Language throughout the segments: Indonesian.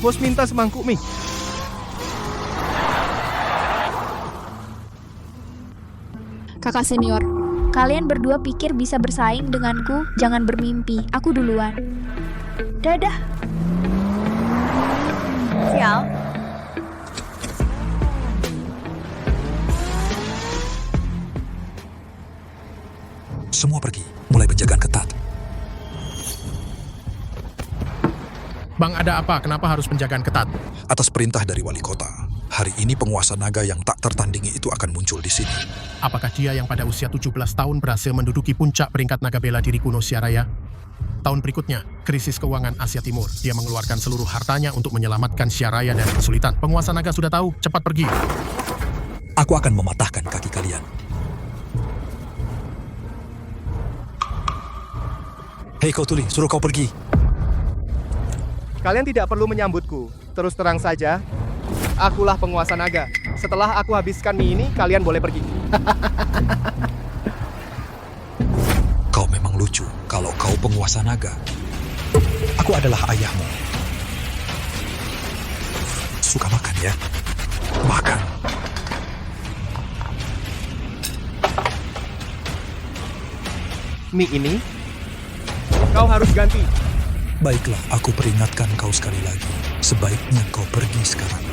Bos minta semangkuk mie. Kakak senior, kalian berdua pikir bisa bersaing denganku? Jangan bermimpi, aku duluan. Dadah. Sial. Semua pergi, mulai penjagaan ketat. Bang, ada apa? Kenapa harus penjagaan ketat? Atas perintah dari wali kota, hari ini penguasa naga yang tak tertandingi itu akan muncul di sini. Apakah dia yang pada usia 17 tahun berhasil menduduki puncak peringkat naga bela diri kuno Siaraya? Tahun berikutnya, krisis keuangan Asia Timur. Dia mengeluarkan seluruh hartanya untuk menyelamatkan Siaraya dari kesulitan. Penguasa naga sudah tahu, cepat pergi. Aku akan mematahkan kaki kalian. Hei kau tuli, suruh kau pergi. Kalian tidak perlu menyambutku. Terus terang saja, akulah penguasa naga. Setelah aku habiskan mie ini, kalian boleh pergi. Kau memang lucu kalau kau penguasa naga. Aku adalah ayahmu. Suka makan ya? Makan. Mie ini, kau harus ganti. Baiklah, aku peringatkan kau sekali lagi. Sebaiknya kau pergi sekarang.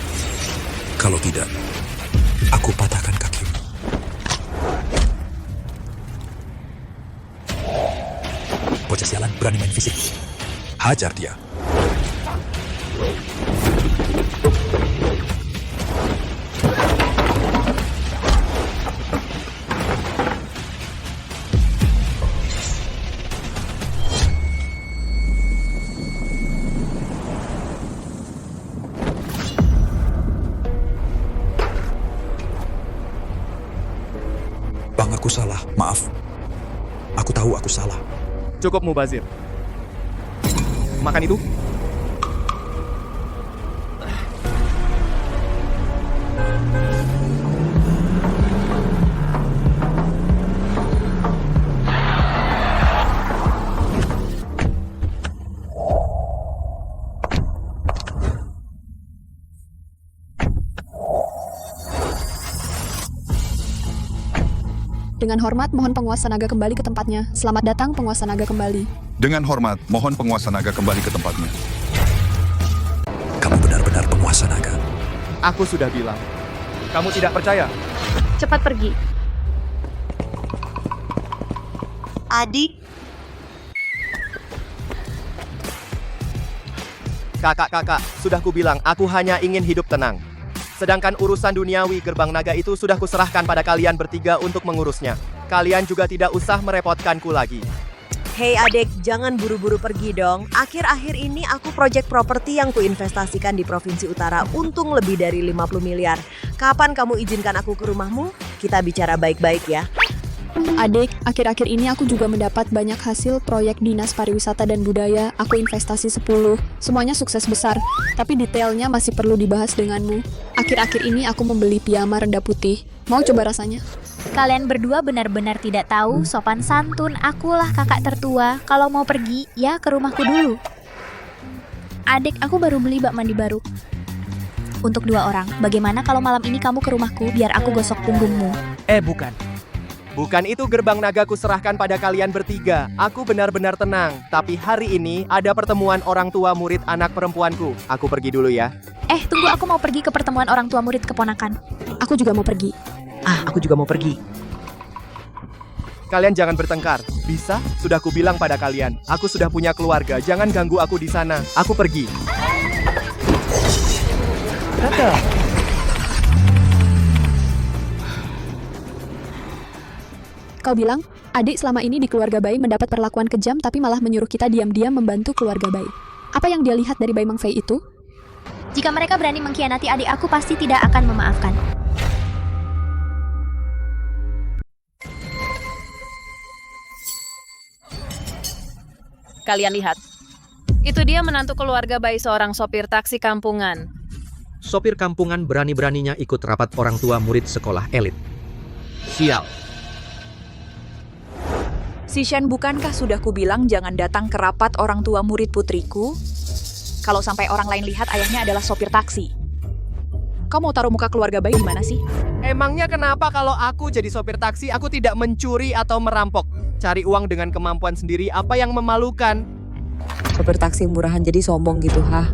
Kalau tidak, aku patahkan kakimu. Bocah sialan berani main fisik. Hajar dia. Bang, aku salah. Maaf. Aku tahu aku salah. Cukup Mubazir. Makan itu. Dengan hormat, mohon penguasa naga kembali ke tempatnya. Selamat datang, penguasa naga kembali. Dengan hormat, mohon penguasa naga kembali ke tempatnya. Kamu benar-benar penguasa naga. Aku sudah bilang. Kamu tidak percaya? Cepat pergi. Adik, Kakak-kakak, sudah kubilang aku hanya ingin hidup tenang. Sedangkan urusan duniawi gerbang naga itu sudah kuserahkan pada kalian bertiga untuk mengurusnya. Kalian juga tidak usah merepotkanku lagi. hei adek, jangan buru-buru pergi dong. Akhir-akhir ini aku proyek properti yang kuinvestasikan di Provinsi Utara untung lebih dari 50 miliar. Kapan kamu izinkan aku ke rumahmu? Kita bicara baik-baik ya. Adik, akhir-akhir ini aku juga mendapat banyak hasil proyek Dinas Pariwisata dan Budaya. Aku investasi 10. Semuanya sukses besar, tapi detailnya masih perlu dibahas denganmu. Akhir-akhir ini aku membeli piyama rendah putih. Mau coba rasanya? Kalian berdua benar-benar tidak tahu sopan santun. Akulah kakak tertua. Kalau mau pergi, ya ke rumahku dulu. Adik, aku baru beli bak mandi baru. Untuk 2 orang. Bagaimana kalau malam ini kamu ke rumahku biar aku gosok punggungmu? Bukan. Bukan itu gerbang naga kuserahkan pada kalian bertiga. Aku benar-benar tenang. Tapi hari ini ada pertemuan orang tua murid anak perempuanku. Aku pergi dulu ya. Tunggu, aku mau pergi ke pertemuan orang tua murid keponakan. Aku juga mau pergi. Aku juga mau pergi. Kalian jangan bertengkar. Bisa? Sudah kubilang pada kalian. Aku sudah punya keluarga. Jangan ganggu aku di sana. Aku pergi. Kakak. Kau bilang, adik selama ini di keluarga Bai mendapat perlakuan kejam tapi malah menyuruh kita diam-diam membantu keluarga Bai. Apa yang dia lihat dari Bai Mang Fei itu? Jika mereka berani mengkhianati adik aku, pasti tidak akan memaafkan. Kalian lihat. Itu dia menantu keluarga Bai, seorang sopir taksi kampungan. Sopir kampungan berani-beraninya ikut rapat orang tua murid sekolah elit. Sial. Si Shen, bukankah sudah kubilang jangan datang ke rapat orang tua murid putriku? Kalau sampai orang lain lihat ayahnya adalah sopir taksi. Kau mau taruh muka keluarga bayi di mana sih? Emangnya kenapa kalau aku jadi sopir taksi, aku tidak mencuri atau merampok? Cari uang dengan kemampuan sendiri, apa yang memalukan? Sopir taksi murahan jadi sombong gitu, hah?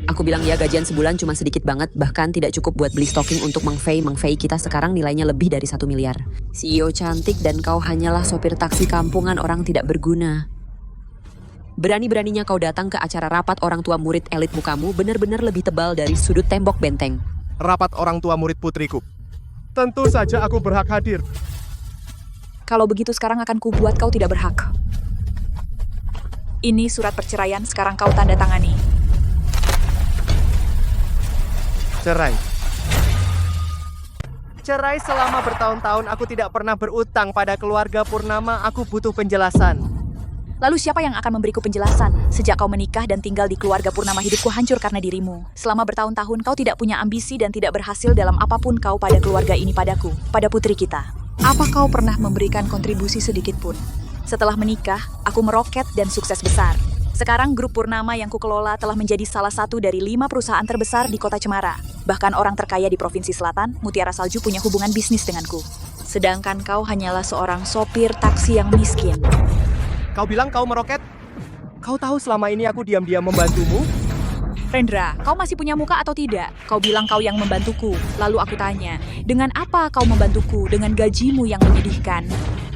Aku bilang ya gajian sebulan cuma sedikit banget, bahkan tidak cukup buat beli stocking untuk Mang Fei. Mang Fei kita sekarang nilainya lebih dari 1 miliar. CEO cantik dan kau hanyalah sopir taksi kampungan orang tidak berguna. Berani-beraninya kau datang ke acara rapat orang tua murid elit mukamu benar-benar lebih tebal dari sudut tembok benteng. Rapat orang tua murid putriku. Tentu saja aku berhak hadir. Kalau begitu sekarang akan kubuat kau tidak berhak. Ini surat perceraian, sekarang kau tanda tangani. Cerai. Cerai selama bertahun-tahun, aku tidak pernah berutang pada keluarga Purnama, aku butuh penjelasan. Lalu siapa yang akan memberiku penjelasan? Sejak kau menikah dan tinggal di keluarga Purnama, hidupku hancur karena dirimu. Selama bertahun-tahun kau tidak punya ambisi dan tidak berhasil dalam apapun kau pada keluarga ini, padaku, pada putri kita. Apa kau pernah memberikan kontribusi sedikit pun? Setelah menikah, aku meroket dan sukses besar. Sekarang grup Purnama yang kukelola telah menjadi salah satu dari 5 perusahaan terbesar di kota Cemara. Bahkan orang terkaya di Provinsi Selatan, Mutiara Salju, punya hubungan bisnis denganku. Sedangkan kau hanyalah seorang sopir taksi yang miskin. Kau bilang kau meroket? Kau tahu selama ini aku diam-diam membantumu? Rendra, kau masih punya muka atau tidak? Kau bilang kau yang membantuku. Lalu aku tanya, dengan apa kau membantuku? Dengan gajimu yang menyedihkan.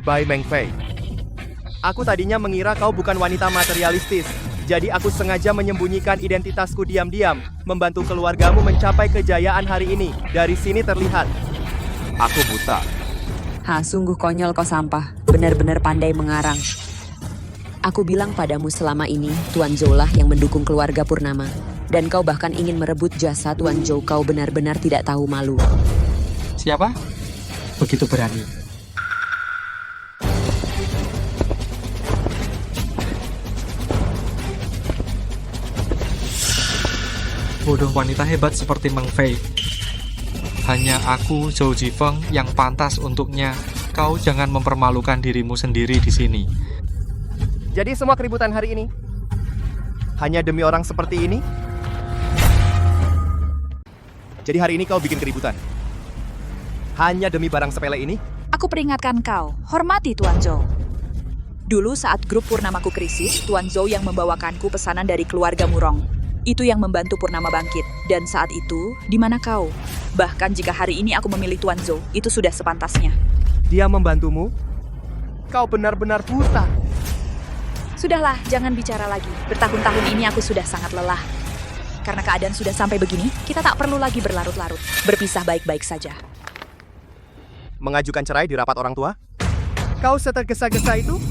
By Meng Fei. Aku tadinya mengira kau bukan wanita materialistis. Jadi aku sengaja menyembunyikan identitasku diam-diam, membantu keluargamu mencapai kejayaan hari ini. Dari sini terlihat. Aku buta. Sungguh konyol kau sampah. Benar-benar pandai mengarang. Aku bilang padamu selama ini, Tuan Zhou lah yang mendukung keluarga Purnama. Dan kau bahkan ingin merebut jasa Tuan Zhou, kau benar-benar tidak tahu malu. Siapa? Begitu berani. Bodoh wanita hebat seperti Meng Fei. Hanya aku, Zhou Jifeng, yang pantas untuknya. Kau jangan mempermalukan dirimu sendiri di sini. Jadi semua keributan hari ini hanya demi orang seperti ini? Jadi hari ini kau bikin keributan hanya demi barang sepele ini? Aku peringatkan kau, hormati Tuan Zhou. Dulu saat grup Purnamaku krisis, Tuan Zhou yang membawakanku pesanan dari keluarga Murong. Itu yang membantu Purnama bangkit. Dan saat itu, di mana kau? Bahkan jika hari ini aku memilih Tuan Zhou, itu sudah sepantasnya. Dia membantumu? Kau benar-benar buta. Sudahlah, jangan bicara lagi. Bertahun-tahun ini aku sudah sangat lelah. Karena keadaan sudah sampai begini, kita tak perlu lagi berlarut-larut. Berpisah baik-baik saja. Mengajukan cerai di rapat orang tua? Kau setergesa-gesa itu?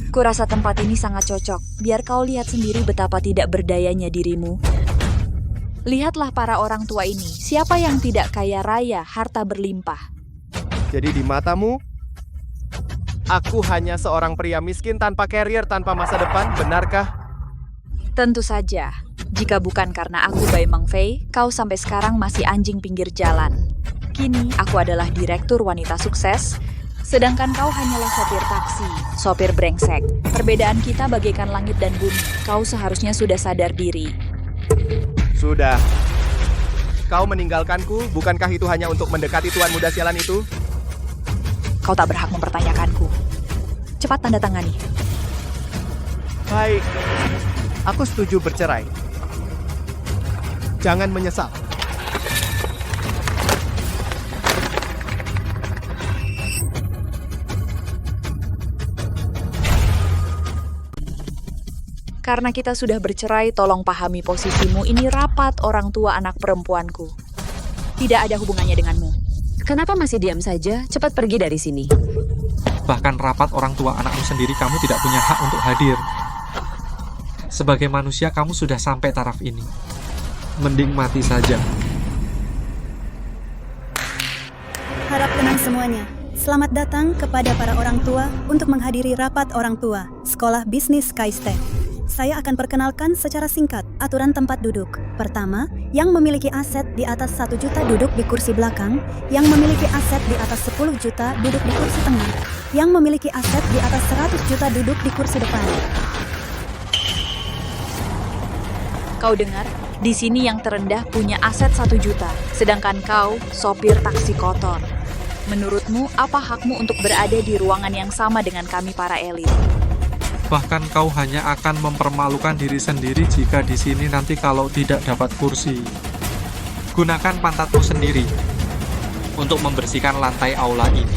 Kurasa tempat ini sangat cocok. Biar kau lihat sendiri betapa tidak berdayanya dirimu. Lihatlah para orang tua ini. Siapa yang tidak kaya raya, harta berlimpah? Jadi di matamu, aku hanya seorang pria miskin tanpa karier, tanpa masa depan, benarkah? Tentu saja. Jika bukan karena aku Bai Meng Fei, kau sampai sekarang masih anjing pinggir jalan. Kini, aku adalah direktur wanita sukses, sedangkan kau hanyalah sopir taksi, sopir brengsek. Perbedaan kita bagaikan langit dan bumi. Kau seharusnya sudah sadar diri. Sudah. Kau meninggalkanku, bukankah itu hanya untuk mendekati tuan muda sialan itu? Kau tak berhak mempertanyakanku. Cepat tanda tangani. Baik. Aku setuju bercerai. Jangan menyesal. Karena kita sudah bercerai, tolong pahami posisimu. Ini rapat orang tua anak perempuanku. Tidak ada hubungannya denganmu. Kenapa masih diam saja? Cepat pergi dari sini. Bahkan rapat orang tua anakmu sendiri kamu tidak punya hak untuk hadir. Sebagai manusia kamu sudah sampai taraf ini. Mending mati saja. Harap tenang semuanya. Selamat datang kepada para orang tua untuk menghadiri rapat orang tua Sekolah Bisnis Kaistek. Saya akan perkenalkan secara singkat aturan tempat duduk. Pertama, yang memiliki aset di atas 1 juta duduk di kursi belakang, yang memiliki aset di atas 10 juta duduk di kursi tengah, yang memiliki aset di atas 100 juta duduk di kursi depan. Kau dengar? Di sini yang terendah punya aset 1 juta, sedangkan kau sopir taksi kotor. Menurutmu, apa hakmu untuk berada di ruangan yang sama dengan kami para elit? Bahkan kau hanya akan mempermalukan diri sendiri jika di sini nanti kalau tidak dapat kursi. Gunakan pantatmu sendiri untuk membersihkan lantai aula ini.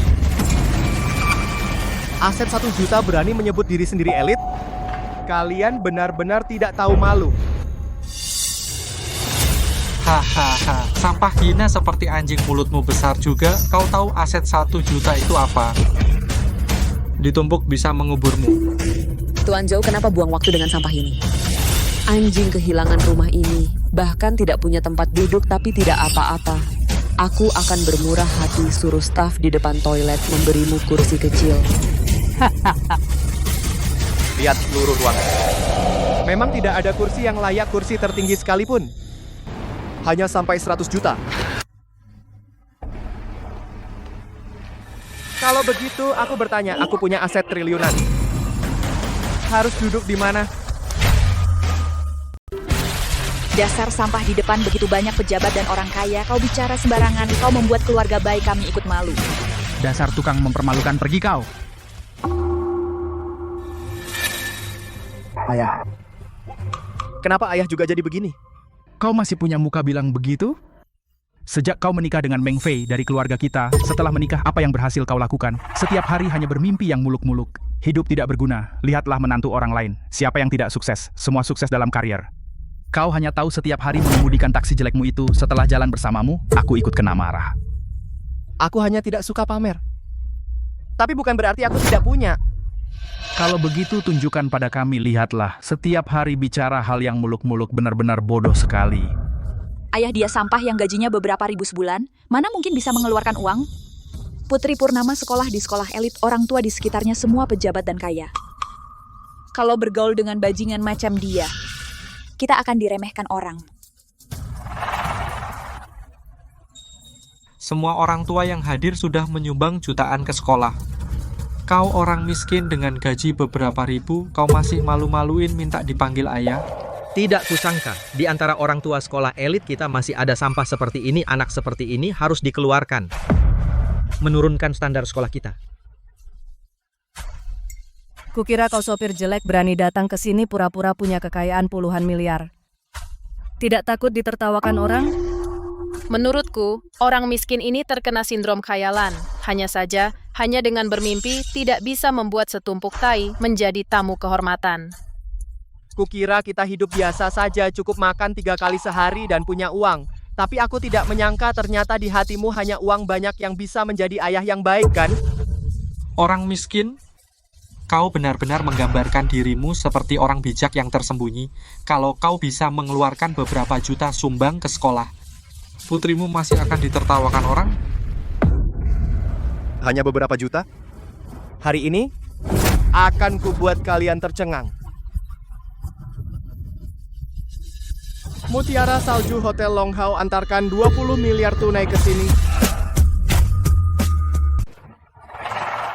Aset 1 juta berani menyebut diri sendiri elit? Kalian benar-benar tidak tahu malu. Hahaha, sampah hina seperti anjing mulutmu besar juga. Kau tahu aset 1 juta itu apa? Ditumpuk bisa menguburmu. Tuan Zhou, kenapa buang waktu dengan sampah ini? Anjing kehilangan rumah ini, bahkan tidak punya tempat duduk tapi tidak apa-apa. Aku akan bermurah hati suruh staf di depan toilet memberimu kursi kecil. Lihat seluruh ruangan. Memang tidak ada kursi yang layak kursi tertinggi sekalipun. Hanya sampai 100 juta. Kalau begitu, aku bertanya, aku punya aset triliunan. Harus duduk di mana? Dasar sampah di depan begitu banyak pejabat dan orang kaya, kau bicara sembarangan, kau membuat keluarga baik kami ikut malu. Dasar tukang mempermalukan, pergi kau. Ayah. Kenapa ayah juga jadi begini? Kau masih punya muka bilang begitu? Sejak kau menikah dengan Meng Fei dari keluarga kita, setelah menikah apa yang berhasil kau lakukan? Setiap hari hanya bermimpi yang muluk-muluk. Hidup tidak berguna, lihatlah menantu orang lain. Siapa yang tidak sukses? Semua sukses dalam karier. Kau hanya tahu setiap hari mengemudikan taksi jelekmu itu. Setelah jalan bersamamu, aku ikut kena marah. Aku hanya tidak suka pamer. Tapi bukan berarti aku tidak punya. Kalau begitu tunjukkan pada kami, lihatlah. Setiap hari bicara hal yang muluk-muluk benar-benar bodoh sekali. Ayah dia sampah yang gajinya beberapa ribu sebulan, mana mungkin bisa mengeluarkan uang? Putri Purnama sekolah di sekolah elit, orang tua di sekitarnya semua pejabat dan kaya. Kalau bergaul dengan bajingan macam dia, kita akan diremehkan orang. Semua orang tua yang hadir sudah menyumbang jutaan ke sekolah. Kau orang miskin dengan gaji beberapa ribu, kau masih malu-maluin minta dipanggil ayah? Tidak kusangka, di antara orang tua sekolah elit kita masih ada sampah seperti ini, anak seperti ini harus dikeluarkan. Menurunkan standar sekolah kita. Kukira kau sopir jelek berani datang ke sini pura-pura punya kekayaan puluhan miliar. Tidak takut ditertawakan orang? Menurutku, orang miskin ini terkena sindrom khayalan. Hanya saja, hanya dengan bermimpi tidak bisa membuat setumpuk tai menjadi tamu kehormatan. Kukira kita hidup biasa saja, cukup makan 3 kali sehari dan punya uang. Tapi aku tidak menyangka ternyata di hatimu hanya uang banyak yang bisa menjadi ayah yang baik, kan? Orang miskin? Kau benar-benar menggambarkan dirimu seperti orang bijak yang tersembunyi. Kalau kau bisa mengeluarkan beberapa juta sumbang ke sekolah, putrimu masih akan ditertawakan orang? Hanya beberapa juta? Hari ini, akan kubuat kalian tercengang. Mutiara Salju Hotel Longhao antarkan 20 miliar tunai ke sini.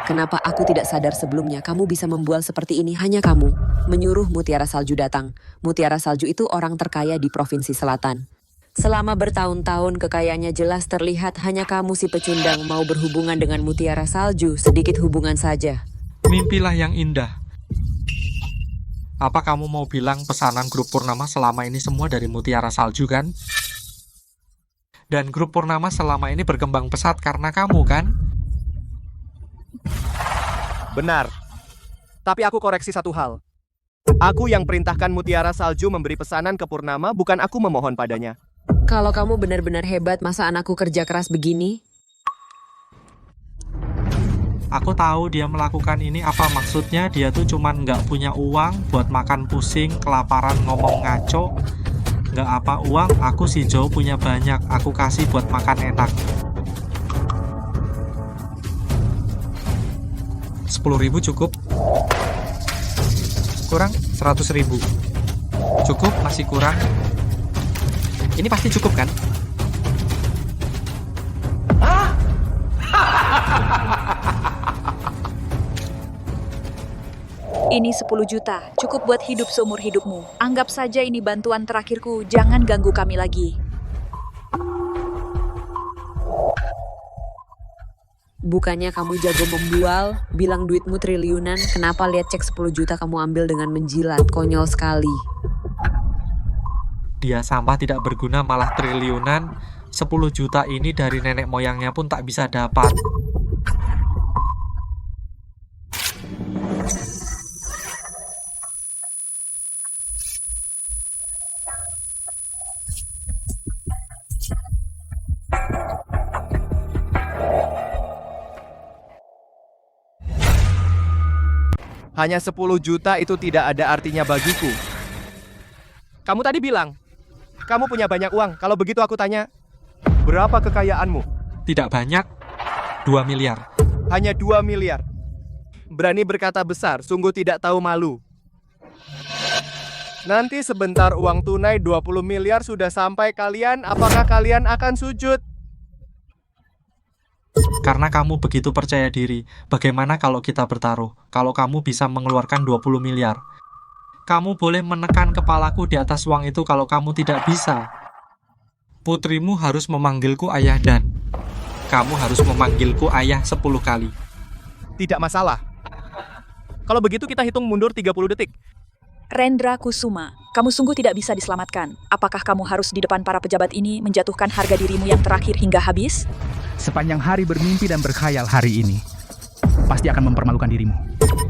Kenapa aku tidak sadar sebelumnya kamu bisa membual seperti ini? Hanya kamu menyuruh Mutiara Salju datang. Mutiara Salju itu orang terkaya di Provinsi Selatan. Selama bertahun-tahun kekayaannya jelas terlihat, hanya kamu si pecundang mau berhubungan dengan Mutiara Salju, sedikit hubungan saja. Mimpilah yang indah. Apa kamu mau bilang pesanan grup Purnama selama ini semua dari Mutiara Salju, kan? Dan grup Purnama selama ini berkembang pesat karena kamu, kan? Benar. Tapi aku koreksi satu hal. Aku yang perintahkan Mutiara Salju memberi pesanan ke Purnama, bukan aku memohon padanya. Kalau kamu benar-benar hebat, masa anakku kerja keras begini? Aku tahu dia melakukan ini apa maksudnya. Dia tuh cuman nggak punya uang buat makan pusing, kelaparan, ngomong ngaco. Nggak apa uang, aku si Zhou punya banyak. Aku kasih buat makan enak. 10.000 cukup? Kurang? 100.000. Cukup? Masih kurang? Ini pasti cukup, kan? Ini 10 juta, cukup buat hidup seumur hidupmu. Anggap saja ini bantuan terakhirku, jangan ganggu kami lagi. Bukannya kamu jago membual, bilang duitmu triliunan, kenapa lihat cek 10 juta kamu ambil dengan menjilat? Konyol sekali. Dia sampah tidak berguna malah triliunan. 10 juta ini dari nenek moyangnya pun tak bisa dapat. Hanya 10 juta itu tidak ada artinya bagiku. Kamu tadi bilang, kamu punya banyak uang. Kalau begitu aku tanya, berapa kekayaanmu? Tidak banyak, 2 miliar. Hanya 2 miliar. Berani berkata besar, sungguh tidak tahu malu. Nanti sebentar uang tunai 20 miliar sudah sampai kalian, apakah kalian akan sujud? Karena kamu begitu percaya diri, bagaimana kalau kita bertaruh? Kalau kamu bisa mengeluarkan 20 miliar. Kamu boleh menekan kepalaku di atas uang itu kalau kamu tidak bisa. Putrimu harus memanggilku ayah dan kamu harus memanggilku ayah 10 kali. Tidak masalah. Kalau begitu kita hitung mundur 30 detik. Rendra Kusuma, kamu sungguh tidak bisa diselamatkan. Apakah kamu harus di depan para pejabat ini menjatuhkan harga dirimu yang terakhir hingga habis? Sepanjang hari bermimpi dan berkhayal hari ini, pasti akan mempermalukan dirimu.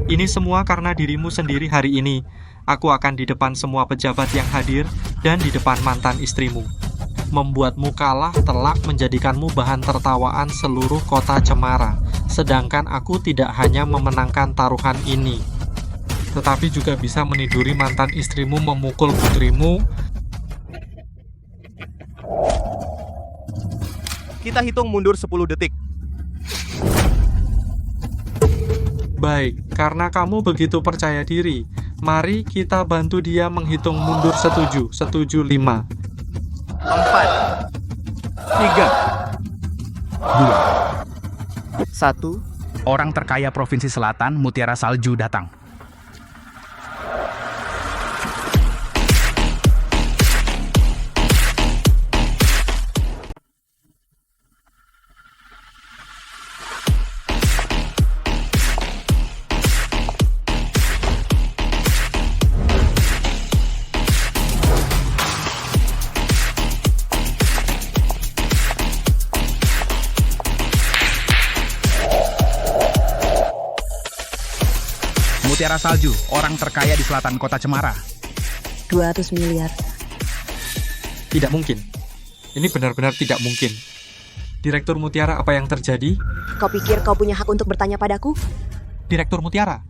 Ini semua karena dirimu sendiri hari ini. Aku akan di depan semua pejabat yang hadir dan di depan mantan istrimu. Membuatmu kalah telak menjadikanmu bahan tertawaan seluruh kota Cemara. Sedangkan aku tidak hanya memenangkan taruhan ini, tetapi juga bisa meniduri mantan istrimu memukul putrimu. Kita hitung mundur 10 detik. Baik, karena kamu begitu percaya diri, mari kita bantu dia menghitung mundur setuju. Setuju 5. 4 3 2 1. Orang terkaya Provinsi Selatan, Mutiara Salju datang. Mutiara Salju, orang terkaya di selatan kota Cemara. 200 miliar. Tidak mungkin. Ini benar-benar tidak mungkin. Direktur Mutiara, apa yang terjadi? Kau pikir kau punya hak untuk bertanya padaku? Direktur Mutiara,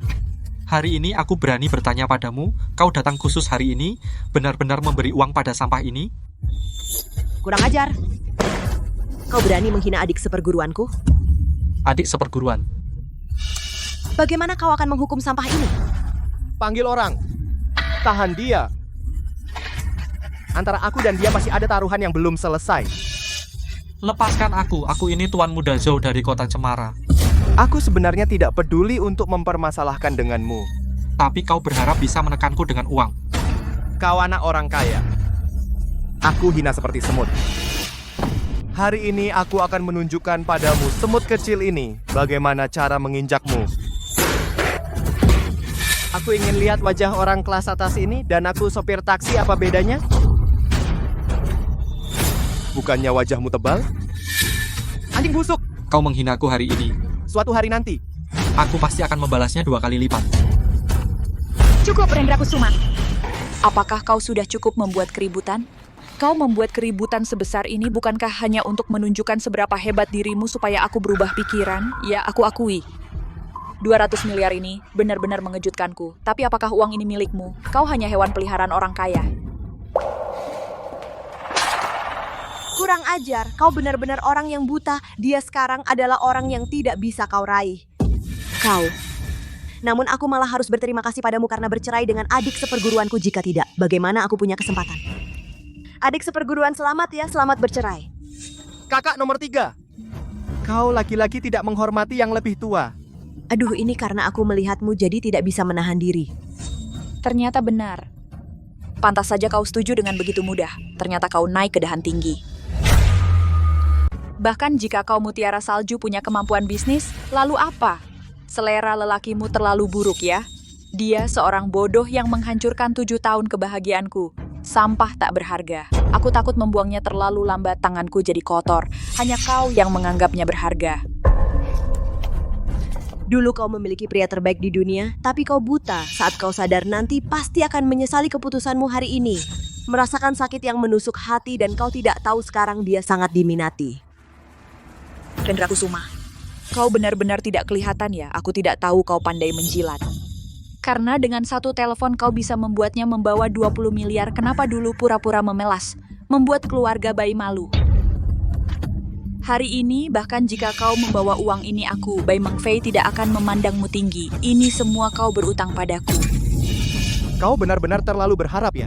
hari ini aku berani bertanya padamu, kau datang khusus hari ini, benar-benar memberi uang pada sampah ini? Kurang ajar. Kau berani menghina adik seperguruanku? Adik seperguruan. Bagaimana kau akan menghukum sampah ini? Panggil orang. Tahan dia. Antara aku dan dia masih ada taruhan yang belum selesai. Lepaskan aku ini Tuan Muda Zhou dari kota Cemara. Aku sebenarnya tidak peduli untuk mempermasalahkan denganmu. Tapi kau berharap bisa menekanku dengan uang. Kau anak orang kaya. Aku hina seperti semut. Hari ini aku akan menunjukkan padamu semut kecil ini bagaimana cara menginjakmu. Aku ingin lihat wajah orang kelas atas ini dan aku sopir taksi, apa bedanya? Bukannya wajahmu tebal? Anjing busuk! Kau menghinaku hari ini. Suatu hari nanti. Aku pasti akan membalasnya 2 kali lipat. Cukup, Rendra Kusuma. Apakah kau sudah cukup membuat keributan? Kau membuat keributan sebesar ini bukankah hanya untuk menunjukkan seberapa hebat dirimu supaya aku berubah pikiran? Ya, aku akui. 200 miliar ini benar-benar mengejutkanku. Tapi apakah uang ini milikmu? Kau hanya hewan peliharaan orang kaya. Kurang ajar, kau benar-benar orang yang buta. Dia sekarang adalah orang yang tidak bisa kau raih. Kau. Namun aku malah harus berterima kasih padamu karena bercerai dengan adik seperguruanku. Jika tidak, bagaimana aku punya kesempatan? Adik seperguruan, selamat ya, selamat bercerai. Kakak nomor 3. Kau laki-laki tidak menghormati yang lebih tua. Aduh, ini karena aku melihatmu jadi tidak bisa menahan diri. Ternyata benar. Pantas saja kau setuju dengan begitu mudah. Ternyata kau naik ke dahan tinggi. Bahkan jika kau Mutiara Salju punya kemampuan bisnis, lalu apa? Selera lelakimu terlalu buruk ya. Dia seorang bodoh yang menghancurkan 7 tahun kebahagiaanku. Sampah tak berharga. Aku takut membuangnya terlalu lambat, tanganku jadi kotor. Hanya kau yang menganggapnya berharga. Dulu kau memiliki pria terbaik di dunia, tapi kau buta. Saat kau sadar nanti pasti akan menyesali keputusanmu hari ini. Merasakan sakit yang menusuk hati dan kau tidak tahu sekarang dia sangat diminati. Rendra Kusuma, kau benar-benar tidak kelihatan ya. Aku tidak tahu kau pandai menjilat. Karena dengan satu telepon kau bisa membuatnya membawa 20 miliar, kenapa dulu pura-pura memelas, membuat keluarga bayi malu. Hari ini, bahkan jika kau membawa uang ini aku, Bai Mengfei tidak akan memandangmu tinggi. Ini semua kau berutang padaku. Kau benar-benar terlalu berharap ya?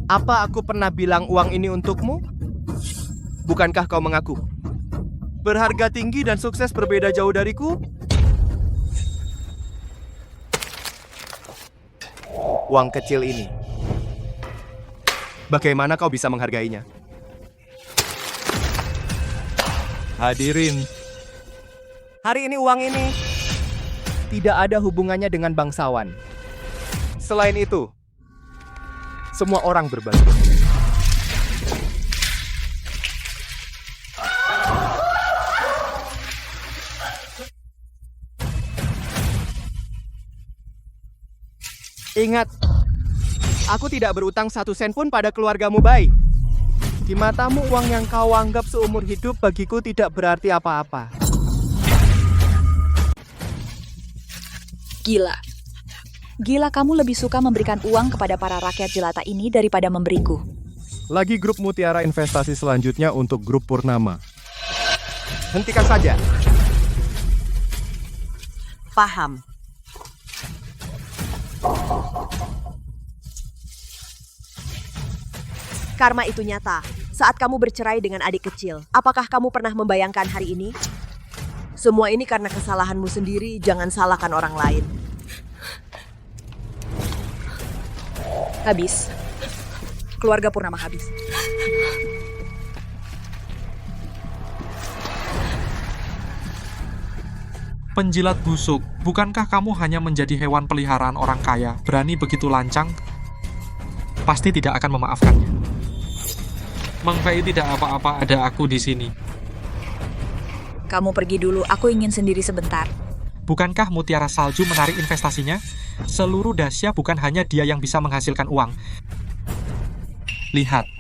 Apa aku pernah bilang uang ini untukmu? Bukankah kau mengaku? Berharga tinggi dan sukses berbeda jauh dariku? Uang kecil ini. Bagaimana kau bisa menghargainya? Hadirin. Hari ini uang ini tidak ada hubungannya dengan bangsawan. Selain itu, semua orang berbagi. Ingat, aku tidak berutang 1 sen pun pada keluargamu, Bai. Di matamu uang yang kau anggap seumur hidup bagiku tidak berarti apa-apa. Gila. Gila, kamu lebih suka memberikan uang kepada para rakyat jelata ini daripada memberiku. Lagi grup Mutiara investasi selanjutnya untuk grup Purnama. Hentikan saja. Paham. Karma itu nyata. Saat kamu bercerai dengan adik kecil, apakah kamu pernah membayangkan hari ini? Semua ini karena kesalahanmu sendiri, jangan salahkan orang lain. Habis. Keluarga Purnama habis. Penjilat busuk, bukankah kamu hanya menjadi hewan peliharaan orang kaya, berani begitu lancang? Pasti tidak akan memaafkannya. Mengfei tidak apa-apa, ada aku di sini. Kamu pergi dulu, aku ingin sendiri sebentar. Bukankah Mutiara Salju menarik investasinya? Seluruh Dacia bukan hanya dia yang bisa menghasilkan uang. Lihat,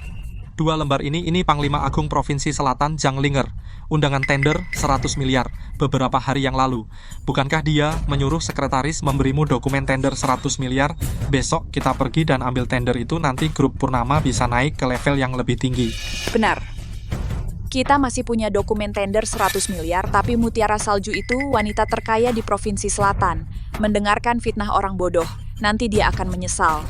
2 lembar ini Panglima Agung Provinsi Selatan Zhang Linger. Undangan tender 100 miliar beberapa hari yang lalu. Bukankah dia menyuruh sekretaris memberimu dokumen tender 100 miliar? Besok kita pergi dan ambil tender itu, nanti grup Purnama bisa naik ke level yang lebih tinggi. Benar. Kita masih punya dokumen tender 100 miliar, tapi Mutiara Salju itu wanita terkaya di Provinsi Selatan. Mendengarkan fitnah orang bodoh, nanti dia akan menyesal.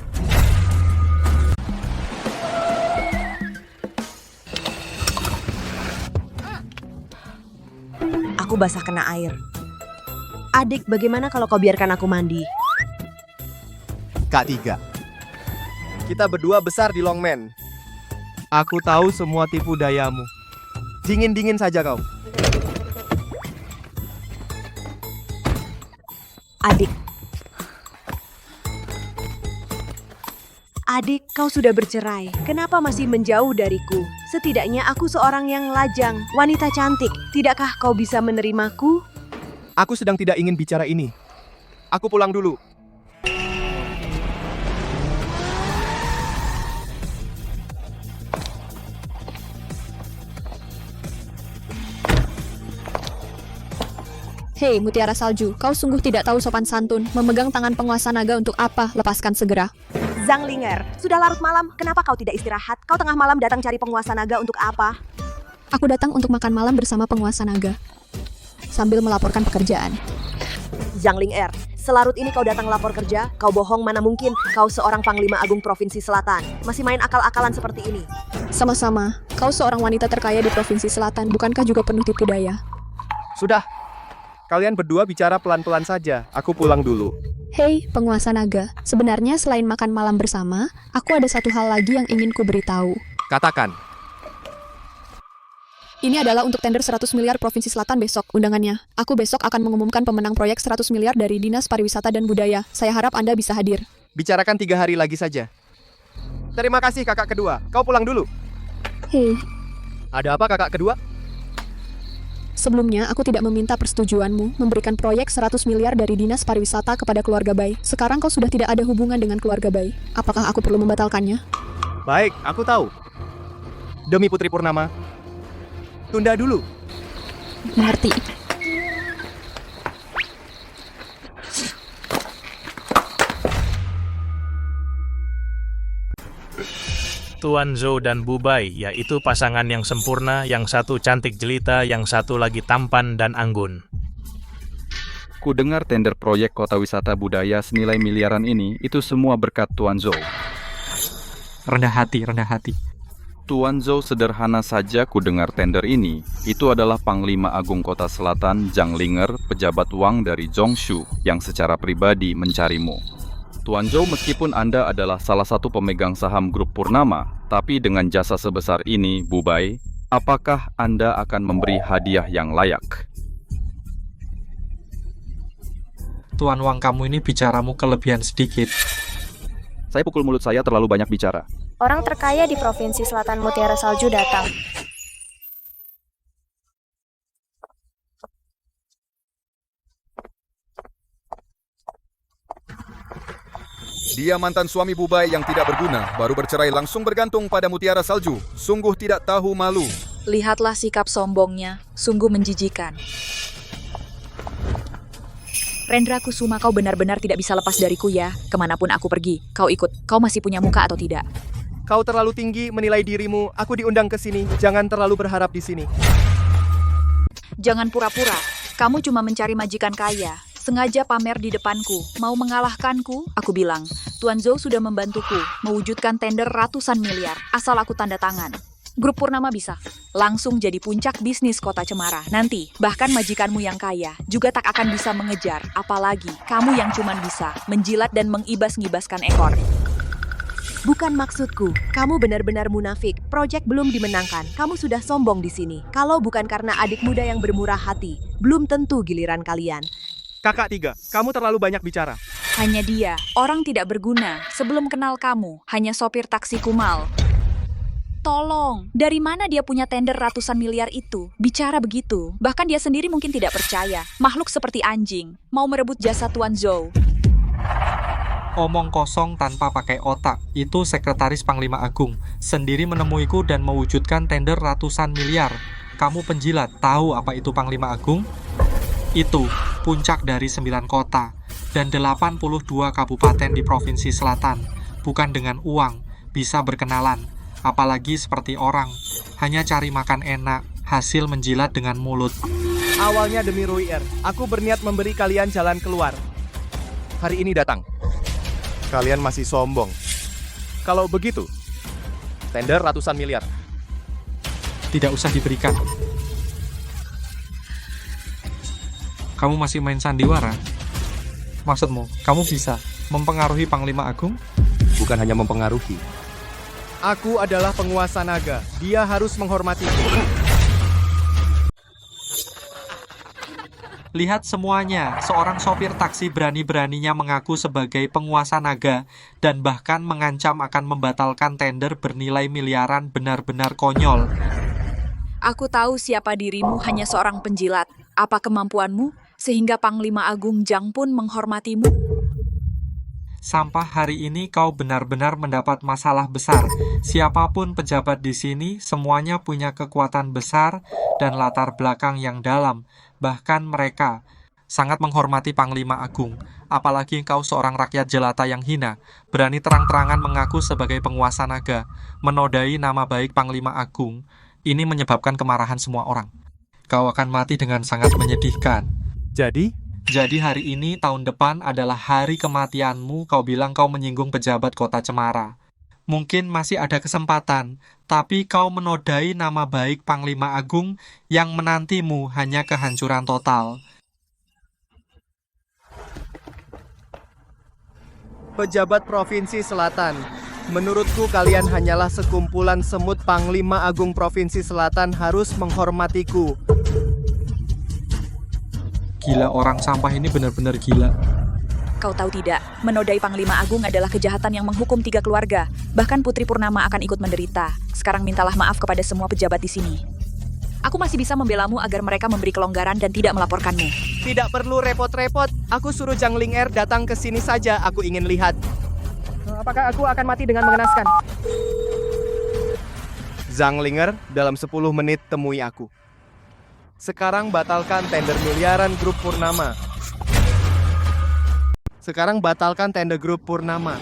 Aku basah kena air. Adik, bagaimana kalau kau biarkan aku mandi? Kak Tiga. Kita berdua besar di Longmen. Aku tahu semua tipu dayamu. Dingin-dingin saja kau. Adik. Adik, kau sudah bercerai. Kenapa masih menjauh dariku? Setidaknya aku seorang yang lajang, wanita cantik. Tidakkah kau bisa menerimaku? Aku sedang tidak ingin bicara ini. Aku pulang dulu. Hei, Mutiara Salju, kau sungguh tidak tahu sopan santun. Memegang tangan penguasa naga untuk apa? Lepaskan segera. Zhang Linger, sudah larut malam. Kenapa kau tidak istirahat? Kau tengah malam datang cari penguasa naga untuk apa? Aku datang untuk makan malam bersama penguasa naga. Sambil melaporkan pekerjaan. Zhang Linger, selarut ini kau datang lapor kerja? Kau bohong, mana mungkin. Kau seorang Panglima Agung Provinsi Selatan. Masih main akal-akalan seperti ini. Sama-sama, kau seorang wanita terkaya di Provinsi Selatan. Bukankah juga penuh tipu daya? Sudah. Kalian berdua bicara pelan-pelan saja. Aku pulang dulu. Hei, penguasa naga. Sebenarnya selain makan malam bersama, aku ada satu hal lagi yang ingin ku beritahu. Katakan. Ini adalah untuk tender 100 miliar Provinsi Selatan besok undangannya. Aku besok akan mengumumkan pemenang proyek 100 miliar dari Dinas Pariwisata dan Budaya. Saya harap Anda bisa hadir. Bicarakan 3 hari lagi saja. Terima kasih kakak kedua. Kau pulang dulu. Hei, Ada apa kakak kedua? sebelumnya aku tidak meminta persetujuanmu memberikan proyek 100 miliar dari Dinas Pariwisata kepada keluarga Bai. Sekarang kau sudah tidak ada hubungan dengan keluarga Bai. Apakah aku perlu membatalkannya? Baik, aku tahu. Demi Putri Purnama. Tunda dulu. Mengerti. Tuan Zhou dan Bubai, yaitu pasangan yang sempurna, yang satu cantik jelita, yang satu lagi tampan dan anggun. Ku dengar tender proyek kota wisata budaya senilai miliaran ini, itu semua berkat Tuan Zhou. Rendah hati, rendah hati. Tuan Zhou sederhana saja ku dengar tender ini, itu adalah Panglima Agung Kota Selatan Zhang Linger, pejabat uang dari Zhongshu, yang secara pribadi mencarimu. Tuan Zhou, meskipun Anda adalah salah satu pemegang saham grup Purnama, tapi dengan jasa sebesar ini, Bubai, apakah Anda akan memberi hadiah yang layak? Tuan Wang, kamu ini bicaramu kelebihan sedikit. Saya pukul mulut saya terlalu banyak bicara. Orang terkaya di Provinsi Selatan Mutiara Salju datang. Dia mantan suami Bubai yang tidak berguna, baru bercerai langsung bergantung pada Mutiara Salju. Sungguh tidak tahu malu. Lihatlah sikap sombongnya, sungguh menjijikan. Rendra Kusuma, kau benar-benar tidak bisa lepas dariku ya. Kemanapun aku pergi, kau ikut. Kau masih punya muka atau tidak? Kau terlalu tinggi menilai dirimu. Aku diundang ke sini. Jangan terlalu berharap di sini. Jangan pura-pura. Kamu cuma mencari majikan kaya. Sengaja pamer di depanku. Mau mengalahkanku? Aku bilang, Tuan Zhou sudah membantuku mewujudkan tender ratusan miliar. Asal aku tanda tangan. Grup Purnama bisa langsung jadi puncak bisnis kota Cemara. Nanti, bahkan majikanmu yang kaya juga tak akan bisa mengejar. Apalagi, kamu yang cuma bisa menjilat dan mengibas-ngibaskan ekor. Bukan maksudku. Kamu benar-benar munafik. Proyek belum dimenangkan. Kamu sudah sombong di sini. Kalau bukan karena adik muda yang bermurah hati, belum tentu giliran kalian. Kakak 3, kamu terlalu banyak bicara. Hanya dia, orang tidak berguna. Sebelum kenal kamu, hanya sopir taksi kumal. Tolong, dari mana dia punya tender ratusan miliar itu? Bicara begitu, bahkan dia sendiri mungkin tidak percaya. Makhluk seperti anjing, mau merebut jasa Tuan Zhou. Omong kosong tanpa pakai otak. Itu sekretaris Panglima Agung. Sendiri menemuiku dan mewujudkan tender ratusan miliar. Kamu penjilat, tahu apa itu Panglima Agung? Itu puncak dari 9 kota dan 82 kabupaten di Provinsi Selatan. Bukan dengan uang, bisa berkenalan. Apalagi seperti orang, hanya cari makan enak, hasil menjilat dengan mulut. Awalnya demi Ruier, aku berniat memberi kalian jalan keluar. Hari ini datang. Kalian masih sombong. Kalau begitu, tender ratusan miliar. Tidak usah diberikan. Kamu masih main sandiwara? Maksudmu, kamu bisa mempengaruhi Panglima Agung? Bukan hanya mempengaruhi. Aku adalah penguasa naga. Dia harus menghormatiku. Lihat semuanya, seorang sopir taksi berani-beraninya mengaku sebagai penguasa naga dan bahkan mengancam akan membatalkan tender bernilai miliaran. Benar-benar konyol. Aku tahu siapa dirimu, hanya seorang penjilat. Apa kemampuanmu sehingga Panglima Agung Zhang pun menghormatimu? Sampai hari ini kau benar-benar mendapat masalah besar. Siapapun pejabat di sini, semuanya punya kekuatan besar dan latar belakang yang dalam. Bahkan mereka sangat menghormati Panglima Agung. Apalagi kau seorang rakyat jelata yang hina, berani terang-terangan mengaku sebagai penguasa naga, menodai nama baik Panglima Agung. Ini menyebabkan kemarahan semua orang. Kau akan mati dengan sangat menyedihkan. Jadi hari ini tahun depan adalah hari kematianmu. Kau bilang kau menyinggung pejabat kota Cemara. Mungkin masih ada kesempatan, tapi kau menodai nama baik Panglima Agung yang menantimu hanya kehancuran total. Pejabat Provinsi Selatan, menurutku kalian hanyalah sekumpulan semut. Panglima Agung Provinsi Selatan harus menghormatiku. Gila, orang sampah ini benar-benar gila. Kau tahu tidak, menodai Panglima Agung adalah kejahatan yang menghukum 3 keluarga. Bahkan Putri Purnama akan ikut menderita. Sekarang mintalah maaf kepada semua pejabat di sini. Aku masih bisa membelamu agar mereka memberi kelonggaran dan tidak melaporkanmu. Tidak perlu repot-repot. Aku suruh Zhang Ling'er datang ke sini saja. Aku ingin lihat. Apakah aku akan mati dengan mengenaskan? Zhang Ling'er, dalam 10 menit temui aku. Sekarang batalkan tender miliaran grup Purnama. Sekarang batalkan tender grup Purnama.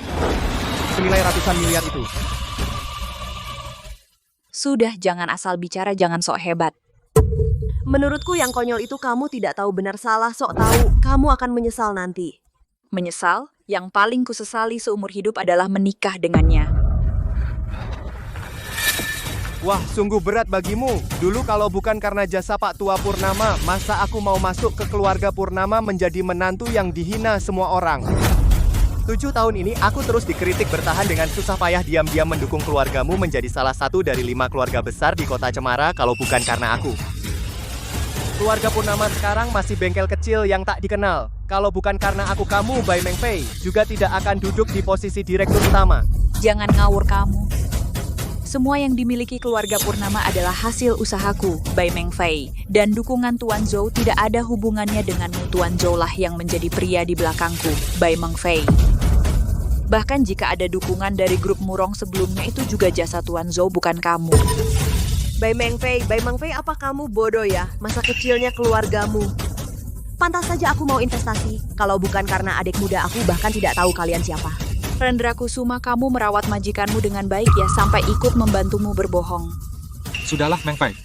Senilai ratusan miliar itu. Sudah, jangan asal bicara, jangan sok hebat. Menurutku yang konyol itu kamu tidak tahu benar salah, sok tahu. Kamu akan menyesal nanti. Menyesal? Yang paling kusesali seumur hidup adalah menikah dengannya. Wah, sungguh berat bagimu. Dulu kalau bukan karena jasa Pak Tua Purnama, masa aku mau masuk ke keluarga Purnama menjadi menantu yang dihina semua orang. 7 tahun ini aku terus dikritik bertahan dengan susah payah diam-diam mendukung keluargamu menjadi salah satu dari 5 keluarga besar di kota Cemara kalau bukan karena aku. Keluarga Purnama sekarang masih bengkel kecil yang tak dikenal. Kalau bukan karena aku, kamu, Bai Mengfei, juga tidak akan duduk di posisi direktur utama. Jangan ngawur kamu. Semua yang dimiliki keluarga Purnama adalah hasil usahaku, Bai Mengfei. Dan dukungan Tuan Zhou tidak ada hubungannya denganmu. Tuan Zhou lah yang menjadi pria di belakangku, Bai Mengfei. Bahkan jika ada dukungan dari grup Murong sebelumnya, itu juga jasa Tuan Zhou, bukan kamu. Bai Mengfei, apa kamu bodoh ya? Masa kecilnya keluargamu. Pantas saja aku mau investasi. Kalau bukan karena adik muda aku, bahkan tidak tahu kalian siapa. Rendra Kusuma, kamu merawat majikanmu dengan baik ya, sampai ikut membantumu berbohong. Sudahlah, Mengfei.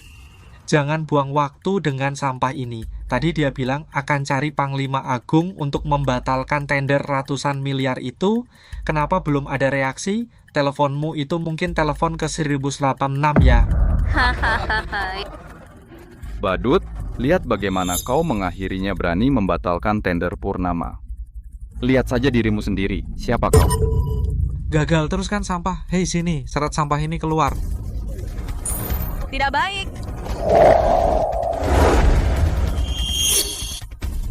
Jangan buang waktu dengan sampah ini. Tadi dia bilang akan cari Panglima Agung untuk membatalkan tender ratusan miliar itu. Kenapa belum ada reaksi? Teleponmu itu mungkin telepon ke 1086 ya. Badut, lihat bagaimana kau mengakhirinya berani membatalkan tender Purnama. Lihat saja dirimu sendiri, siapa kau? Gagal terus kan sampah. Hei sini, seret sampah ini keluar. Tidak baik.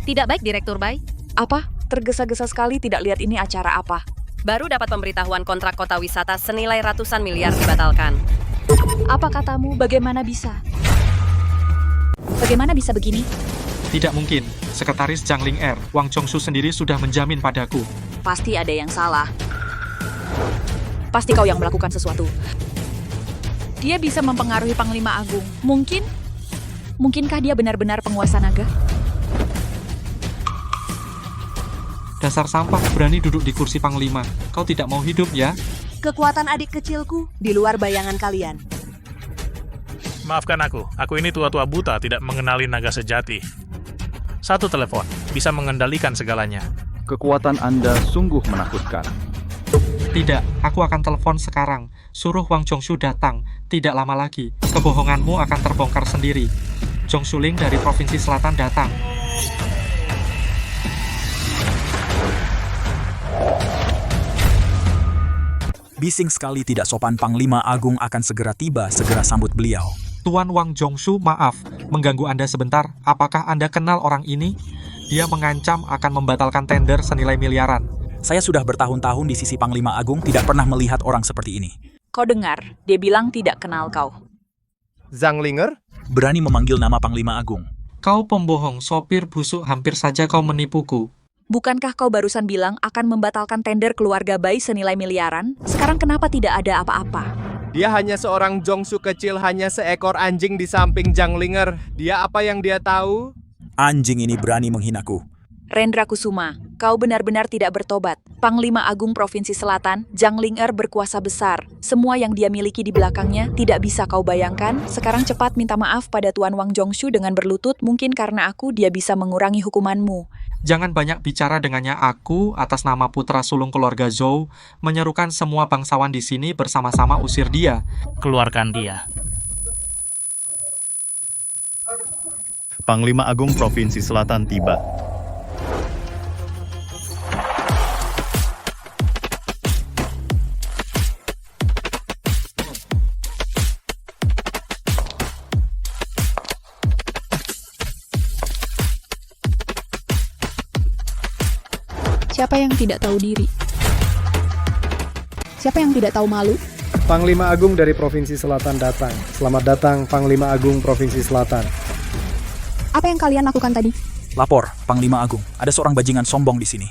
Tidak baik, Direktur Bai. Apa? Tergesa-gesa sekali, tidak lihat ini acara apa. Baru dapat pemberitahuan kontrak kota wisata senilai ratusan miliar dibatalkan. Apa katamu? Bagaimana bisa? Bagaimana bisa begini? Tidak mungkin. Sekretaris Zhang Ling'er, Wang Zhongshu sendiri sudah menjamin padaku. Pasti ada yang salah. Pasti kau yang melakukan sesuatu. Dia bisa mempengaruhi Panglima Agung. Mungkinkah dia benar-benar penguasa naga? Dasar sampah, berani duduk di kursi Panglima. Kau tidak mau hidup ya? Kekuatan adik kecilku di luar bayangan kalian. Maafkan aku ini tua-tua buta, tidak mengenali naga sejati. Satu telepon, bisa mengendalikan segalanya. Kekuatan Anda sungguh menakutkan. Tidak, aku akan telepon sekarang. Suruh Wang Zhongshu datang. Tidak lama lagi, kebohonganmu akan terbongkar sendiri. Zhongshu Ling dari Provinsi Selatan datang. Bising sekali, tidak sopan. Panglima Agung akan segera tiba, segera sambut beliau. Tuan Wang Zhongshu, maaf, mengganggu Anda sebentar. Apakah Anda kenal orang ini? Dia mengancam akan membatalkan tender senilai miliaran. Saya sudah bertahun-tahun di sisi Panglima Agung, tidak pernah melihat orang seperti ini. Kau dengar, dia bilang tidak kenal kau. Zhang Ling'er? Berani memanggil nama Panglima Agung. Kau pembohong, sopir busuk, hampir saja kau menipuku. Bukankah kau barusan bilang akan membatalkan tender keluarga Bai senilai miliaran? Sekarang kenapa tidak ada apa-apa? Dia hanya seorang Zhongshu kecil, hanya seekor anjing di samping Zhang Ling'er. Dia apa yang dia tahu? Anjing ini berani menghinaku. Rendra Kusuma, kau benar-benar tidak bertobat. Panglima Agung Provinsi Selatan, Zhang Ling'er berkuasa besar. Semua yang dia miliki di belakangnya tidak bisa kau bayangkan. Sekarang cepat minta maaf pada Tuan Wang Zhongshu dengan berlutut. Mungkin karena aku dia bisa mengurangi hukumanmu. Jangan banyak bicara dengannya. Aku, atas nama putra sulung keluarga Zhou, menyerukan semua bangsawan di sini bersama-sama usir dia. Keluarkan dia. Panglima Agung Provinsi Selatan tiba. Siapa yang tidak tahu diri? Siapa yang tidak tahu malu? Panglima Agung dari Provinsi Selatan datang. Selamat datang, Panglima Agung Provinsi Selatan. Apa yang kalian lakukan tadi? Lapor, Panglima Agung. Ada seorang bajingan sombong di sini.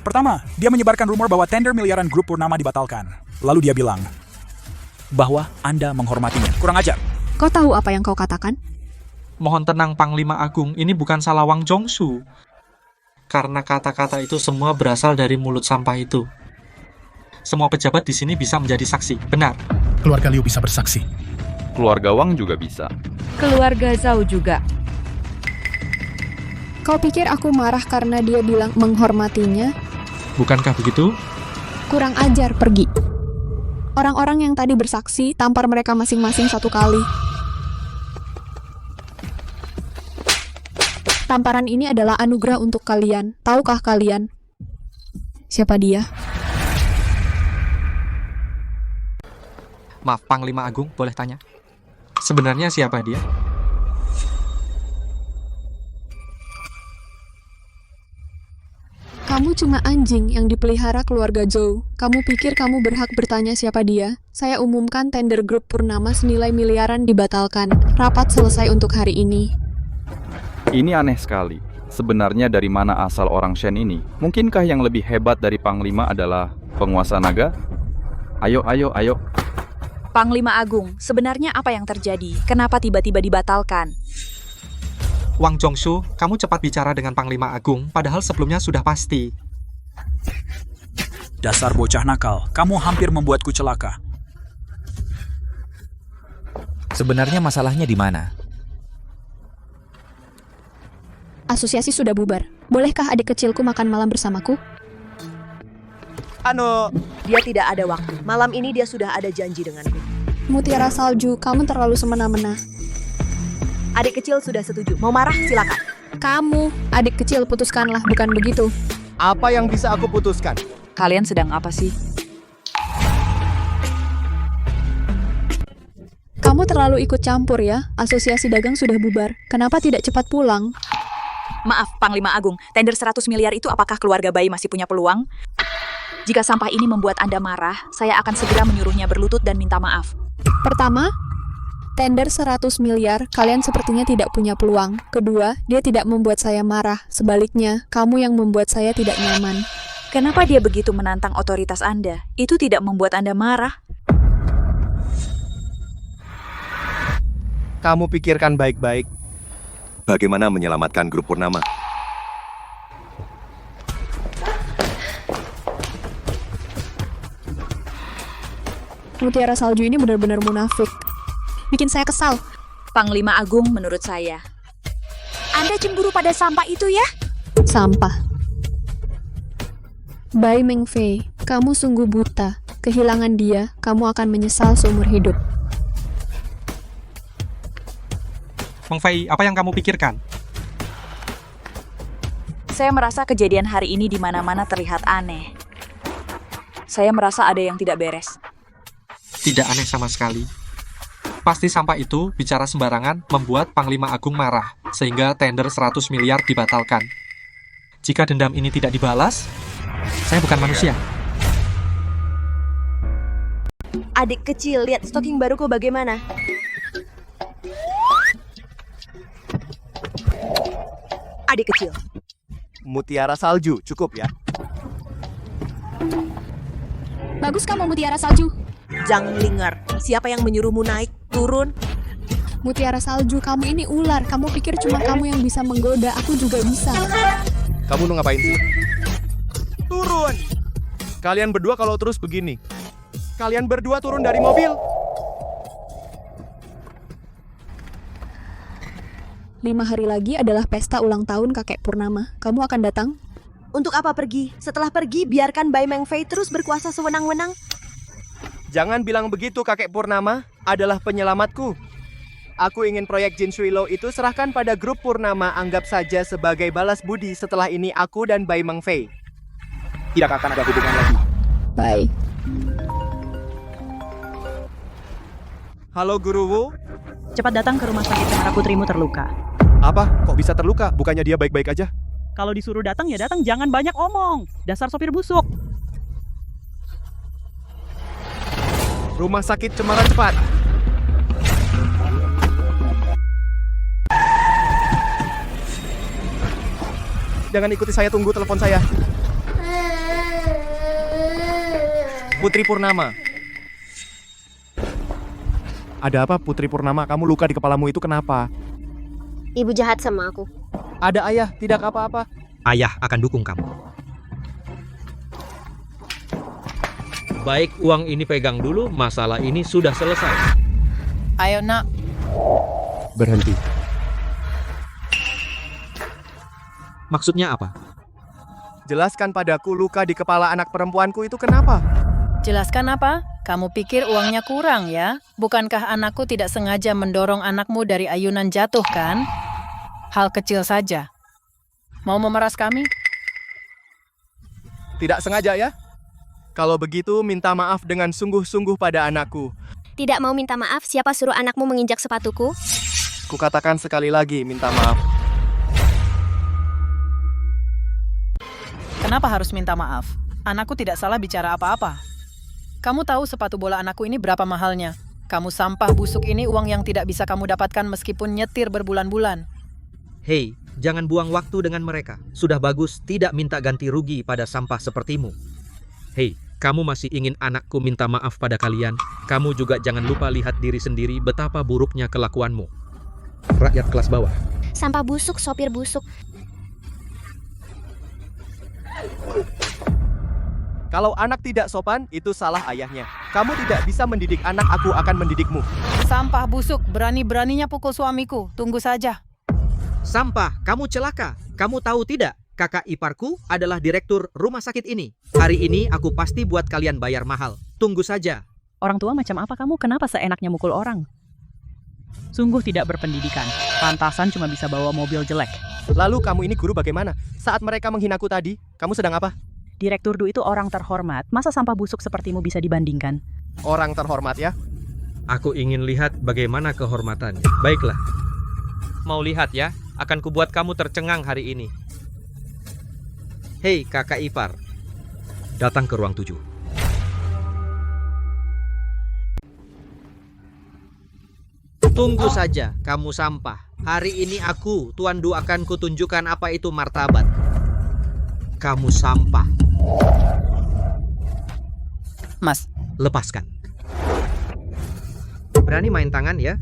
Pertama, dia menyebarkan rumor bahwa tender miliaran grup Purnama dibatalkan. Lalu dia bilang bahwa Anda menghormatinya. Kurang ajar. Kau tahu apa yang kau katakan? Mohon tenang Panglima Agung, ini bukan salah Wang Zhongshu. Karena kata-kata itu semua berasal dari mulut sampah itu. Semua pejabat di sini bisa menjadi saksi, benar. Keluarga Liu bisa bersaksi. Keluarga Wang juga bisa. Keluarga Zhao juga. Kau pikir aku marah karena dia bilang menghormatinya? Bukankah begitu? Kurang ajar, pergi. Orang-orang yang tadi bersaksi, tampar mereka masing-masing 1 kali. Tamparan ini adalah anugerah untuk kalian. Tahukah kalian siapa dia? Maaf, Panglima Agung, boleh tanya? Sebenarnya siapa dia? Kamu cuma anjing yang dipelihara keluarga Zhou. Kamu pikir kamu berhak bertanya siapa dia? Saya umumkan tender grup Purnama senilai miliaran dibatalkan. Rapat selesai untuk hari ini. Ini aneh sekali. Sebenarnya dari mana asal orang Shen ini? Mungkinkah yang lebih hebat dari Panglima adalah penguasa naga? Ayo. Panglima Agung, sebenarnya apa yang terjadi? Kenapa tiba-tiba dibatalkan? Wang Zhongshu, kamu cepat bicara dengan Panglima Agung, padahal sebelumnya sudah pasti. Dasar bocah nakal, kamu hampir membuatku celaka. Sebenarnya masalahnya di mana? Asosiasi sudah bubar. Bolehkah adik kecilku makan malam bersamaku? Dia tidak ada waktu. Malam ini dia sudah ada janji denganku. Mutiara Salju, kamu terlalu semena-mena. Adik kecil sudah setuju. Mau marah? Silakan. Kamu, adik kecil, putuskanlah, bukan begitu. Apa yang bisa aku putuskan? Kalian sedang apa sih? Kamu terlalu ikut campur ya. Asosiasi dagang sudah bubar. Kenapa tidak cepat pulang? Maaf, Panglima Agung, tender 100 miliar itu apakah keluarga bayi masih punya peluang? Jika sampah ini membuat Anda marah, saya akan segera menyuruhnya berlutut dan minta maaf. Pertama, tender 100 miliar, kalian sepertinya tidak punya peluang. Kedua, dia tidak membuat saya marah. Sebaliknya, kamu yang membuat saya tidak nyaman. Kenapa dia begitu menantang otoritas Anda? Itu tidak membuat Anda marah. Kamu pikirkan baik-baik. Bagaimana menyelamatkan grup Purnama? Mutiara Salju ini benar-benar munafik. Bikin saya kesal. Panglima Agung menurut saya. Anda cemburu pada sampah itu ya? Sampah. Bai Mengfei, kamu sungguh buta. Kehilangan dia, kamu akan menyesal seumur hidup. Meng Fei, apa yang kamu pikirkan? Saya merasa kejadian hari ini di mana-mana terlihat aneh. Saya merasa ada yang tidak beres. Tidak aneh sama sekali. Pasti sampah itu bicara sembarangan membuat Panglima Agung marah, sehingga tender 100 miliar dibatalkan. Jika dendam ini tidak dibalas, saya bukan manusia. Adik kecil, lihat stocking baruku bagaimana? Adik kecil. Mutiara Salju, cukup ya. Bagus kamu, Mutiara Salju. Zhang Linger, siapa yang menyuruhmu naik, turun? Mutiara Salju, kamu ini ular. Kamu pikir cuma kamu yang bisa menggoda, aku juga bisa. Kamu mau ngapain sih? Turun! Kalian berdua kalau terus begini. Kalian berdua turun dari mobil. 5 hari lagi adalah pesta ulang tahun kakek Purnama. Kamu akan datang? Untuk apa pergi? Setelah pergi, biarkan Bai Mengfei terus berkuasa sewenang-wenang. Jangan bilang begitu, kakek Purnama adalah penyelamatku. Aku ingin proyek Jin Shui Lo itu serahkan pada grup Purnama, anggap saja sebagai balas budi. Setelah ini aku dan Bai Mengfei tidak akan ada hubungan lagi. Bye. Halo Guru Wu. Cepat datang ke rumah sakit karena putrimu terluka. Apa? Kok bisa terluka? Bukannya dia baik-baik aja? Kalau disuruh datang ya datang, jangan banyak omong. Dasar sopir busuk. Rumah sakit Cemara cepat. Jangan ikuti saya, tunggu telepon saya. Putri Purnama. Ada apa Putri Purnama? Kamu luka di kepalamu itu kenapa? Ibu jahat sama aku. Ada ayah, tidak apa-apa. Ayah akan dukung kamu. Baik, uang ini pegang dulu, masalah ini sudah selesai. Ayo nak. Berhenti. Maksudnya apa? Jelaskan padaku luka di kepala anak perempuanku itu kenapa? Jelaskan apa? Kamu pikir uangnya kurang ya? Bukankah anakku tidak sengaja mendorong anakmu dari ayunan jatuh kan? Hal kecil saja. Mau memeras kami? Tidak sengaja ya? Kalau begitu minta maaf dengan sungguh-sungguh pada anakku. Tidak mau minta maaf, siapa suruh anakmu menginjak sepatuku? Kukatakan sekali lagi minta maaf. Kenapa harus minta maaf? Anakku tidak salah bicara apa-apa. Kamu tahu sepatu bola anakku ini berapa mahalnya? Kamu sampah busuk ini uang yang tidak bisa kamu dapatkan meskipun nyetir berbulan-bulan. Hei, jangan buang waktu dengan mereka. Sudah bagus tidak minta ganti rugi pada sampah sepertimu. Hei, kamu masih ingin anakku minta maaf pada kalian? Kamu juga jangan lupa lihat diri sendiri betapa buruknya kelakuanmu. Rakyat kelas bawah. Sampah busuk, sopir busuk. Kalau anak tidak sopan, itu salah ayahnya. Kamu tidak bisa mendidik anak, aku akan mendidikmu. Sampah busuk, berani-beraninya pukul suamiku. Tunggu saja. Sampah, kamu celaka. Kamu tahu tidak? Kakak iparku adalah direktur rumah sakit ini. Hari ini aku pasti buat kalian bayar mahal. Tunggu saja. Orang tua macam apa kamu? Kenapa seenaknya mukul orang? Sungguh tidak berpendidikan. Pantasan cuma bisa bawa mobil jelek. Lalu kamu ini guru bagaimana? Saat mereka menghinaku tadi, kamu sedang apa? Direktur Du itu orang terhormat. Masa sampah busuk sepertimu bisa dibandingkan? Orang terhormat ya? Aku ingin lihat bagaimana kehormatannya. Baiklah. Mau lihat ya? Akan kubuat kamu tercengang hari ini. Hei kakak ipar. Datang ke ruang 7. Tunggu saja, kamu sampah. Hari ini aku, Tuan Du akan kutunjukkan apa itu martabat. Kamu sampah. Mas, lepaskan. Berani main tangan ya?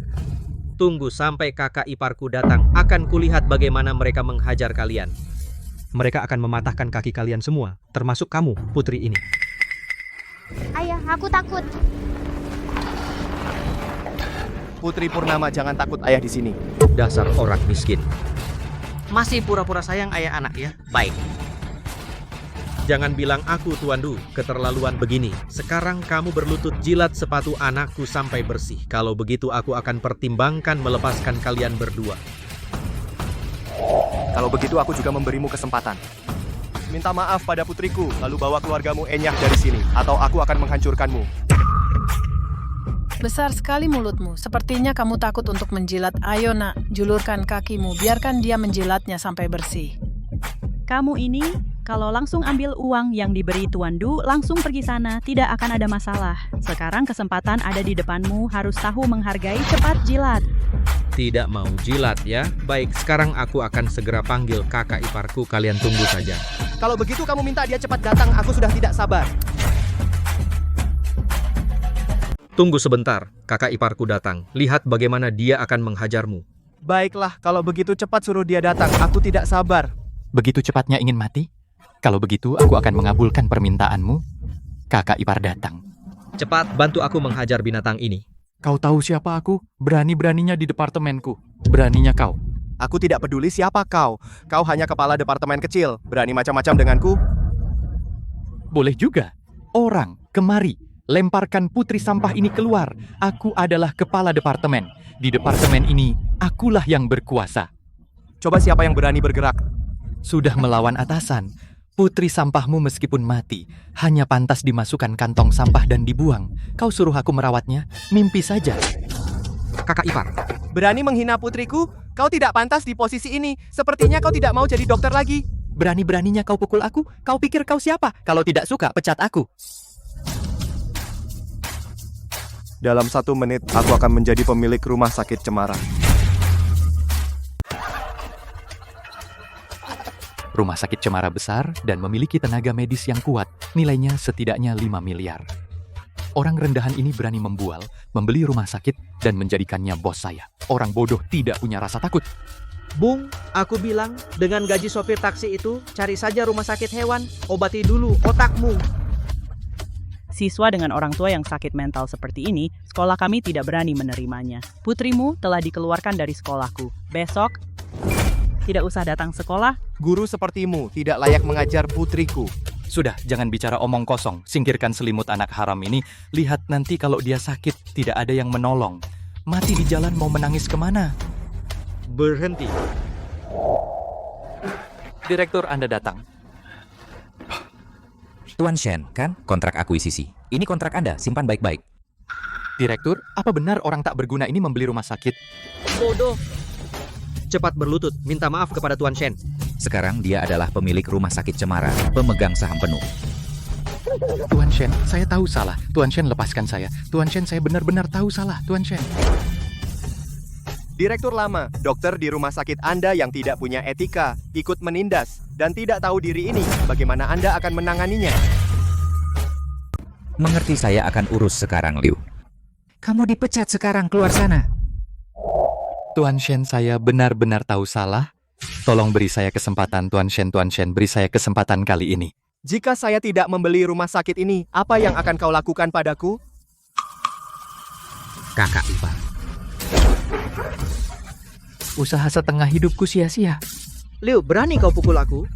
Tunggu sampai kakak iparku datang. Akan kulihat bagaimana mereka menghajar kalian. Mereka akan mematahkan kaki kalian semua, termasuk kamu, putri ini. Ayah, aku takut. Putri Purnama, jangan takut, ayah di sini. Dasar orang miskin. Masih pura-pura sayang ayah anak ya? Baik. Jangan bilang aku Tuan Du, keterlaluan begini. Sekarang kamu berlutut jilat sepatu anakku sampai bersih. Kalau begitu aku akan pertimbangkan melepaskan kalian berdua. Kalau begitu aku juga memberimu kesempatan. Minta maaf pada putriku, lalu bawa keluargamu enyah dari sini, atau aku akan menghancurkanmu. besar sekali mulutmu. Sepertinya kamu takut untuk menjilat. Ayo nak, julurkan kakimu. Biarkan dia menjilatnya sampai bersih. Kamu ini, kalau langsung ambil uang yang diberi Tuan Du, langsung pergi sana, tidak akan ada masalah. Sekarang kesempatan ada di depanmu, harus tahu menghargai, cepat jilat. Tidak mau jilat ya? Baik, sekarang aku akan segera panggil kakak iparku, kalian tunggu saja. Kalau begitu kamu minta dia cepat datang, aku sudah tidak sabar. Tunggu sebentar, kakak iparku datang. Lihat bagaimana dia akan menghajarmu. Baiklah, kalau begitu cepat suruh dia datang, aku tidak sabar. Begitu cepatnya ingin mati? Kalau begitu, aku akan mengabulkan permintaanmu. Kakak ipar datang. Cepat bantu aku menghajar binatang ini. Kau tahu siapa aku? Berani-beraninya di departemenku. Beraninya kau. Aku tidak peduli siapa kau. Kau hanya kepala departemen kecil. Berani macam-macam denganku? Boleh juga. Orang, kemari. Lemparkan putri sampah ini keluar. Aku adalah kepala departemen. Di departemen ini, akulah yang berkuasa. Coba siapa yang berani bergerak? Sudah melawan atasan. Putri sampahmu meskipun mati, hanya pantas dimasukkan kantong sampah dan dibuang. Kau suruh aku merawatnya? Mimpi saja. Kakak ipar. Berani menghina putriku? Kau tidak pantas di posisi ini. Sepertinya kau tidak mau jadi dokter lagi. Berani-beraninya kau pukul aku? Kau pikir kau siapa? Kalau tidak suka, pecat aku. Dalam 1 menit, aku akan menjadi pemilik rumah sakit Cemara. Rumah sakit Cemara besar dan memiliki tenaga medis yang kuat, nilainya setidaknya 5 miliar. Orang rendahan ini berani membual, membeli rumah sakit, dan menjadikannya bos saya. Orang bodoh tidak punya rasa takut. Bung, aku bilang, dengan gaji sopir taksi itu, cari saja rumah sakit hewan, obati dulu otakmu. Siswa dengan orang tua yang sakit mental seperti ini, sekolah kami tidak berani menerimanya. Putrimu telah dikeluarkan dari sekolahku. Besok, tidak usah datang sekolah. Guru sepertimu tidak layak mengajar putriku. Sudah, jangan bicara omong kosong. Singkirkan selimut anak haram ini. Lihat nanti kalau dia sakit, tidak ada yang menolong. Mati di jalan mau menangis kemana? Berhenti. Direktur, Anda datang. Tuan Shen, kan? Kontrak akuisisi. Ini kontrak Anda, simpan baik-baik. Direktur, apa benar orang tak berguna ini membeli rumah sakit? Bodoh. Cepat berlutut, minta maaf kepada Tuan Shen. Sekarang dia adalah pemilik rumah sakit Cemara, pemegang saham penuh. Tuan Shen, saya tahu salah. Tuan Shen, lepaskan saya. Tuan Shen, saya benar-benar tahu salah. Tuan Shen. Direktur lama, dokter di rumah sakit Anda yang tidak punya etika, ikut menindas, dan tidak tahu diri ini, bagaimana Anda akan menanganinya? Mengerti, saya akan urus sekarang, Liu. Kamu dipecat sekarang, keluar sana. Tuan Shen, saya benar-benar tahu salah. Tolong beri saya kesempatan, Tuan Shen. Tuan Shen, beri saya kesempatan kali ini. Jika saya tidak membeli rumah sakit ini, apa yang akan kau lakukan padaku? Kakak ipar. Usaha setengah hidupku sia-sia. Liu, berani kau pukul aku?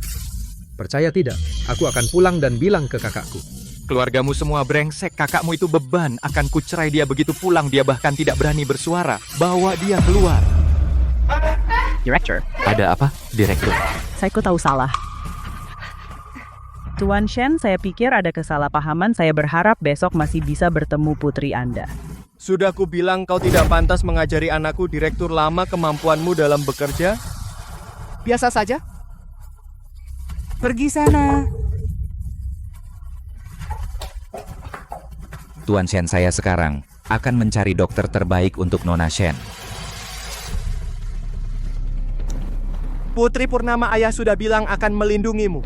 Percaya tidak, aku akan pulang dan bilang ke kakakku. Keluargamu semua brengsek, kakakmu itu beban. Akan kucerai dia begitu pulang, dia bahkan tidak berani bersuara. Bawa dia keluar. Director. Ada apa, Direktur? Saya tahu salah. Tuan Shen, saya pikir ada kesalahpahaman. Saya berharap besok masih bisa bertemu putri Anda. Sudah ku bilang kau tidak pantas mengajari anakku, direktur lama, kemampuanmu dalam bekerja. Biasa saja. Pergi sana. Tuan Shen, saya sekarang akan mencari dokter terbaik untuk Nona Shen. Putri Purnama ayah sudah bilang akan melindungimu.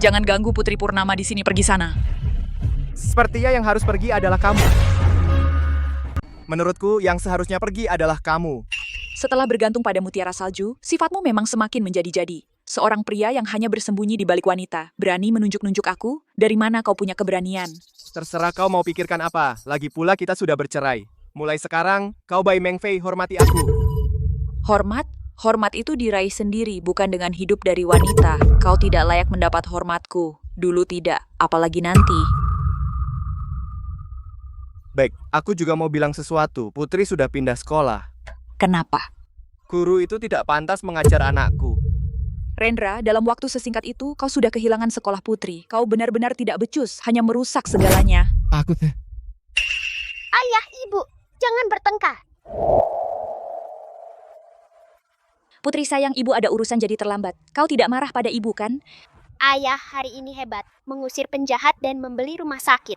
Jangan ganggu Putri Purnama di sini, pergi sana. Sepertinya yang harus pergi adalah kamu. Menurutku, yang seharusnya pergi adalah kamu. Setelah bergantung pada mutiara salju, sifatmu memang semakin menjadi-jadi. Seorang pria yang hanya bersembunyi di balik wanita, berani menunjuk-nunjuk aku? Dari mana kau punya keberanian? Terserah kau mau pikirkan apa, lagi pula kita sudah bercerai. Mulai sekarang, kau Bai Meng Fei hormati aku. Hormat? Hormat itu diraih sendiri, bukan dengan hidup dari wanita. Kau tidak layak mendapat hormatku. Dulu tidak, apalagi nanti. Baik, aku juga mau bilang sesuatu. Putri sudah pindah sekolah. Kenapa? Guru itu tidak pantas mengajar anakku. Rendra, dalam waktu sesingkat itu, kau sudah kehilangan sekolah putri. Kau benar-benar tidak becus, hanya merusak segalanya. Ayah, ibu, jangan bertengkar. Putri sayang, ibu ada urusan jadi terlambat. Kau tidak marah pada ibu, kan? Ayah hari ini hebat, mengusir penjahat dan membeli rumah sakit.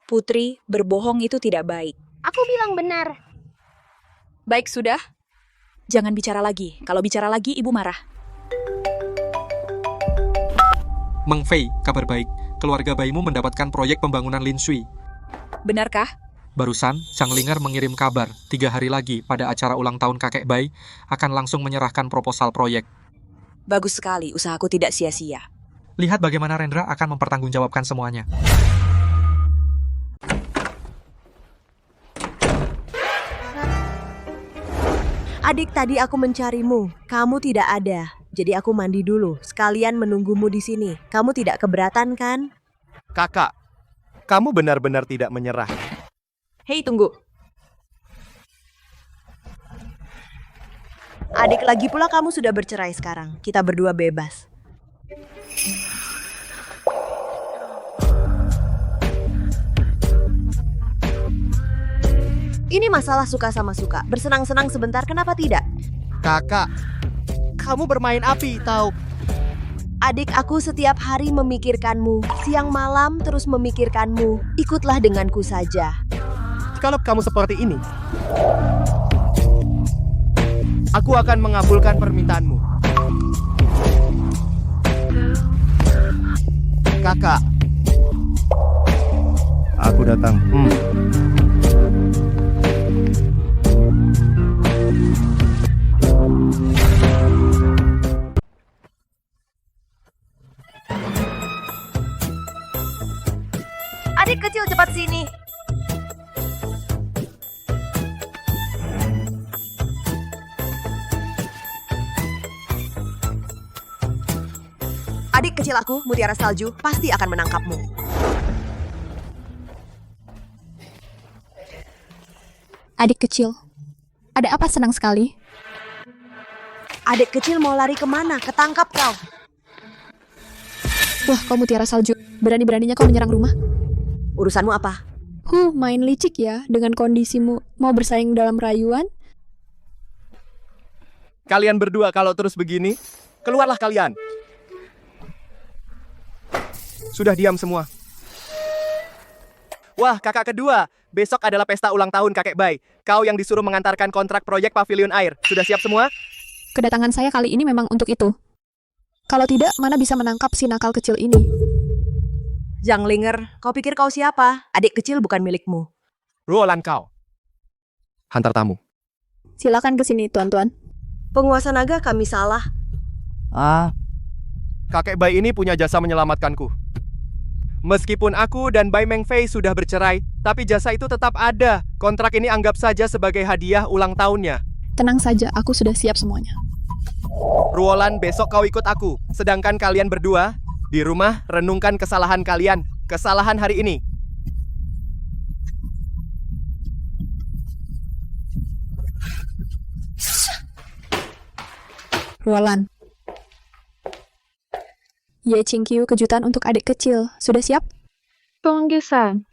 Putri, berbohong itu tidak baik. Aku bilang benar. Baik, sudah. Jangan bicara lagi. Kalau bicara lagi, ibu marah. Meng Fei, kabar baik. Keluarga bayimu mendapatkan proyek pembangunan Lin Shui. Benarkah? Barusan, Zhang Linger mengirim kabar. 3 hari lagi, pada acara ulang tahun kakek Bai, akan langsung menyerahkan proposal proyek. Bagus sekali, usahaku tidak sia-sia. Lihat bagaimana Rendra akan mempertanggungjawabkan semuanya. Adik, tadi aku mencarimu. Kamu tidak ada. Jadi aku mandi dulu. Sekalian menunggumu di sini. Kamu tidak keberatan, kan? Kakak, kamu benar-benar tidak menyerah. Hei, tunggu. Adik, lagi pula kamu sudah bercerai sekarang. Kita berdua bebas. Ini masalah suka sama suka. Bersenang-senang sebentar, kenapa tidak? Kakak, kamu bermain api, tahu? Adik aku setiap hari memikirkanmu, siang malam terus memikirkanmu. Ikutlah denganku saja. Kalau kamu seperti ini, aku akan mengabulkan permintaanmu. Kakak, aku datang. Adik kecil, cepat sini. Adik kecil aku, Mutiara Salju, pasti akan menangkapmu. Adik kecil, ada apa senang sekali? Adik kecil mau lari kemana? Ketangkap kau. Wah, kau Mutiara Salju. Berani-beraninya kau menyerang rumah. Urusanmu apa? Main licik ya dengan kondisimu. Mau bersaing dalam rayuan? Kalian berdua kalau terus begini, keluarlah kalian. Sudah diam semua. Wah, kakak kedua. Besok adalah pesta ulang tahun kakek Bai. Kau yang disuruh mengantarkan kontrak proyek pavilion air. Sudah siap semua? Kedatangan saya kali ini memang untuk itu. Kalau tidak, mana bisa menangkap si nakal kecil ini? Zhang Linger, kau pikir kau siapa? Adik kecil bukan milikmu. Ruolan kau. Hantar tamu. Silakan ke sini, tuan-tuan. Penguasa naga, kami salah. Kakek Bai ini punya jasa menyelamatkanku. Meskipun aku dan Bai Mengfei sudah bercerai, tapi jasa itu tetap ada. Kontrak ini anggap saja sebagai hadiah ulang tahunnya. Tenang saja, aku sudah siap semuanya. Ruolan, besok kau ikut aku. Sedangkan kalian berdua, di rumah renungkan kesalahan kalian. Kesalahan hari ini. Ruolan. Ye Qingqiu, kejutan untuk adik kecil. Sudah siap? Penggisan.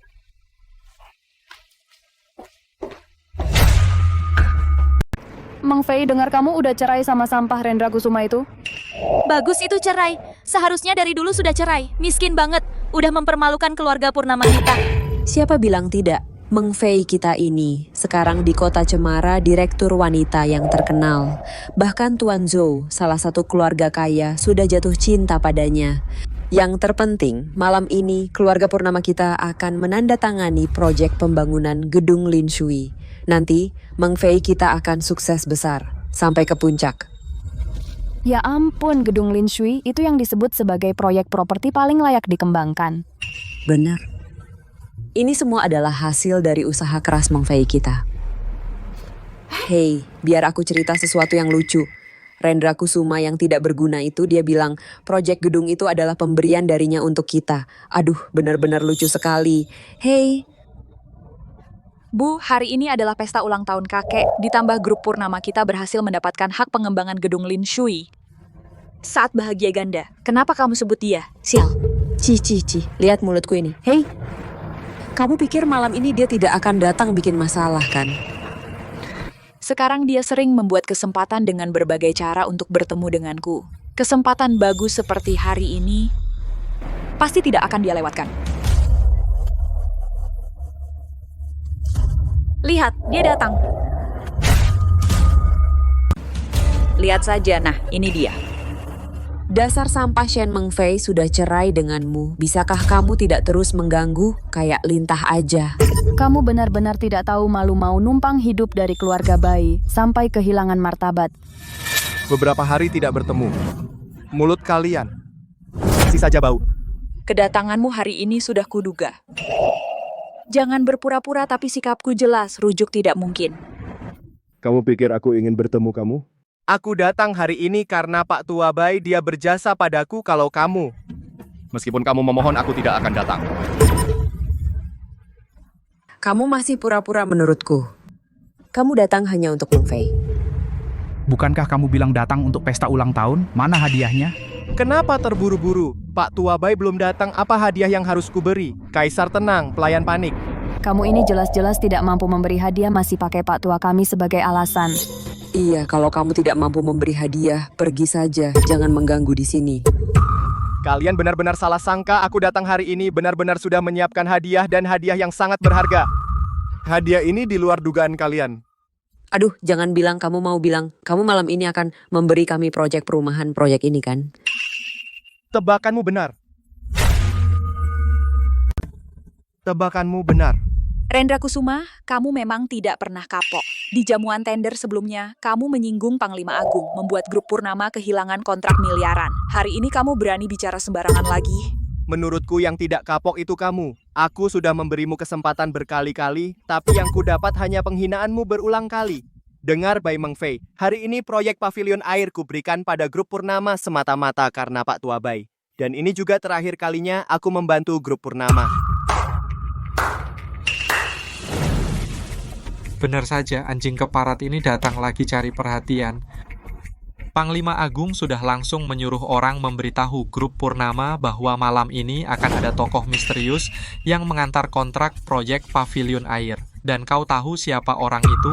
Mang Fei, dengar kamu udah cerai sama sampah Rendra Kusuma itu? Bagus itu cerai. Seharusnya dari dulu sudah cerai. Miskin banget. Udah mempermalukan keluarga Purnama kita. Siapa bilang tidak? Meng Fei kita ini sekarang di kota Cemara direktur wanita yang terkenal. Bahkan Tuan Zhou, salah satu keluarga kaya, sudah jatuh cinta padanya. Yang terpenting, malam ini keluarga Purnama kita akan menandatangani proyek pembangunan gedung Lin Shui. Nanti, Meng Fei kita akan sukses besar, sampai ke puncak. Ya ampun, gedung Lin Shui itu yang disebut sebagai proyek properti paling layak dikembangkan. Benar. Ini semua adalah hasil dari usaha keras Meng Fei kita. Hei, biar aku cerita sesuatu yang lucu. Rendra Kusuma yang tidak berguna itu, dia bilang proyek gedung itu adalah pemberian darinya untuk kita. Aduh, benar-benar lucu sekali. Hei. Bu, hari ini adalah pesta ulang tahun kakek, ditambah grup Purnama kita berhasil mendapatkan hak pengembangan gedung Lin Shui. Saat bahagia ganda, kenapa kamu sebut dia? Sial. Ci, lihat mulutku ini. Hei. Kamu pikir malam ini dia tidak akan datang bikin masalah, kan? Sekarang dia sering membuat kesempatan dengan berbagai cara untuk bertemu denganku. Kesempatan bagus seperti hari ini, pasti tidak akan dia lewatkan. Lihat, dia datang. Lihat saja, nah ini dia. Dasar sampah Shen Meng Fei sudah cerai denganmu. Bisakah kamu tidak terus mengganggu? Kayak lintah aja. Kamu benar-benar tidak tahu malu mau numpang hidup dari keluarga bayi, sampai kehilangan martabat. Beberapa hari tidak bertemu. Mulut kalian masih saja bau. Kedatanganmu hari ini sudah kuduga. Jangan berpura-pura tapi sikapku jelas, rujuk tidak mungkin. Kamu pikir aku ingin bertemu kamu? Aku datang hari ini karena Pak Tua Bai dia berjasa padaku kalau kamu. Meskipun kamu memohon, aku tidak akan datang. Kamu masih pura-pura menurutku. Kamu datang hanya untuk Meng Fei. Bukankah kamu bilang datang untuk pesta ulang tahun? Mana hadiahnya? Kenapa terburu-buru? Pak Tua Bai belum datang, apa hadiah yang harus kuberi? Kaisar tenang, pelayan panik. Kamu ini jelas-jelas tidak mampu memberi hadiah, masih pakai Pak Tua kami sebagai alasan. Iya, kalau kamu tidak mampu memberi hadiah, pergi saja. Jangan mengganggu di sini. Kalian benar-benar salah sangka. Aku datang hari ini benar-benar sudah menyiapkan hadiah dan hadiah yang sangat berharga. Hadiah ini di luar dugaan kalian. Aduh, jangan bilang kamu mau bilang. Kamu malam ini akan memberi kami proyek perumahan proyek ini kan? Tebakanmu benar. Tebakanmu benar. Rendra Kusuma, kamu memang tidak pernah kapok. Di jamuan tender sebelumnya, kamu menyinggung Panglima Agung, membuat grup Purnama kehilangan kontrak miliaran. Hari ini kamu berani bicara sembarangan lagi? Menurutku yang tidak kapok itu kamu. Aku sudah memberimu kesempatan berkali-kali, tapi yang ku dapat hanya penghinaanmu berulang kali. Dengar Bai Meng Fei, hari ini proyek pavilion air ku berikan pada grup Purnama semata-mata karena Pak Tua Bai. Dan ini juga terakhir kalinya aku membantu grup Purnama. Benar saja, anjing keparat ini datang lagi cari perhatian. Panglima Agung sudah langsung menyuruh orang memberitahu grup Purnama bahwa malam ini akan ada tokoh misterius yang mengantar kontrak proyek pavilion air. Dan kau tahu siapa orang itu?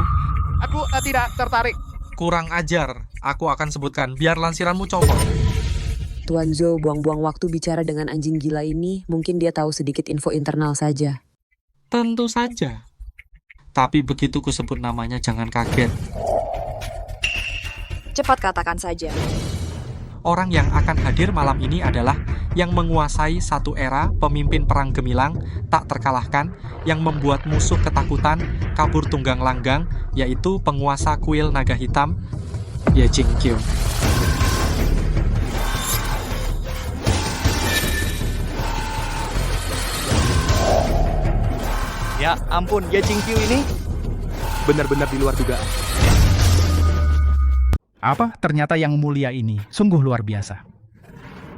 Aku tidak tertarik. Kurang ajar, aku akan sebutkan, biar lansiranmu copot. Tuan Zhou buang-buang waktu bicara dengan anjing gila ini, mungkin dia tahu sedikit info internal saja. Tentu saja. Tapi begitu ku sebut namanya jangan kaget. Cepat katakan saja. Orang yang akan hadir malam ini adalah yang menguasai satu era pemimpin perang gemilang tak terkalahkan, yang membuat musuh ketakutan, kabur tunggang langgang, yaitu penguasa kuil naga hitam, Ye Jingqiu. Ya ampun, Ye Jingqiu ini benar-benar di luar dugaan. Apa? Ternyata yang mulia ini sungguh luar biasa.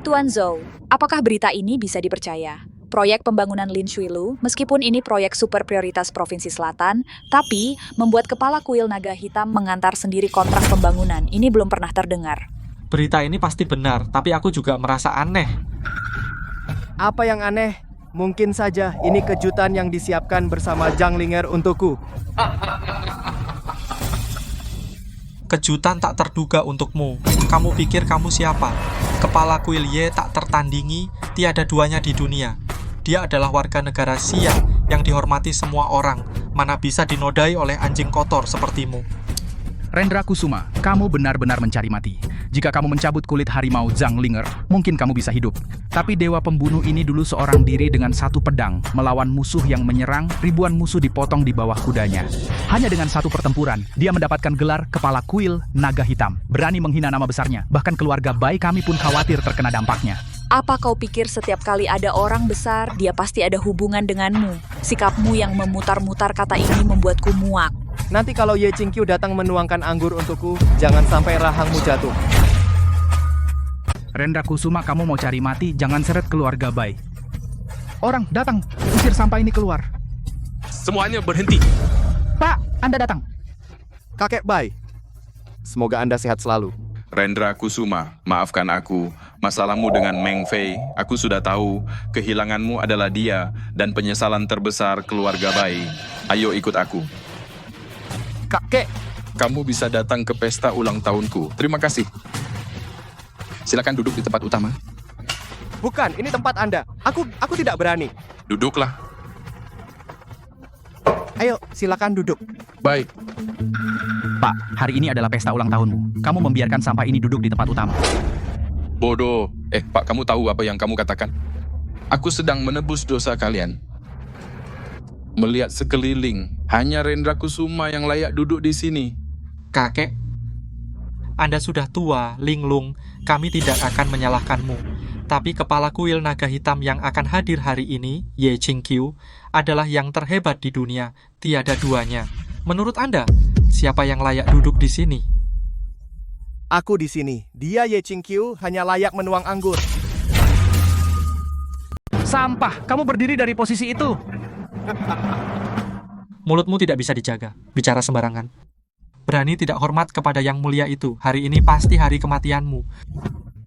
Tuan Zhou, apakah berita ini bisa dipercaya? Proyek pembangunan Lin Shuilu, meskipun ini proyek super prioritas Provinsi Selatan, tapi membuat kepala kuil naga hitam mengantar sendiri kontrak pembangunan. Ini belum pernah terdengar. Berita ini pasti benar, tapi aku juga merasa aneh. Apa yang aneh? Mungkin saja ini kejutan yang disiapkan bersama Zhang Linger untukku. Kejutan tak terduga untukmu. Kamu pikir kamu siapa? Kepala kuil Ye tak tertandingi, tiada duanya di dunia. Dia adalah warga negara Xia yang dihormati semua orang. Mana bisa dinodai oleh anjing kotor sepertimu. Rendra Kusuma, kamu benar-benar mencari mati. Jika kamu mencabut kulit harimau Zhang Linger, mungkin kamu bisa hidup. Tapi dewa pembunuh ini dulu seorang diri dengan satu pedang, melawan musuh yang menyerang, ribuan musuh dipotong di bawah kudanya. Hanya dengan satu pertempuran, dia mendapatkan gelar Kepala Kuil Naga Hitam. Berani menghina nama besarnya, bahkan keluarga baik kami pun khawatir terkena dampaknya. Apa kau pikir setiap kali ada orang besar, dia pasti ada hubungan denganmu? Sikapmu yang memutar-mutar kata ini membuatku muak. Nanti kalau Ye Jingqiu datang menuangkan anggur untukku, jangan sampai rahangmu jatuh. Rendra Kusuma, kamu mau cari mati, jangan seret keluarga Bai. Orang, datang, usir sampah ini keluar. Semuanya berhenti. Pak, Anda datang. Kakek Bai, semoga Anda sehat selalu. Rendra Kusuma, maafkan aku. Masalahmu dengan Meng Fei, aku sudah tahu. Kehilanganmu adalah dia, dan penyesalan terbesar keluarga Bai. Ayo ikut aku. Kakek, kamu bisa datang ke pesta ulang tahunku. Terima kasih. Silakan duduk di tempat utama. Bukan, ini tempat Anda. Aku tidak berani. Duduklah. Ayo, silakan duduk. Baik. Pak, hari ini adalah pesta ulang tahunmu. Kamu membiarkan sampah ini duduk di tempat utama. Bodoh. Pak, kamu tahu apa yang kamu katakan? Aku sedang menebus dosa kalian. Melihat sekeliling, hanya Rendra Kusuma yang layak duduk di sini. Kakek, Anda sudah tua, linglung. Kami tidak akan menyalahkanmu. Tapi kepala kuil naga hitam yang akan hadir hari ini, Ye Jingqiu, adalah yang terhebat di dunia. Tiada duanya. Menurut Anda, siapa yang layak duduk di sini? Aku di sini. Dia Ye Jingqiu hanya layak menuang anggur. Sampah, kamu berdiri dari posisi itu. Mulutmu tidak bisa dijaga, bicara sembarangan. Berani tidak hormat kepada yang mulia itu. Hari ini pasti hari kematianmu.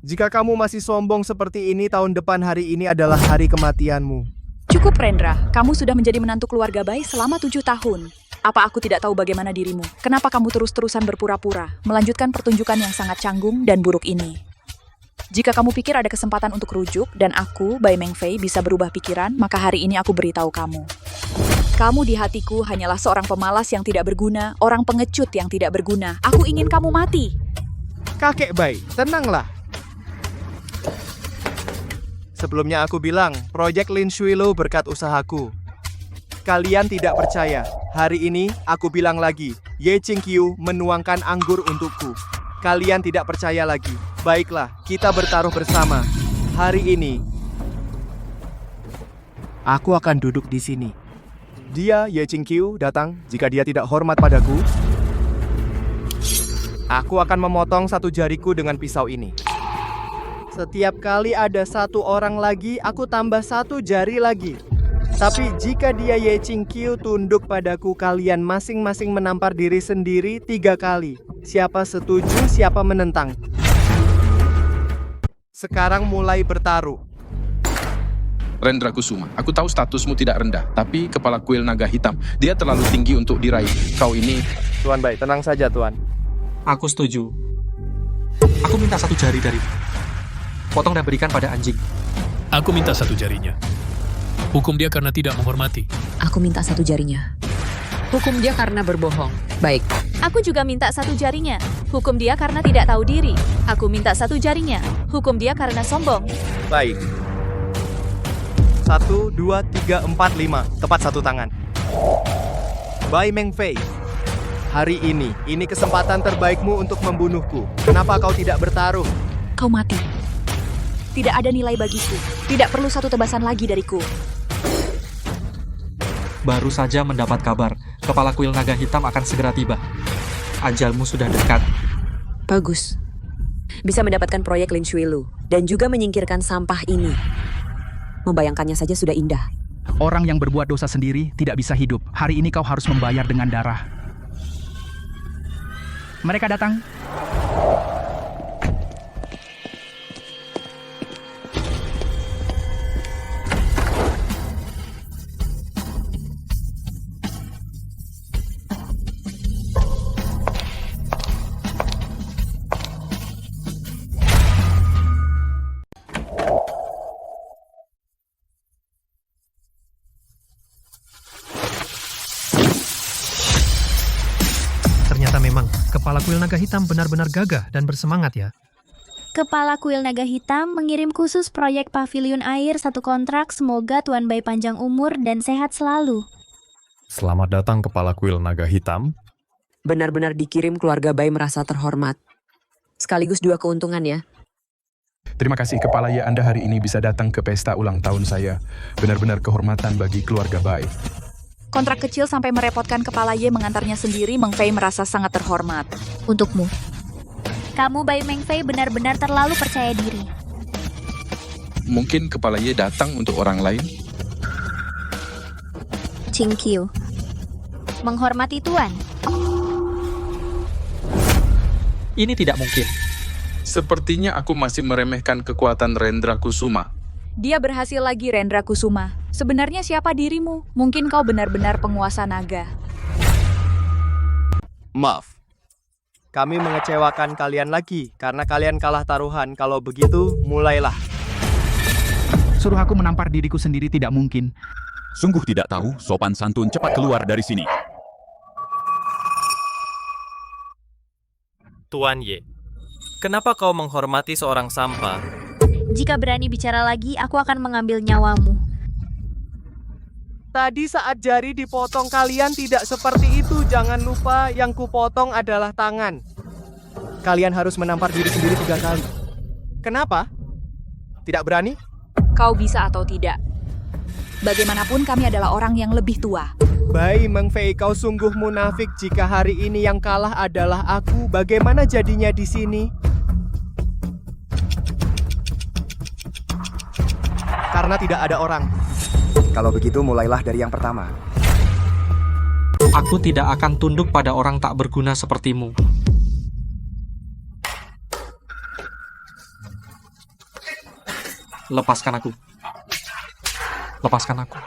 Jika kamu masih sombong seperti ini, tahun depan hari ini adalah hari kematianmu. Cukup Rendra, kamu sudah menjadi menantu keluarga Bai selama 7 tahun. Apa aku tidak tahu bagaimana dirimu? Kenapa kamu terus-terusan berpura-pura, melanjutkan pertunjukan yang sangat canggung dan buruk ini? Jika kamu pikir ada kesempatan untuk rujuk, dan aku, Bai Mengfei, bisa berubah pikiran, maka hari ini aku beritahu kamu. Kamu di hatiku hanyalah seorang pemalas yang tidak berguna, orang pengecut yang tidak berguna. Aku ingin kamu mati. Kakek Bai, tenanglah. Sebelumnya aku bilang, proyek Lin Shuilo berkat usahaku. Kalian tidak percaya. Hari ini, aku bilang lagi, Ye Qingqiu menuangkan anggur untukku. Kalian tidak percaya lagi. Baiklah, kita bertaruh bersama. Hari ini, aku akan duduk di sini. Dia, Ye Qingqiu, datang jika dia tidak hormat padaku. Aku akan memotong satu jariku dengan pisau ini. Setiap kali ada satu orang lagi, aku tambah satu jari lagi. Tapi jika dia Ye Qingqiu tunduk padaku, kalian masing-masing menampar diri sendiri 3 kali. Siapa setuju, siapa menentang. Sekarang mulai bertaruh. Rendra Kusuma, aku tahu statusmu tidak rendah, tapi kepala kuil naga hitam, dia terlalu tinggi untuk diraih. Kau ini... Tuan Bai, tenang saja Tuan. Aku setuju. Aku minta 1 jari darimu. Potong dan berikan pada anjing. Aku minta 1 jarinya. Hukum dia karena tidak menghormati. Aku minta 1 jarinya. Hukum dia karena berbohong. Baik. Aku juga minta 1 jarinya. Hukum dia karena tidak tahu diri. Aku minta 1 jarinya. Hukum dia karena sombong. Baik. 1, 2, 3, 4, 5. Tepat 1 tangan. Bai Mengfei. Hari ini kesempatan terbaikmu untuk membunuhku. Kenapa kau tidak bertaruh? Kau mati. Tidak ada nilai bagiku. Tidak perlu 1 tebasan lagi dariku. Baru saja mendapat kabar, kepala kuil naga hitam akan segera tiba. Ajalmu sudah dekat. Bagus. Bisa mendapatkan proyek Lin Shuilo dan juga menyingkirkan sampah ini. Membayangkannya saja sudah indah. Orang yang berbuat dosa sendiri tidak bisa hidup. Hari ini kau harus membayar dengan darah. Mereka datang. Ternyata memang, kepala kuil naga hitam benar-benar gagah dan bersemangat ya. Kepala kuil naga hitam mengirim khusus proyek pavilion air 1 kontrak. Semoga Tuan Bai panjang umur dan sehat selalu. Selamat datang kepala kuil naga hitam. Benar-benar dikirim keluarga Bai merasa terhormat. Sekaligus 2 keuntungan ya. Terima kasih kepala ya, Anda hari ini bisa datang ke pesta ulang tahun saya. Benar-benar kehormatan bagi keluarga Bai. Kontrak kecil sampai merepotkan kepala Ye mengantarnya sendiri, Meng Fei merasa sangat terhormat. Untukmu. Kamu Bai Mengfei benar-benar terlalu percaya diri. Mungkin kepala Ye datang untuk orang lain. Qingqiu. Menghormati Tuan. Ini tidak mungkin. Sepertinya aku masih meremehkan kekuatan Rendra Kusuma. Dia berhasil lagi, Rendra Kusuma. Sebenarnya siapa dirimu? Mungkin kau benar-benar penguasa naga. Maaf. Kami mengecewakan kalian lagi karena kalian kalah taruhan. Kalau begitu, mulailah. Suruh aku menampar diriku sendiri tidak mungkin. Sungguh tidak tahu, sopan santun, cepat keluar dari sini. Tuan Ye, kenapa kau menghormati seorang sampah? Jika berani bicara lagi, aku akan mengambil nyawamu. Tadi saat jari dipotong kalian tidak seperti itu. Jangan lupa yang kupotong adalah tangan. Kalian harus menampar diri sendiri 3 kali. Kenapa? Tidak berani? Kau bisa atau tidak. Bagaimanapun kami adalah orang yang lebih tua. Bai Mengfei, kau sungguh munafik jika hari ini yang kalah adalah aku. Bagaimana jadinya di sini? Karena tidak ada orang. Kalau begitu mulailah dari yang pertama. Aku tidak akan tunduk pada orang tak berguna sepertimu. Lepaskan aku. Lepaskan aku.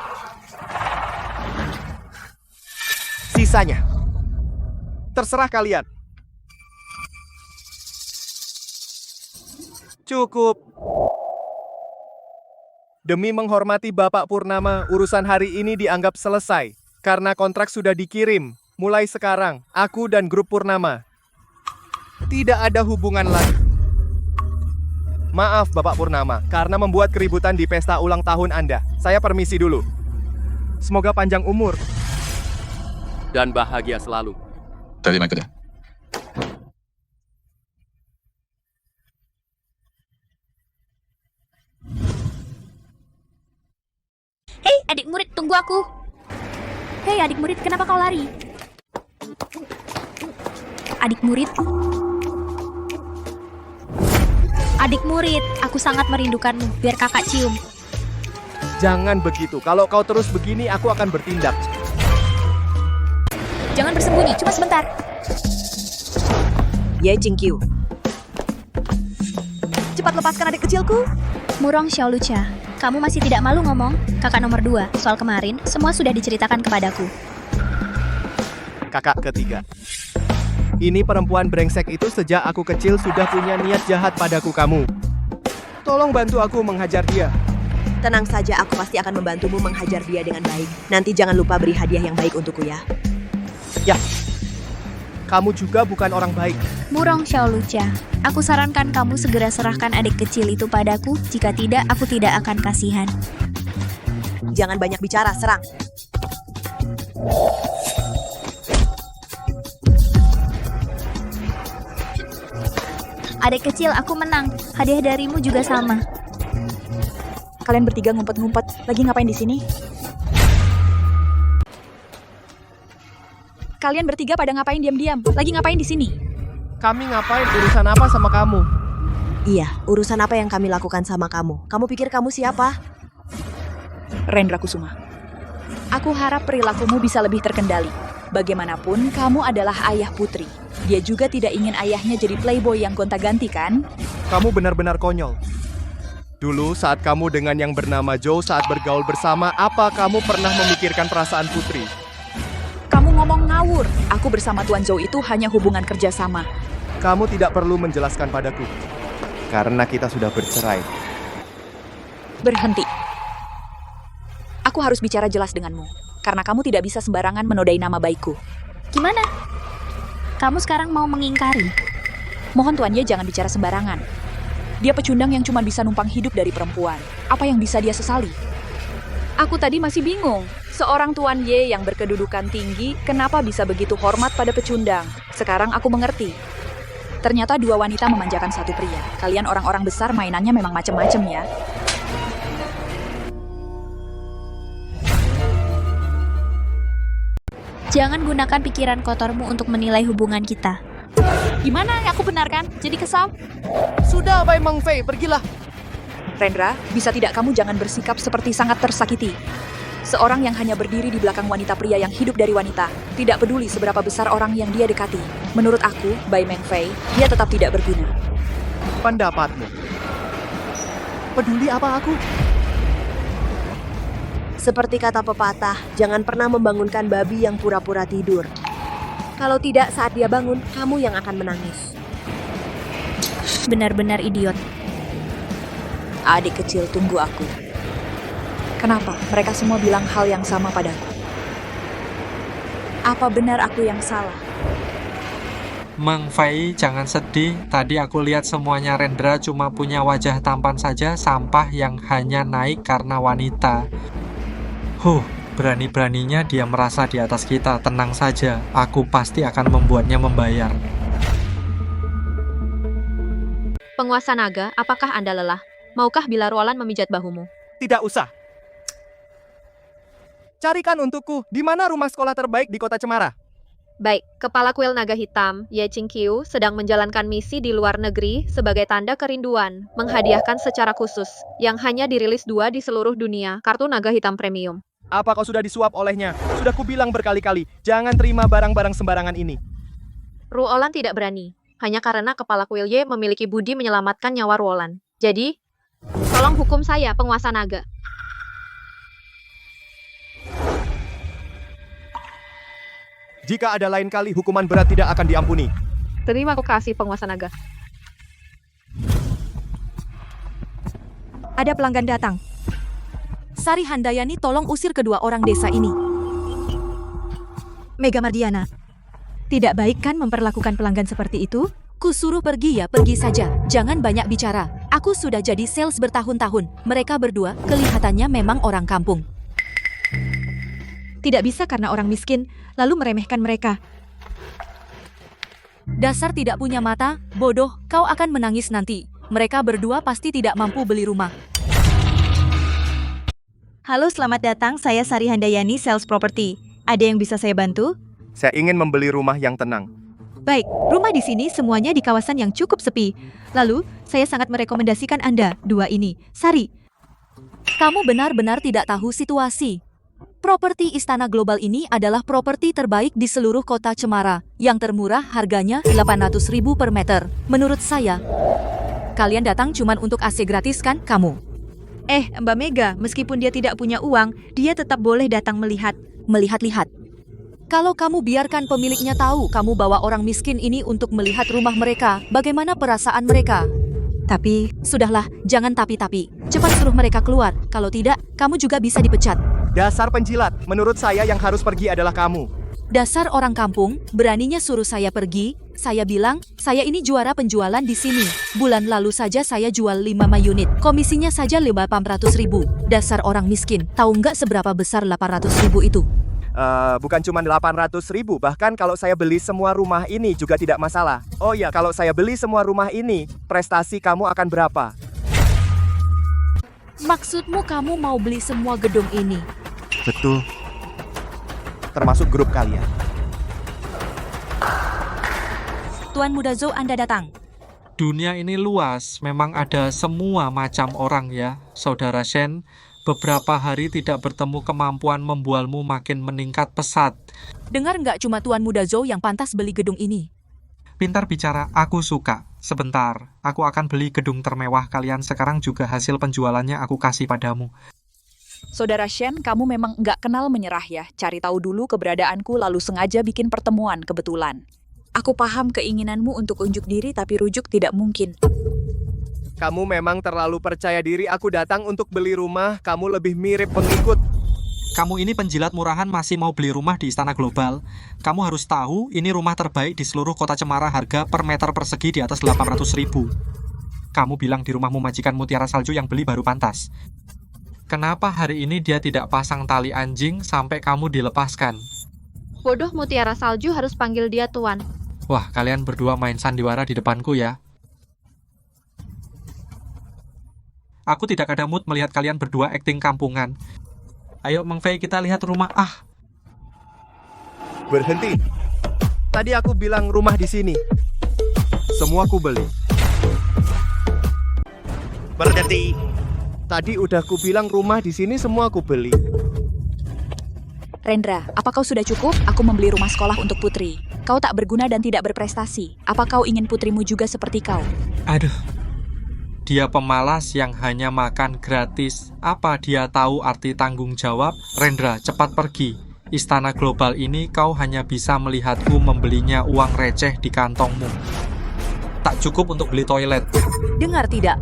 sisanya. Terserah kalian. Cukup. Demi menghormati Bapak Purnama, urusan hari ini dianggap selesai. Karena kontrak sudah dikirim. Mulai sekarang, aku dan grup Purnama tidak ada hubungan lagi. Maaf Bapak Purnama, karena membuat keributan di pesta ulang tahun Anda. Saya permisi dulu. Semoga panjang umur dan bahagia selalu. Terima kasih. Hei, adik murid, tunggu aku. Hei, adik murid, kenapa kau lari? Adik murid. Adik murid, aku sangat merindukanmu. Biar kakak cium. Jangan begitu. Kalau kau terus begini, aku akan bertindak. Jangan bersembunyi, cuma sebentar. Ye Jingqiu. Cepat lepaskan adik kecilku. Murong Xiaolucha, kamu masih tidak malu ngomong? Kakak nomor 2, soal kemarin, semua sudah diceritakan kepadaku. Kakak ketiga. Ini perempuan brengsek itu sejak aku kecil sudah punya niat jahat padaku kamu. Tolong bantu aku menghajar dia. Tenang saja, aku pasti akan membantumu menghajar dia dengan baik. Nanti jangan lupa beri hadiah yang baik untukku ya. Ya, kamu juga bukan orang baik. Murong Xiaolucha, aku sarankan kamu segera serahkan adik kecil itu padaku. Jika tidak, aku tidak akan kasihan. Jangan banyak bicara, serang. Adik kecil, aku menang. Hadiah darimu juga sama. Kalian bertiga ngumpet-ngumpet. Lagi ngapain di sini? Kalian bertiga pada ngapain diam-diam? Lagi ngapain di sini? Kami ngapain? Urusan apa sama kamu? Iya, urusan apa yang kami lakukan sama kamu? Kamu pikir kamu siapa? Rendra Kusuma. Aku harap perilakumu bisa lebih terkendali. Bagaimanapun, kamu adalah ayah Putri. Dia juga tidak ingin ayahnya jadi playboy yang gonta-ganti, kan? Kamu benar-benar konyol. Dulu saat kamu dengan yang bernama Joe saat bergaul bersama, apa kamu pernah memikirkan perasaan Putri? Kamu ngomong ngawur. Aku bersama Tuan Zhou itu hanya hubungan kerjasama. Kamu tidak perlu menjelaskan padaku. Karena kita sudah bercerai. Berhenti. Aku harus bicara jelas denganmu. Karena kamu tidak bisa sembarangan menodai nama baikku. Gimana? Kamu sekarang mau mengingkari? Mohon Tuan Ye jangan bicara sembarangan. Dia pecundang yang cuma bisa numpang hidup dari perempuan. Apa yang bisa dia sesali? Aku tadi masih bingung. Seorang Tuan Ye yang berkedudukan tinggi, kenapa bisa begitu hormat pada pecundang? Sekarang aku mengerti. Ternyata dua wanita memanjakan satu pria. Kalian orang-orang besar mainannya memang macem-macem ya. Jangan gunakan pikiran kotormu untuk menilai hubungan kita. Gimana? Aku benar kan? Jadi kesal? Sudah, Bai Meng Fei, pergilah. Rendra, bisa tidak kamu jangan bersikap seperti sangat tersakiti? Seorang yang hanya berdiri di belakang wanita pria yang hidup dari wanita, tidak peduli seberapa besar orang yang dia dekati. Menurut aku, Bai Meng Fei, dia tetap tidak berguna. Pendapatmu? Peduli apa aku? Seperti kata pepatah, jangan pernah membangunkan babi yang pura-pura tidur. Kalau tidak, saat dia bangun, kamu yang akan menangis. Benar-benar idiot. Adik kecil, tunggu aku. Kenapa? Mereka semua bilang hal yang sama padaku. Apa benar aku yang salah? Meng Fei, jangan sedih. Tadi aku lihat semuanya Rendra cuma punya wajah tampan saja, sampah yang hanya naik karena wanita. Berani-beraninya dia merasa di atas kita. Tenang saja, aku pasti akan membuatnya membayar. Penguasa naga, apakah Anda lelah? Maukah bila Roland memijat bahumu? Tidak usah. Carikan untukku, di mana rumah sekolah terbaik di kota Cemara? Baik, Kepala Kuil Naga Hitam, Ye Jingqiu, sedang menjalankan misi di luar negeri sebagai tanda kerinduan, menghadiahkan secara khusus, yang hanya dirilis 2 di seluruh dunia, kartu Naga Hitam Premium. Apa kau sudah disuap olehnya? Sudah kubilang berkali-kali, jangan terima barang-barang sembarangan ini. Ruolan tidak berani, hanya karena Kepala Kuil Ye memiliki budi menyelamatkan nyawa Ruolan. Jadi, tolong hukum saya, penguasa naga. Jika ada lain kali, hukuman berat tidak akan diampuni. Terima kasih penguasa naga. Ada pelanggan datang. Sari Handayani, tolong usir kedua orang desa ini. Mega Mardiana, tidak baik kan memperlakukan pelanggan seperti itu? Kusuruh pergi ya, pergi saja. Jangan banyak bicara. Aku sudah jadi sales bertahun-tahun. Mereka berdua kelihatannya memang orang kampung. Tidak bisa karena orang miskin, lalu meremehkan mereka. Dasar tidak punya mata, bodoh, kau akan menangis nanti. Mereka berdua pasti tidak mampu beli rumah. Halo, selamat datang. Saya Sari Handayani, sales property. Ada yang bisa saya bantu? Saya ingin membeli rumah yang tenang. Baik, rumah di sini semuanya di kawasan yang cukup sepi. Lalu, saya sangat merekomendasikan Anda dua ini. Sari, kamu benar-benar tidak tahu situasi. Properti Istana Global ini adalah properti terbaik di seluruh kota Cemara. Yang termurah harganya 800.000 per meter. Menurut saya, kalian datang cuman untuk AC gratis kan, kamu? Mbak Mega, meskipun dia tidak punya uang, dia tetap boleh datang melihat. Melihat-lihat. Kalau kamu biarkan pemiliknya tahu kamu bawa orang miskin ini untuk melihat rumah mereka, bagaimana perasaan mereka? Tapi, sudahlah, jangan tapi-tapi. Cepat suruh mereka keluar, kalau tidak, kamu juga bisa dipecat. Dasar penjilat, menurut saya yang harus pergi adalah kamu. Dasar orang kampung, beraninya suruh saya pergi. Saya bilang, saya ini juara penjualan di sini. Bulan lalu saja saya jual 5 unit. Komisinya saja 800.000. Dasar orang miskin, tahu nggak seberapa besar 800.000 itu? Bukan cuma 800.000, bahkan kalau saya beli semua rumah ini juga tidak masalah. Oh ya, kalau saya beli semua rumah ini, prestasi kamu akan berapa? Maksudmu kamu mau beli semua gedung ini? Betul. Termasuk grup kalian. Tuan Muda Zhou, Anda datang. Dunia ini luas, memang ada semua macam orang ya, Saudara Shen. Beberapa hari tidak bertemu kemampuan membualmu makin meningkat pesat. Dengar nggak, cuma Tuan Muda Zhou yang pantas beli gedung ini. Pintar bicara, aku suka. Sebentar, aku akan beli gedung termewah kalian sekarang juga hasil penjualannya aku kasih padamu. Saudara Shen, kamu memang nggak kenal menyerah ya. Cari tahu dulu keberadaanku lalu sengaja bikin pertemuan kebetulan. Aku paham keinginanmu untuk unjuk diri tapi rujuk tidak mungkin. Kamu memang terlalu percaya diri. Aku datang untuk beli rumah, kamu lebih mirip pengikut. Kamu ini penjilat murahan masih mau beli rumah di Istana Global. Kamu harus tahu, ini rumah terbaik di seluruh kota Cemara, harga per meter persegi di atas 800.000. Kamu bilang di rumahmu majikan Mutiara Salju yang beli baru pantas. Kenapa hari ini dia tidak pasang tali anjing sampai kamu dilepaskan? Bodoh, Mutiara Salju harus panggil dia Tuan. Wah, kalian berdua main sandiwara di depanku ya. Aku tidak ada mood melihat kalian berdua akting kampungan. Ayo, Meng Fei, kita lihat rumah. Berhenti. Tadi aku bilang rumah di sini. Semua aku beli. Berhenti. Tadi udah aku bilang rumah di sini semua aku beli. Rendra, apa kau sudah cukup? Aku membeli rumah sekolah untuk putri. Kau tak berguna dan tidak berprestasi. Apa kau ingin putrimu juga seperti kau? Aduh. Dia pemalas yang hanya makan gratis. Apa dia tahu arti tanggung jawab? Rendra, cepat pergi. Istana Global ini kau hanya bisa melihatku membelinya uang receh di kantongmu. Tak cukup untuk beli toilet. Dengar tidak?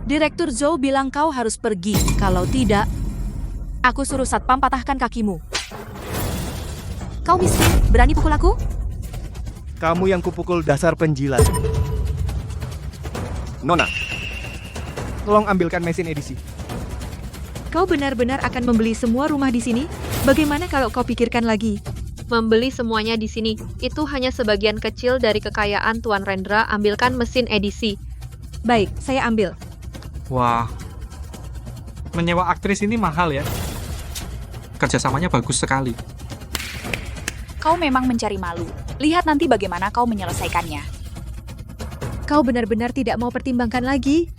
Direktur Zhou bilang kau harus pergi. Kalau tidak, aku suruh satpam patahkan kakimu. Kau miskin, berani pukul aku? Kamu yang kupukul, dasar penjilat. Nona, tolong ambilkan mesin edisi. Kau benar-benar akan membeli semua rumah di sini? Bagaimana kalau kau pikirkan lagi? Membeli semuanya di sini, itu hanya sebagian kecil dari kekayaan Tuan Rendra. Ambilkan mesin edisi. Baik, saya ambil. Wah, menyewa aktris ini mahal ya. Kerjasamanya bagus sekali. Kau memang mencari malu. Lihat nanti bagaimana kau menyelesaikannya. Kau benar-benar tidak mau pertimbangkan lagi?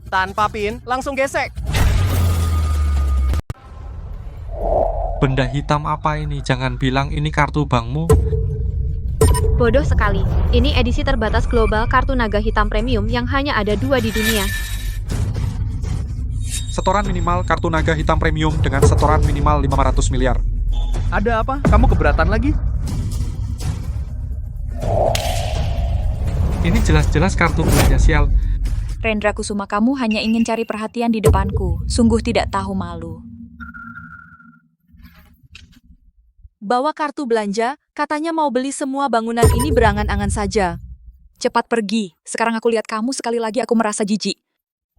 Tanpa pin, langsung gesek. Benda hitam apa ini? Jangan bilang ini kartu bankmu. Bodoh sekali. Ini edisi terbatas global kartu naga hitam premium yang hanya ada 2 di dunia. Setoran minimal kartu naga hitam premium dengan setoran minimal 500 miliar. Ada apa? Kamu keberatan lagi? Ini jelas-jelas kartu belanja sial. Rendra Kusuma, kamu hanya ingin cari perhatian di depanku. Sungguh tidak tahu malu. Bawa kartu belanja, katanya mau beli semua bangunan ini berangan-angan saja. Cepat pergi. Sekarang aku lihat kamu sekali lagi aku merasa jijik.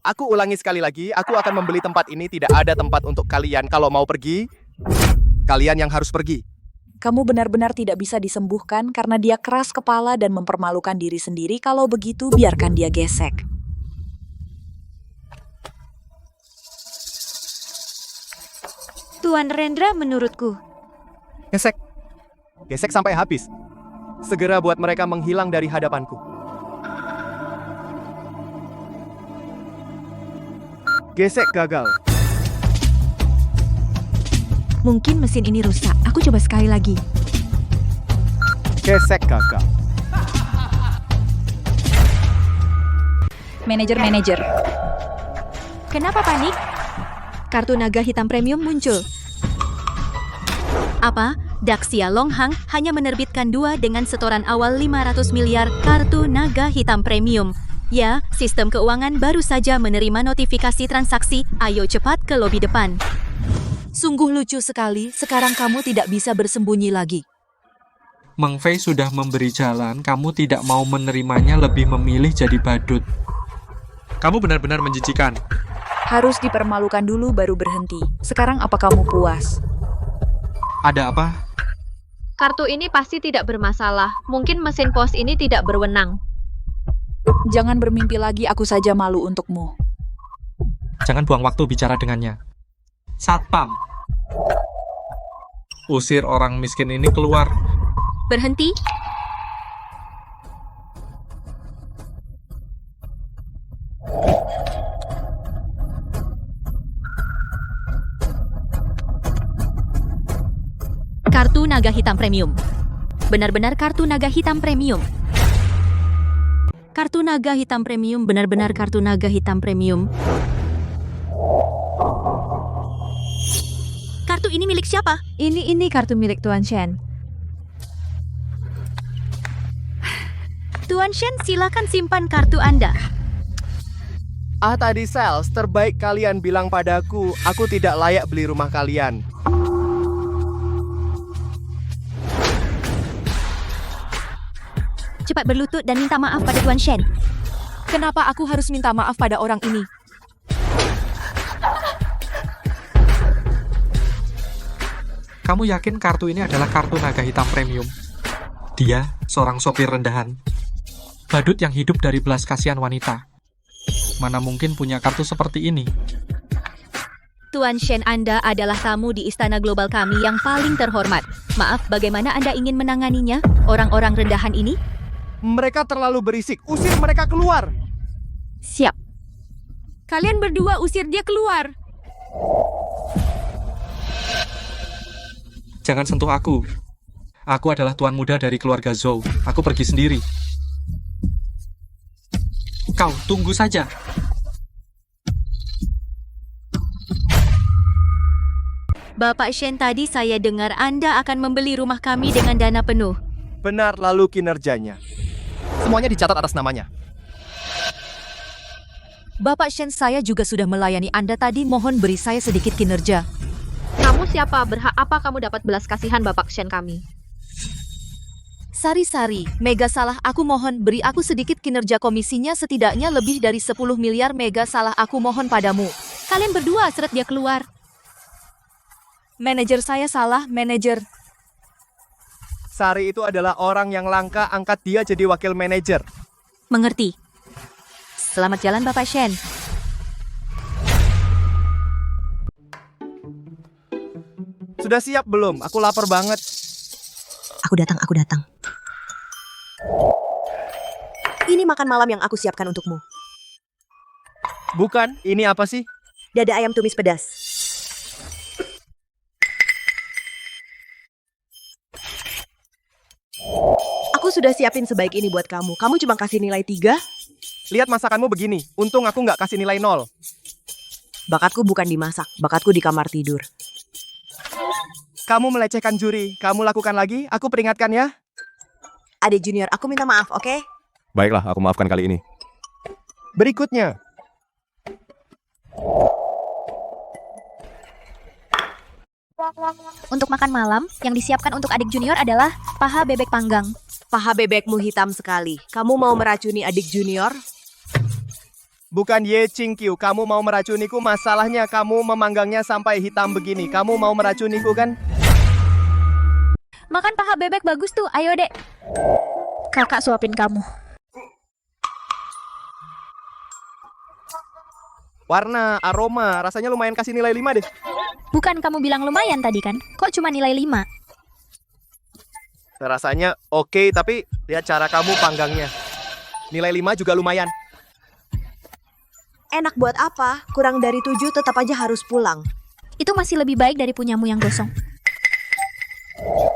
Aku ulangi sekali lagi, aku akan membeli tempat ini. Tidak ada tempat untuk kalian. Kalau mau pergi, kalian yang harus pergi. Kamu benar-benar tidak bisa disembuhkan karena dia keras kepala dan mempermalukan diri sendiri. Kalau begitu, biarkan dia gesek. Tuan Rendra menurutku. Gesek. Gesek sampai habis. Segera buat mereka menghilang dari hadapanku. Gesek gagal. Mungkin mesin ini rusak. Aku coba sekali lagi. Gesek gagal. Manajer. Kenapa panik? Kartu naga hitam premium muncul. Apa? Daxia Longhang hanya menerbitkan 2 dengan setoran awal 500 miliar kartu naga hitam premium. Ya, sistem keuangan baru saja menerima notifikasi transaksi. Ayo cepat ke lobi depan. Sungguh lucu sekali, sekarang kamu tidak bisa bersembunyi lagi. Meng Fei sudah memberi jalan, kamu tidak mau menerimanya, lebih memilih jadi badut. Kamu benar-benar menjijikan. Harus dipermalukan dulu baru berhenti. Sekarang apa kamu puas? Ada apa? Kartu ini pasti tidak bermasalah. Mungkin mesin pos ini tidak berwenang. Jangan bermimpi lagi, aku saja malu untukmu. Jangan buang waktu bicara dengannya. Satpam. Usir orang miskin ini keluar. Berhenti. Kartu naga hitam premium. Benar-benar kartu naga hitam premium. Kartu naga hitam premium, benar-benar kartu naga hitam premium. Kartu ini milik siapa? Ini kartu milik Tuan Shen. Tuan Shen, silakan simpan kartu Anda. Tadi sales, terbaik kalian bilang padaku, aku tidak layak beli rumah kalian. Cepat berlutut dan minta maaf pada Tuan Shen. Kenapa aku harus minta maaf pada orang ini? Kamu yakin kartu ini adalah kartu naga hitam premium? Dia seorang sopir rendahan. Badut yang hidup dari belas kasihan wanita. Mana mungkin punya kartu seperti ini? Tuan Shen, Anda adalah tamu di istana global kami yang paling terhormat. Maaf, bagaimana Anda ingin menanganinya? Orang-orang rendahan ini? Mereka terlalu berisik. Usir mereka keluar. Siap. Kalian berdua usir dia keluar. Jangan sentuh aku. Aku adalah tuan muda dari keluarga Zhou. Aku pergi sendiri. Kau tunggu saja. Bapak Shen, tadi saya dengar Anda akan membeli rumah kami dengan dana penuh. Benar, lalu kinerjanya. Semuanya dicatat atas namanya. Bapak Shen, saya juga sudah melayani Anda tadi. Mohon beri saya sedikit kinerja. Kamu siapa? Berhak apa kamu dapat belas kasihan Bapak Shen kami? Sari-sari, Mega salah, aku mohon beri aku sedikit kinerja, komisinya setidaknya lebih dari 10 miliar. Mega salah, aku mohon padamu. Kalian berdua seret dia keluar. Manajer saya salah, manajer. Sari itu adalah orang yang langka, angkat dia jadi wakil manajer. Mengerti. Selamat jalan Bapak Shen. Sudah siap belum? Aku lapar banget. Aku datang. Ini makan malam yang aku siapkan untukmu. Bukan, ini apa sih? Dada ayam tumis pedas. Aku sudah siapin sebaik ini buat kamu. Kamu cuma kasih nilai 3? Lihat masakanmu begini. Untung aku nggak kasih nilai 0. Bakatku bukan dimasak, bakatku di kamar tidur. Kamu melecehkan juri. Kamu lakukan lagi, aku peringatkan ya. Adik junior, aku minta maaf, oke? Baiklah, aku maafkan kali ini. Berikutnya. Untuk makan malam, yang disiapkan untuk adik junior adalah paha bebek panggang. Paha bebekmu hitam sekali. Kamu mau meracuni adik junior? Bukan Ye Chingqiu, kamu mau meracuniku, masalahnya kamu memanggangnya sampai hitam begini. Kamu mau meracuniku kan? Makan paha bebek bagus tuh, ayo dek. Kakak suapin kamu. Warna, aroma, rasanya lumayan, kasih nilai 5 deh. Bukan kamu bilang lumayan tadi kan? Kok cuma nilai 5? Rasanya oke, tapi lihat cara kamu panggangnya. Nilai 5 juga lumayan. Enak buat apa? Kurang dari 7 tetap aja harus pulang. Itu masih lebih baik dari punyamu yang gosong.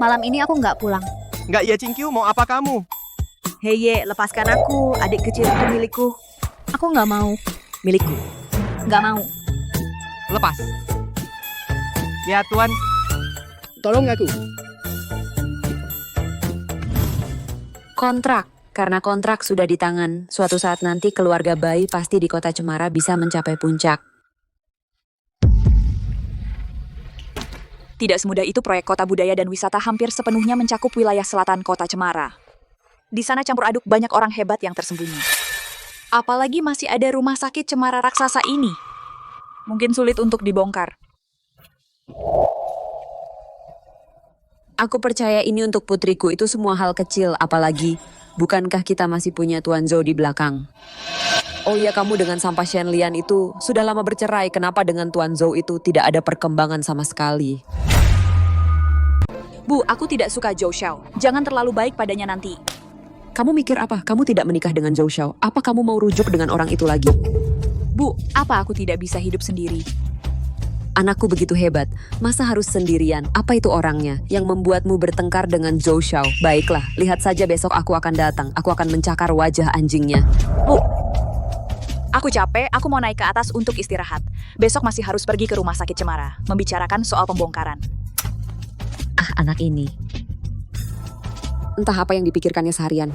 Malam ini aku nggak pulang. Nggak, ya Chingqiu, mau apa kamu? Hei Ye, lepaskan aku. Adik kecil itu milikku. Aku nggak mau. Milikku. Nggak mau. Lepas. Ya Tuan. Tolong aku. Kontrak. Karena kontrak sudah di tangan, suatu saat nanti keluarga bayi pasti di kota Cemara bisa mencapai puncak. Tidak semudah itu proyek kota budaya dan wisata hampir sepenuhnya mencakup wilayah selatan kota Cemara. Di sana campur aduk banyak orang hebat yang tersembunyi. Apalagi masih ada rumah sakit Cemara raksasa ini. Mungkin sulit untuk dibongkar. Aku percaya ini untuk putriku itu semua hal kecil, apalagi bukankah kita masih punya Tuan Zhou di belakang? Oh iya, kamu dengan sampah Shenlian itu sudah lama bercerai, kenapa dengan Tuan Zhou itu tidak ada perkembangan sama sekali? Bu, aku tidak suka Zhou Xiao. Jangan terlalu baik padanya nanti. Kamu mikir apa? Kamu tidak menikah dengan Zhou Xiao. Apa kamu mau rujuk dengan orang itu lagi? Bu, apa aku tidak bisa hidup sendiri? Anakku begitu hebat, masa harus sendirian? Apa itu orangnya yang membuatmu bertengkar dengan Zhou Xiao? Baiklah, lihat saja besok aku akan datang. Aku akan mencakar wajah anjingnya. Bu, aku capek, aku mau naik ke atas untuk istirahat. Besok masih harus pergi ke rumah sakit Cemara, membicarakan soal pembongkaran. Ah, anak ini. Entah apa yang dipikirkannya seharian.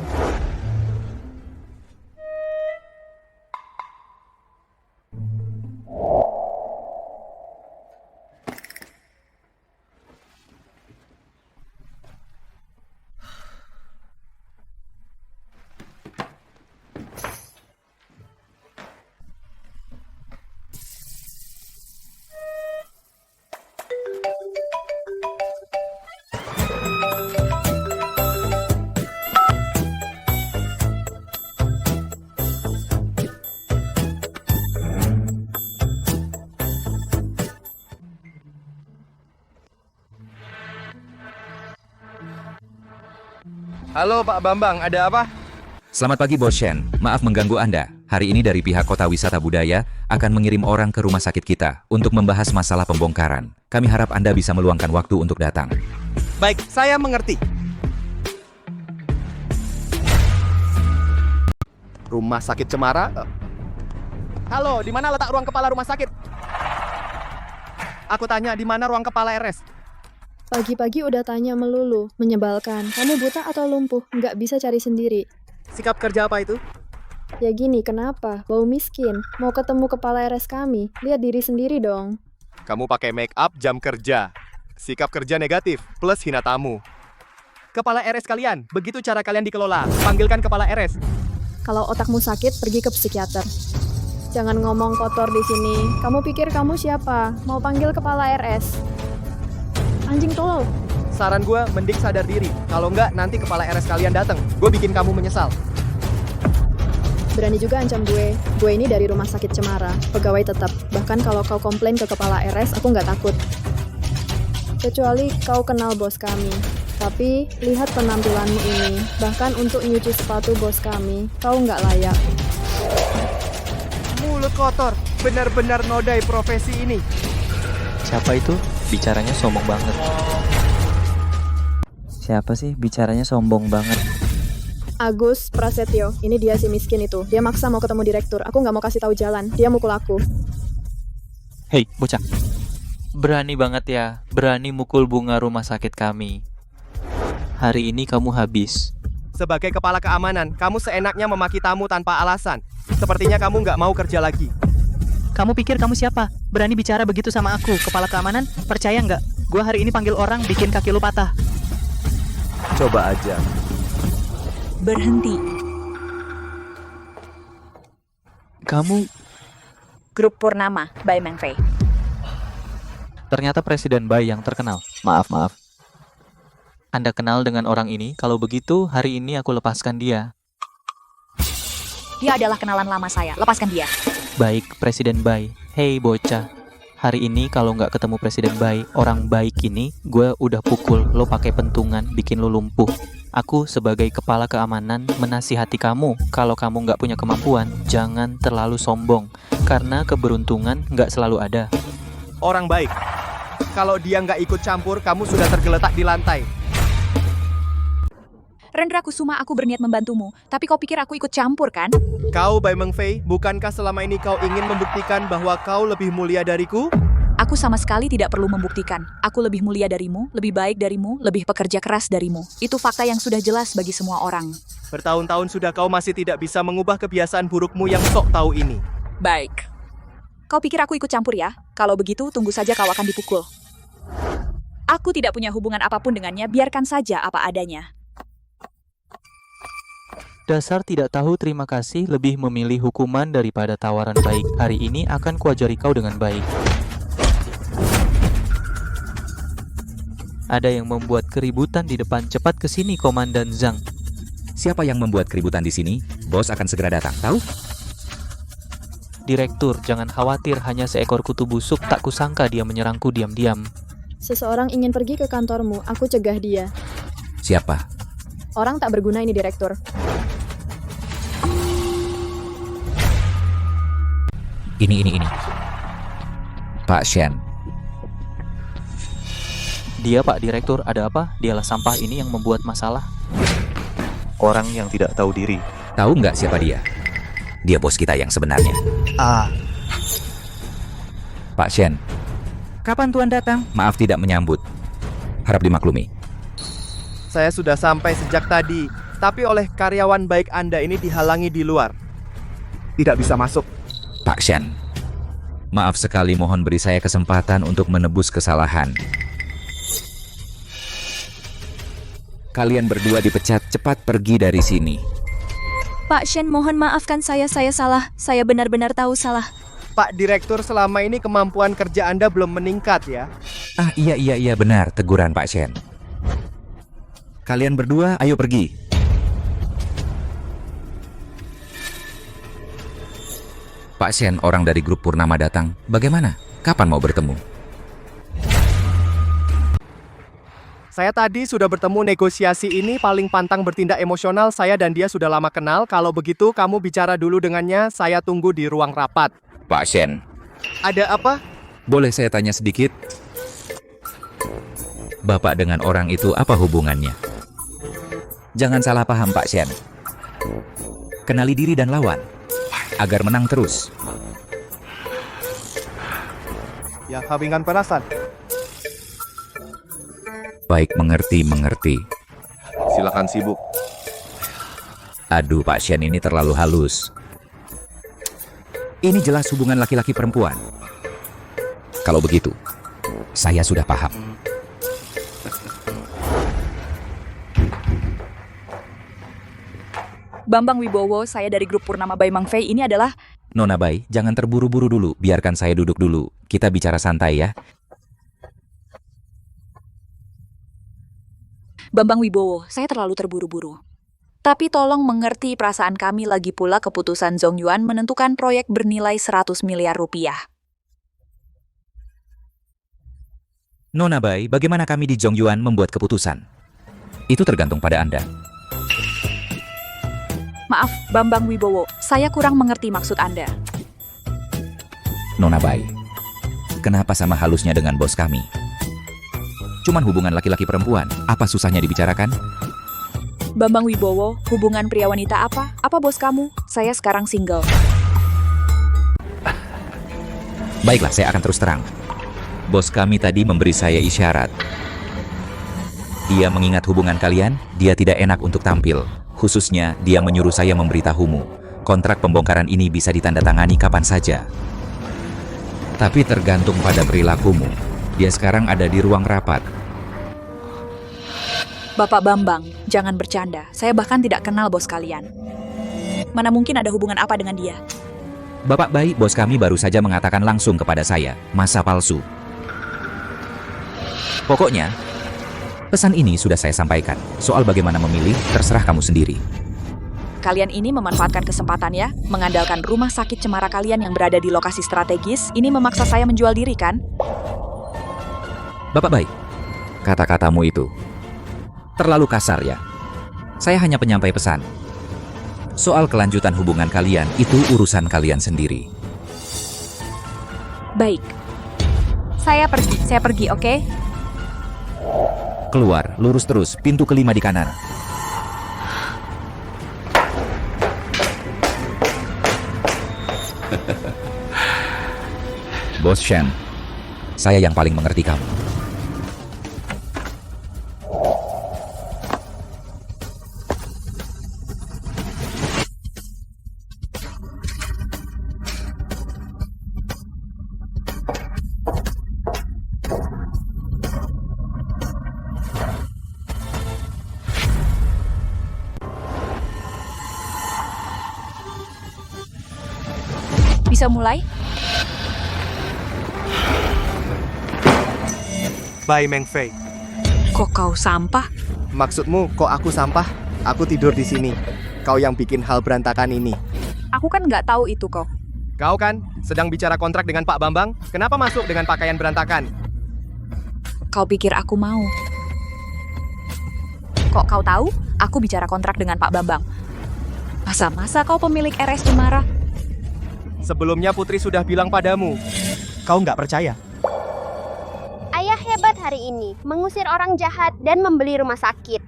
Halo Pak Bambang, ada apa? Selamat pagi Bos Shen, maaf mengganggu Anda. Hari ini dari pihak Kota Wisata Budaya akan mengirim orang ke rumah sakit kita untuk membahas masalah pembongkaran. Kami harap Anda bisa meluangkan waktu untuk datang. Baik, saya mengerti. Rumah sakit Cemara? Halo, di mana letak ruang kepala rumah sakit? Aku tanya, di mana ruang kepala RS? Pagi-pagi udah tanya melulu, menyebalkan. Kamu buta atau lumpuh? Nggak bisa cari sendiri. Sikap kerja apa itu? Ya gini, kenapa? Bau miskin. Mau ketemu kepala RS kami, lihat diri sendiri dong. Kamu pakai make up jam kerja. Sikap kerja negatif, plus hina tamu. Kepala RS kalian, begitu cara kalian dikelola. Panggilkan kepala RS. Kalau otakmu sakit, pergi ke psikiater. Jangan ngomong kotor di sini. Kamu pikir kamu siapa? Mau panggil kepala RS? Anjing tolol. Saran gue, mending sadar diri. Kalau enggak, nanti kepala RS kalian datang. Gue bikin kamu menyesal. Berani juga ancam gue. Gue ini dari rumah sakit Cemara, pegawai tetap. Bahkan kalau kau komplain ke kepala RS, aku nggak takut. Kecuali kau kenal bos kami. Tapi, lihat penampilanmu ini. Bahkan untuk nyuci sepatu bos kami, kau nggak layak. Mulut kotor, benar-benar nodai profesi ini. Siapa itu? Bicaranya sombong banget. Siapa sih bicaranya sombong banget? Agus Prasetyo, ini dia si miskin itu. Dia maksa mau ketemu direktur. Aku nggak mau kasih tahu jalan. Dia mukul aku. Hei, bocah. Berani banget ya, berani mukul bunga rumah sakit kami. Hari ini kamu habis. Sebagai kepala keamanan, kamu seenaknya memaki tamu tanpa alasan. Sepertinya kamu nggak mau kerja lagi. Kamu pikir kamu siapa? Berani bicara begitu sama aku, kepala keamanan? Percaya nggak? Gua hari ini panggil orang bikin kaki lu patah. Coba aja. Berhenti. Kamu Grup Purnama by Meng Fei. ternyata Presiden Bai yang terkenal. Maaf. Anda kenal dengan orang ini? Kalau begitu, hari ini aku lepaskan dia. Dia adalah kenalan lama saya. Lepaskan dia. Baik, Presiden Bai. Hei bocah. Hari ini kalau nggak ketemu Presiden Bai, orang baik ini, gue udah pukul lo pakai pentungan, bikin lo lumpuh. Aku sebagai kepala keamanan menasihati kamu, kalau kamu nggak punya kemampuan, jangan terlalu sombong, karena keberuntungan nggak selalu ada. Orang baik. Kalau dia nggak ikut campur, kamu sudah tergeletak di lantai. Rendra Kusuma, aku berniat membantumu, tapi kau pikir aku ikut campur kan? Kau, Bai Meng Fei, bukankah selama ini kau ingin membuktikan bahwa kau lebih mulia dariku? Aku sama sekali tidak perlu membuktikan. Aku lebih mulia darimu, lebih baik darimu, lebih pekerja keras darimu. Itu fakta yang sudah jelas bagi semua orang. Bertahun-tahun sudah kau masih tidak bisa mengubah kebiasaan burukmu yang sok tahu ini. Baik. Kau pikir aku ikut campur ya? Kalau begitu, tunggu saja kau akan dipukul. Aku tidak punya hubungan apapun dengannya, biarkan saja apa adanya. Dasar tidak tahu terima kasih, lebih memilih hukuman daripada tawaran baik. Hari ini akan kuajari kau dengan baik. Ada yang membuat keributan di depan. Cepat ke sini, Komandan Zhang. Siapa yang membuat keributan di sini? Bos akan segera datang, tahu? Direktur, jangan khawatir, hanya seekor kutu busuk. Tak kusangka dia menyerangku diam-diam. Seseorang ingin pergi ke kantormu, aku cegah dia. Siapa? Orang tak berguna ini, Direktur. Ini. Pak Shen. Dia, Pak Direktur, ada apa? Dialah sampah ini yang membuat masalah. Orang yang tidak tahu diri. Tahu nggak siapa dia? Dia bos kita yang sebenarnya. Pak Shen. Kapan Tuan datang? Maaf tidak menyambut. Harap dimaklumi. Saya sudah sampai sejak tadi, tapi oleh karyawan baik Anda ini dihalangi di luar. Tidak bisa masuk. Pak Shen, maaf sekali, mohon beri saya kesempatan untuk menebus kesalahan. Kalian berdua dipecat, cepat pergi dari sini. Pak Shen, mohon maafkan saya salah. Saya benar-benar tahu salah. Pak Direktur, selama ini kemampuan kerja Anda belum meningkat ya? Iya, benar, teguran Pak Shen. Kalian berdua, ayo pergi. Pak Shen, orang dari grup Purnama datang. Bagaimana? Kapan mau bertemu? Saya tadi sudah bertemu, negosiasi ini paling pantang bertindak emosional. Saya dan dia sudah lama kenal. Kalau begitu, kamu bicara dulu dengannya. Saya tunggu di ruang rapat. Pak Shen. Ada apa? Boleh saya tanya sedikit? Bapak dengan orang itu apa hubungannya? Jangan salah paham, Pak Shen. Kenali diri dan lawan, agar menang terus. Ya, habingan perasan. Baik, mengerti. Silakan sibuk. Aduh, Pak Shen ini terlalu halus. Ini jelas hubungan laki-laki perempuan. Kalau begitu, saya sudah paham. Bambang Wibowo, saya dari grup Purnama Bai Meng Fei. Ini adalah... Nona Bai, jangan terburu-buru dulu. Biarkan saya duduk dulu. Kita bicara santai ya. Bambang Wibowo, saya terlalu terburu-buru. Tapi tolong mengerti perasaan kami, lagi pula keputusan Zhong Yuan menentukan proyek bernilai 100 miliar rupiah. Nona Bai, bagaimana kami di Zhong Yuan membuat keputusan? Itu tergantung pada Anda. Maaf, Bambang Wibowo, saya kurang mengerti maksud Anda. Nona Bai, kenapa sama halusnya dengan bos kami? Cuman hubungan laki-laki perempuan, apa susahnya dibicarakan? Bambang Wibowo, hubungan pria wanita apa? Apa bos kamu? Saya sekarang single. Baiklah, saya akan terus terang. Bos kami tadi memberi saya isyarat. Dia mengingat hubungan kalian, dia tidak enak untuk tampil. Khususnya, dia menyuruh saya memberitahumu. Kontrak pembongkaran ini bisa ditandatangani kapan saja. Tapi tergantung pada perilakumu. Dia sekarang ada di ruang rapat. Bapak Bambang, jangan bercanda. Saya bahkan tidak kenal bos kalian. Mana mungkin ada hubungan apa dengan dia? Bapak Bai, bos kami baru saja mengatakan langsung kepada saya, masa palsu. Pokoknya, pesan ini sudah saya sampaikan. Soal bagaimana memilih, terserah kamu sendiri. Kalian ini memanfaatkan kesempatan ya, mengandalkan rumah sakit cemara kalian yang berada di lokasi strategis, ini memaksa saya menjual diri kan? Bapak Bai, kata-katamu itu terlalu kasar ya. Saya hanya penyampai pesan. Soal kelanjutan hubungan kalian, itu urusan kalian sendiri. Baik. Saya pergi, oke? Keluar, lurus terus, pintu kelima di kanan. Bos Shen, saya yang paling mengerti kamu. Bisa mulai? Bai Meng Fei. Kok kau sampah? Maksudmu kok aku sampah? Aku tidur di sini. Kau yang bikin hal berantakan ini. Aku kan nggak tahu itu kok. Kau kan sedang bicara kontrak dengan Pak Bambang? Kenapa masuk dengan pakaian berantakan? Kau pikir aku mau? Kok kau tahu? Aku bicara kontrak dengan Pak Bambang. Masa-masa kau pemilik RS Cemara? Sebelumnya Putri sudah bilang padamu. Kau nggak percaya? Ayah hebat hari ini, mengusir orang jahat dan membeli rumah sakit.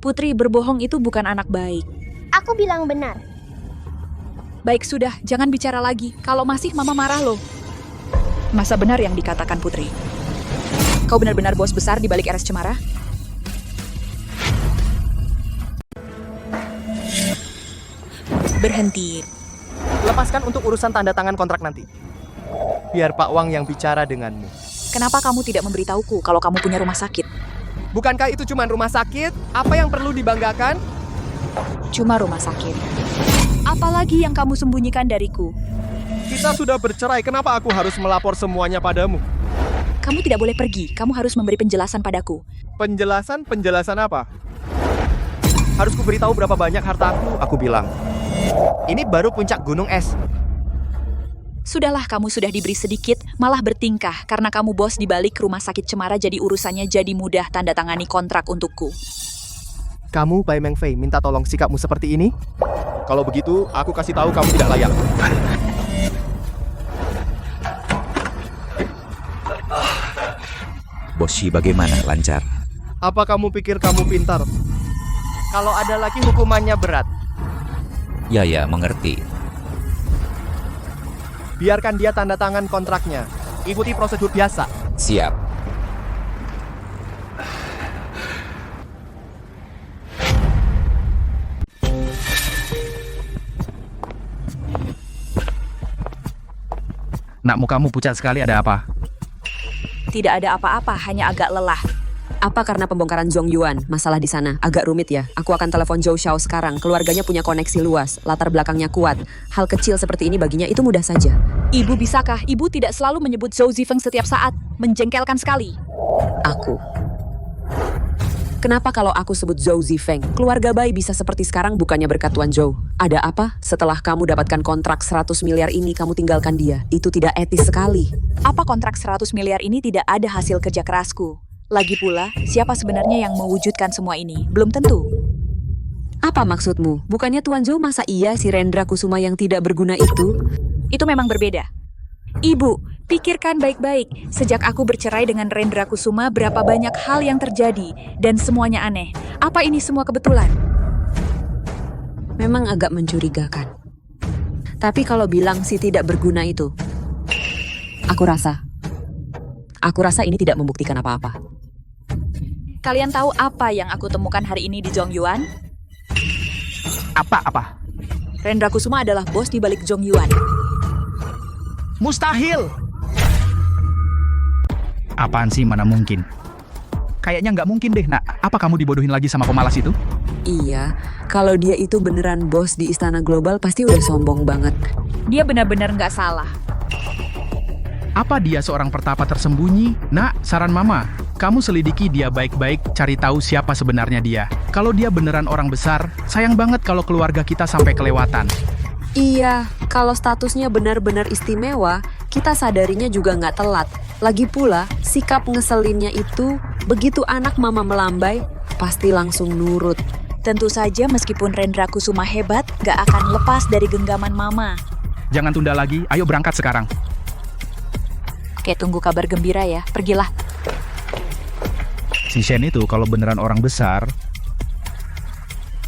Putri berbohong itu bukan anak baik. Aku bilang benar. Baik sudah, jangan bicara lagi. Kalau masih mama marah loh. Masa benar yang dikatakan Putri? Kau benar-benar bos besar di balik RS Cemara? Berhenti. Lepaskan untuk urusan tanda tangan kontrak nanti. Biar Pak Wang yang bicara denganmu. Kenapa kamu tidak memberitahuku kalau kamu punya rumah sakit? Bukankah itu cuma rumah sakit? Apa yang perlu dibanggakan? Cuma rumah sakit. Apalagi yang kamu sembunyikan dariku? Kita sudah bercerai, kenapa aku harus melapor semuanya padamu? Kamu tidak boleh pergi, kamu harus memberi penjelasan padaku. Penjelasan? Penjelasan apa? Harus kuberitahu berapa banyak harta aku bilang. Ini baru puncak gunung es. Sudahlah, kamu sudah diberi sedikit, malah bertingkah karena kamu bos di balik rumah sakit Cemara, jadi urusannya jadi mudah tanda tangani kontrak untukku. Kamu, Bai Meng Fei, minta tolong sikapmu seperti ini? Kalau begitu, aku kasih tahu kamu tidak layak. Bos Shi bagaimana, lancar? Apa kamu pikir kamu pintar? Kalau ada lagi hukumannya berat. Ya, mengerti. Biarkan dia tanda tangan kontraknya. Ikuti prosedur biasa. Siap. Nak, mukamu pucat sekali, ada apa? Tidak ada apa-apa, hanya agak lelah. Apa karena pembongkaran Zhong Yuan? Masalah di sana agak rumit ya. Aku akan telepon Zhou Xiao sekarang. Keluarganya punya koneksi luas, latar belakangnya kuat. Hal kecil seperti ini baginya itu mudah saja. Ibu, bisakah ibu tidak selalu menyebut Zhou Zifeng setiap saat? Menjengkelkan sekali. Aku. Kenapa kalau aku sebut Zhou Zifeng? Keluarga Bai bisa seperti sekarang bukannya berkat Tuan Zhou. Ada apa? Setelah kamu dapatkan kontrak 100 miliar ini, kamu tinggalkan dia. Itu tidak etis sekali. Apa kontrak 100 miliar ini tidak ada hasil kerja kerasku? Lagi pula, siapa sebenarnya yang mewujudkan semua ini? Belum tentu. Apa maksudmu? Bukannya Tuan Zhou masa iya si Rendra Kusuma yang tidak berguna itu? Itu memang berbeda. Ibu, pikirkan baik-baik. Sejak aku bercerai dengan Rendra Kusuma, berapa banyak hal yang terjadi. Dan semuanya aneh. Apa ini semua kebetulan? Memang agak mencurigakan. Tapi kalau bilang si tidak berguna itu, aku rasa ini tidak membuktikan apa-apa. Kalian tahu apa yang aku temukan hari ini di Zhong Yuan? Apa? Rendra Kusuma adalah bos di balik Jong Yuan. Mustahil! Apaan sih, mana mungkin? Kayaknya nggak mungkin deh, nak. Apa kamu dibodohin lagi sama pemalas itu? Iya, kalau dia itu beneran bos di Istana Global pasti udah sombong banget. Dia benar-benar nggak salah. Apa dia seorang pertapa tersembunyi? Nak, saran mama, kamu selidiki dia baik-baik, cari tahu siapa sebenarnya dia. Kalau dia beneran orang besar, sayang banget kalau keluarga kita sampai kelewatan. Iya, kalau statusnya benar-benar istimewa, kita sadarinya juga nggak telat. Lagi pula, sikap ngeselinnya itu, begitu anak mama melambai, pasti langsung nurut. Tentu saja meskipun Rendra Kusuma hebat, gak akan lepas dari genggaman mama. Jangan tunda lagi, ayo berangkat sekarang. Oke, tunggu kabar gembira ya. Pergilah. Si Shen itu kalau beneran orang besar,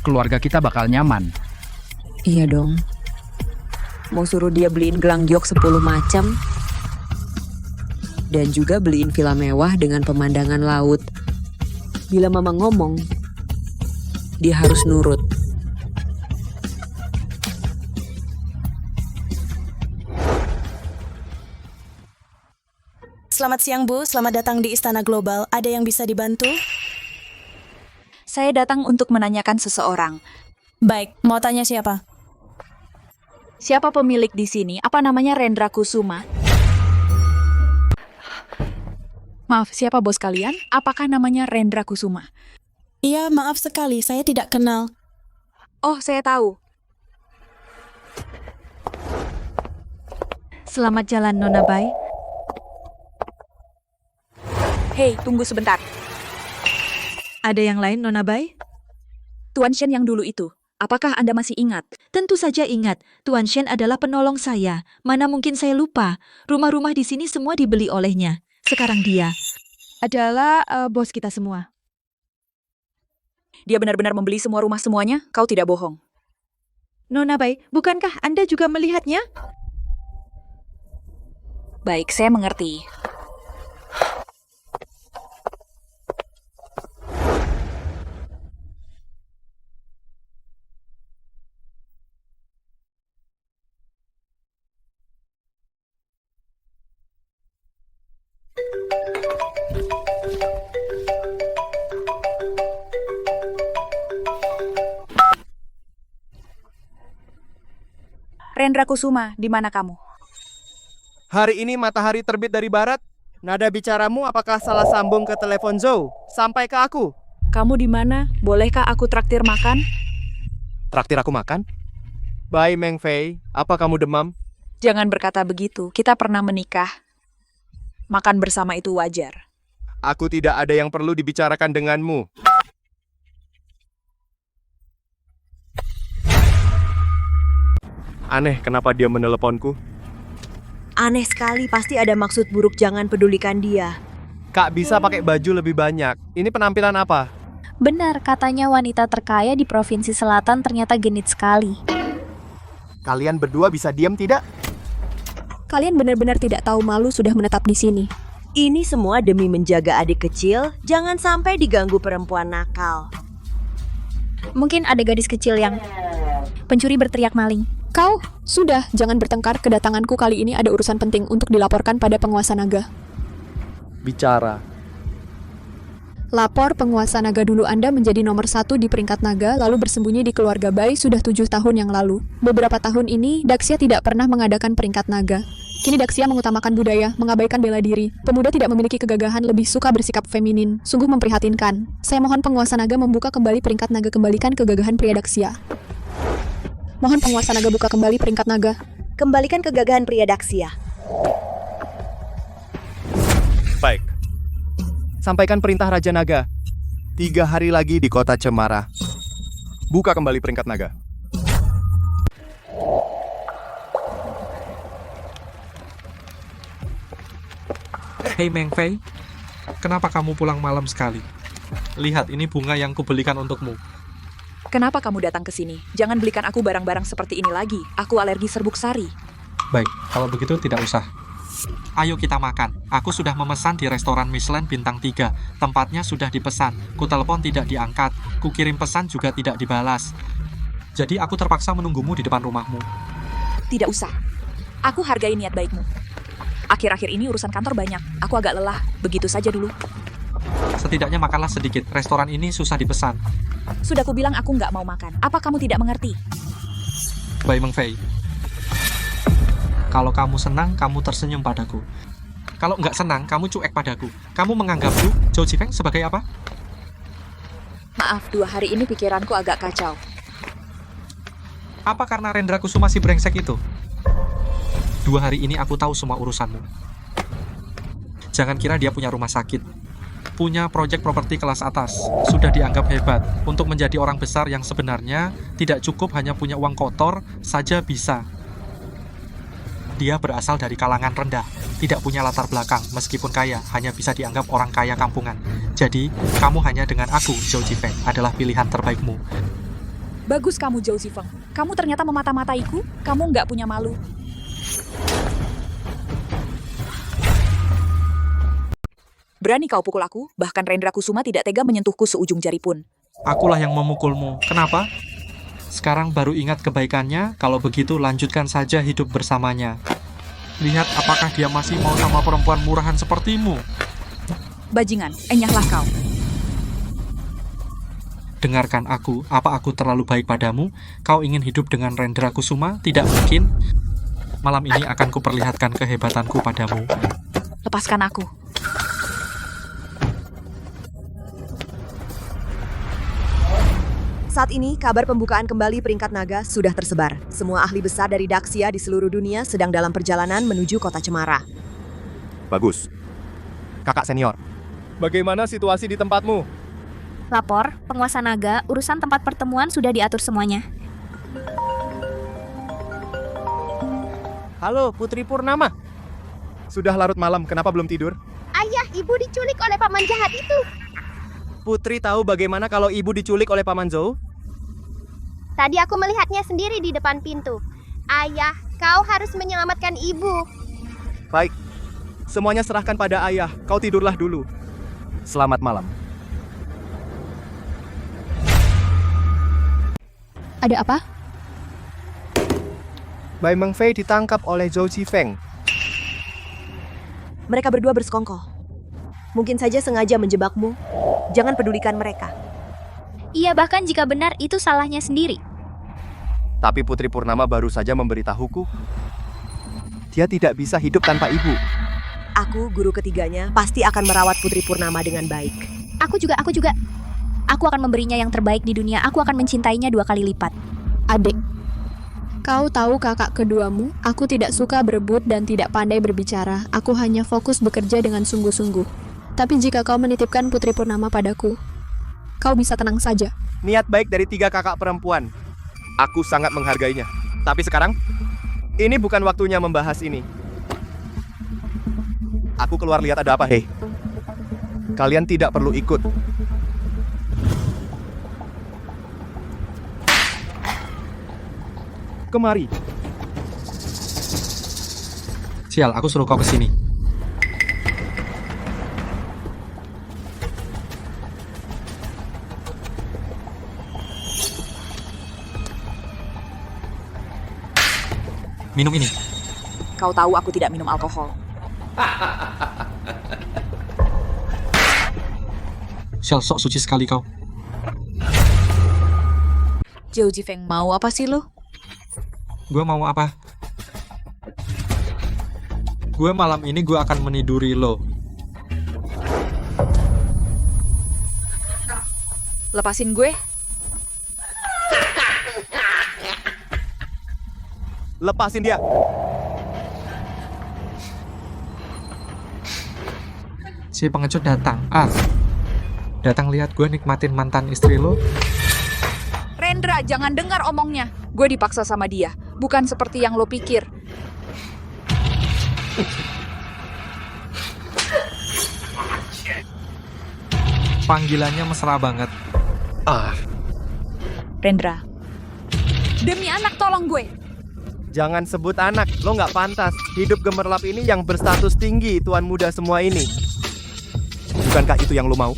keluarga kita bakal nyaman. Iya dong. Mau suruh dia beliin gelang giok 10 macam. Dan juga beliin villa mewah dengan pemandangan laut. Bila mama ngomong, dia harus nurut. Selamat siang, Bu. Selamat datang di Istana Global. Ada yang bisa dibantu? Saya datang untuk menanyakan seseorang. Baik, mau tanya siapa? Siapa pemilik di sini? Apa namanya Rendra Kusuma? Maaf, siapa bos kalian? Apakah namanya Rendra Kusuma? Iya, maaf sekali. Saya tidak kenal. Oh, saya tahu. Selamat jalan, Nona Bai. Hei, tunggu sebentar. Ada yang lain, Nona Bai? Tuan Shen yang dulu itu. Apakah Anda masih ingat? Tentu saja ingat. Tuan Shen adalah penolong saya. Mana mungkin saya lupa. Rumah-rumah di sini semua dibeli olehnya. Sekarang dia adalah bos kita semua. Dia benar-benar membeli semua rumah semuanya? Kau tidak bohong. Nona Bai, bukankah Anda juga melihatnya? Baik, saya mengerti. Rendra Kusuma, di mana kamu? Hari ini matahari terbit dari barat. Nada bicaramu apakah salah sambung ke telepon Zhou? Sampai ke aku. Kamu di mana? Bolehkah aku traktir makan? Traktir aku makan? Bai Meng Fei, apa kamu demam? Jangan berkata begitu, kita pernah menikah. Makan bersama itu wajar. Aku tidak ada yang perlu dibicarakan denganmu. Aneh, kenapa dia meneleponku? Aneh sekali, pasti ada maksud buruk, jangan pedulikan dia. Kak bisa pakai baju lebih banyak. Ini penampilan apa? Benar, katanya wanita terkaya di Provinsi Selatan ternyata genit sekali. Kalian berdua bisa diam tidak? Kalian benar-benar tidak tahu malu sudah menetap di sini. Ini semua demi menjaga adik kecil, jangan sampai diganggu perempuan nakal. Mungkin ada gadis kecil yang pencuri berteriak maling. Kau, sudah, jangan bertengkar. Kedatanganku kali ini ada urusan penting untuk dilaporkan pada penguasa naga. Bicara. Lapor penguasa naga dulu Anda menjadi nomor 1 di peringkat naga, lalu bersembunyi di keluarga Bai sudah 7 tahun yang lalu. Beberapa tahun ini, Daxia tidak pernah mengadakan peringkat naga. Kini Daxia mengutamakan budaya, mengabaikan bela diri. Pemuda tidak memiliki kegagahan, lebih suka bersikap feminin. Sungguh memprihatinkan. Saya mohon penguasa naga membuka kembali peringkat naga, kembalikan kegagahan pria Daxia. Mohon penguasa naga buka kembali peringkat naga. Kembalikan kegagahan pria Daxia. Baik. Sampaikan perintah Raja Naga. 3 hari lagi di kota Cemara. Buka kembali peringkat naga. Hei Meng Fei, kenapa kamu pulang malam sekali? Lihat, ini bunga yang kubelikan untukmu. Kenapa kamu datang ke sini? Jangan belikan aku barang-barang seperti ini lagi. Aku alergi serbuk sari. Baik, kalau begitu tidak usah. Ayo kita makan. Aku sudah memesan di restoran Michelin bintang 3. Tempatnya sudah dipesan. Ku telepon tidak diangkat. Ku kirim pesan juga tidak dibalas. Jadi aku terpaksa menunggumu di depan rumahmu. Tidak usah. Aku hargai niat baikmu. Akhir-akhir ini urusan kantor banyak. Aku agak lelah. Begitu saja dulu. Setidaknya makanlah sedikit. Restoran ini susah dipesan. Sudah kubilang aku nggak mau makan. Apa kamu tidak mengerti? Bai Mengfei. Kalau kamu senang, kamu tersenyum padaku. Kalau nggak senang, kamu cuek padaku. Kamu menganggapku, Zhou Jifeng, sebagai apa? Maaf, 2 hari ini pikiranku agak kacau. Apa karena Rendra Kusuma si brengsek itu? 2 hari ini aku tahu semua urusanmu. Jangan kira dia punya rumah sakit. Punya proyek properti kelas atas. Sudah dianggap hebat. Untuk menjadi orang besar yang sebenarnya tidak cukup hanya punya uang kotor saja bisa. Dia berasal dari kalangan rendah, tidak punya latar belakang, meskipun kaya, hanya bisa dianggap orang kaya kampungan. Jadi, kamu hanya dengan aku, Zhou Jifeng, adalah pilihan terbaikmu. Bagus kamu, Zhou Jifeng. Kamu ternyata memata-mataiku. Kamu nggak punya malu. Berani kau pukul aku, bahkan Rendra Kusuma tidak tega menyentuhku seujung jari pun. Akulah yang memukulmu. Kenapa? Sekarang baru ingat kebaikannya, kalau begitu lanjutkan saja hidup bersamanya. Lihat apakah dia masih mau sama perempuan murahan sepertimu. Bajingan, enyahlah kau. Dengarkan aku, apa aku terlalu baik padamu? Kau ingin hidup dengan Rendra Kusuma? Tidak mungkin. Malam ini akan kuperlihatkan kehebatanku padamu. Lepaskan aku. Saat ini, kabar pembukaan kembali peringkat naga sudah tersebar. Semua ahli besar dari Daxia di seluruh dunia sedang dalam perjalanan menuju kota Cemara. Bagus. Kakak senior, bagaimana situasi di tempatmu? Lapor, penguasa naga, urusan tempat pertemuan sudah diatur semuanya. Halo, Putri Purnama. Sudah larut malam, kenapa belum tidur? Ayah, ibu diculik oleh paman jahat itu. Putri tahu bagaimana kalau ibu diculik oleh Paman Zhou? Tadi aku melihatnya sendiri di depan pintu. Ayah, kau harus menyelamatkan ibu. Baik, semuanya serahkan pada ayah. Kau tidurlah dulu. Selamat malam. Ada apa? Bai Mengfei ditangkap oleh Zhou Jifeng. Mereka berdua bersekongkol. Mungkin saja sengaja menjebakmu. Jangan pedulikan mereka. Iya, bahkan jika benar itu salahnya sendiri. Tapi Putri Purnama baru saja memberitahuku. Dia tidak bisa hidup tanpa ibu. Aku, guru ketiganya, pasti akan merawat Putri Purnama dengan baik. Aku juga. Aku akan memberinya yang terbaik di dunia. Aku akan mencintainya 2 kali lipat. Adik, kau tahu kakak keduamu, aku tidak suka berebut dan tidak pandai berbicara. Aku hanya fokus bekerja dengan sungguh-sungguh. Tapi jika kau menitipkan Putri Purnama padaku, kau bisa tenang saja. Niat baik dari 3 kakak perempuan. Aku sangat menghargainya. Tapi sekarang, ini bukan waktunya membahas ini. Aku keluar lihat ada apa, hei. Kalian tidak perlu ikut. Kemari. Sial, aku suruh kau kesini. Minum ini. Kau tahu aku tidak minum alkohol. Sial, sok suci sekali kau. Zhou Jifeng, mau apa sih lo? Gue mau apa? Gue malam ini gue akan meniduri lo. Lepasin gue. Lepasin dia. Si pengecut datang. Datang lihat gue nikmatin mantan istri lo. Rendra, jangan dengar omongnya. Gue dipaksa sama dia. Bukan seperti yang lo pikir. Panggilannya mesra banget. Rendra. Demi anak, tolong gue. Jangan sebut anak, lo nggak pantas. Hidup gemerlap ini yang berstatus tinggi, tuan muda semua ini. Bukankah itu yang lo mau?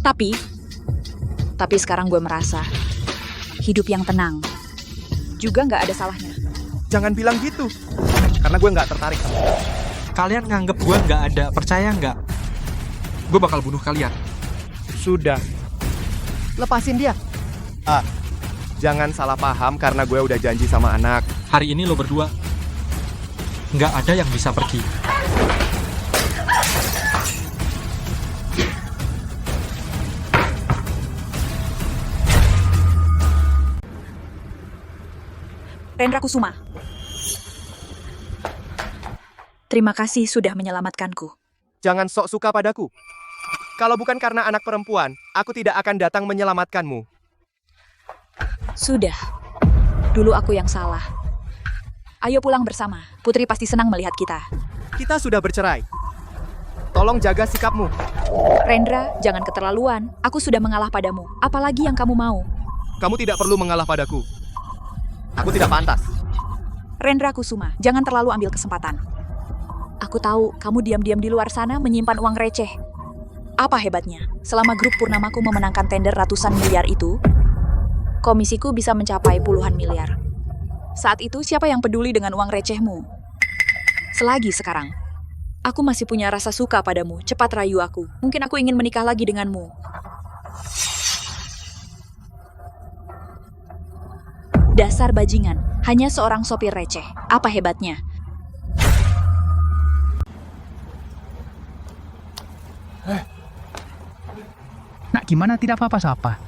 Tapi sekarang gue merasa hidup yang tenang, juga nggak ada salahnya. Jangan bilang gitu. Karena gue nggak tertarik sama kamu. Kalian nganggep gue nggak ada, percaya nggak? Gue bakal bunuh kalian. Sudah. Lepasin dia. Jangan salah paham karena gue udah janji sama anak. Hari ini lo berdua nggak ada yang bisa pergi. Rendra Kusuma. Terima kasih sudah menyelamatkanku. Jangan sok suka padaku. Kalau bukan karena anak perempuan, aku tidak akan datang menyelamatkanmu. Sudah. Dulu aku yang salah. Ayo pulang bersama. Putri pasti senang melihat kita. Kita sudah bercerai. Tolong jaga sikapmu. Rendra, jangan keterlaluan. Aku sudah mengalah padamu. Apalagi yang kamu mau? Kamu tidak perlu mengalah padaku. Aku tidak pantas. Rendra Kusuma, jangan terlalu ambil kesempatan. Aku tahu kamu diam-diam di luar sana menyimpan uang receh. Apa hebatnya? Selama grup Purnamaku memenangkan tender ratusan miliar itu, komisiku bisa mencapai puluhan miliar. Saat itu siapa yang peduli dengan uang recehmu? Selagi sekarang, aku masih punya rasa suka padamu. Cepat rayu aku. Mungkin aku ingin menikah lagi denganmu. Dasar bajingan, hanya seorang sopir receh. Apa hebatnya? Nak, gimana? Tidak apa-apa, siapa?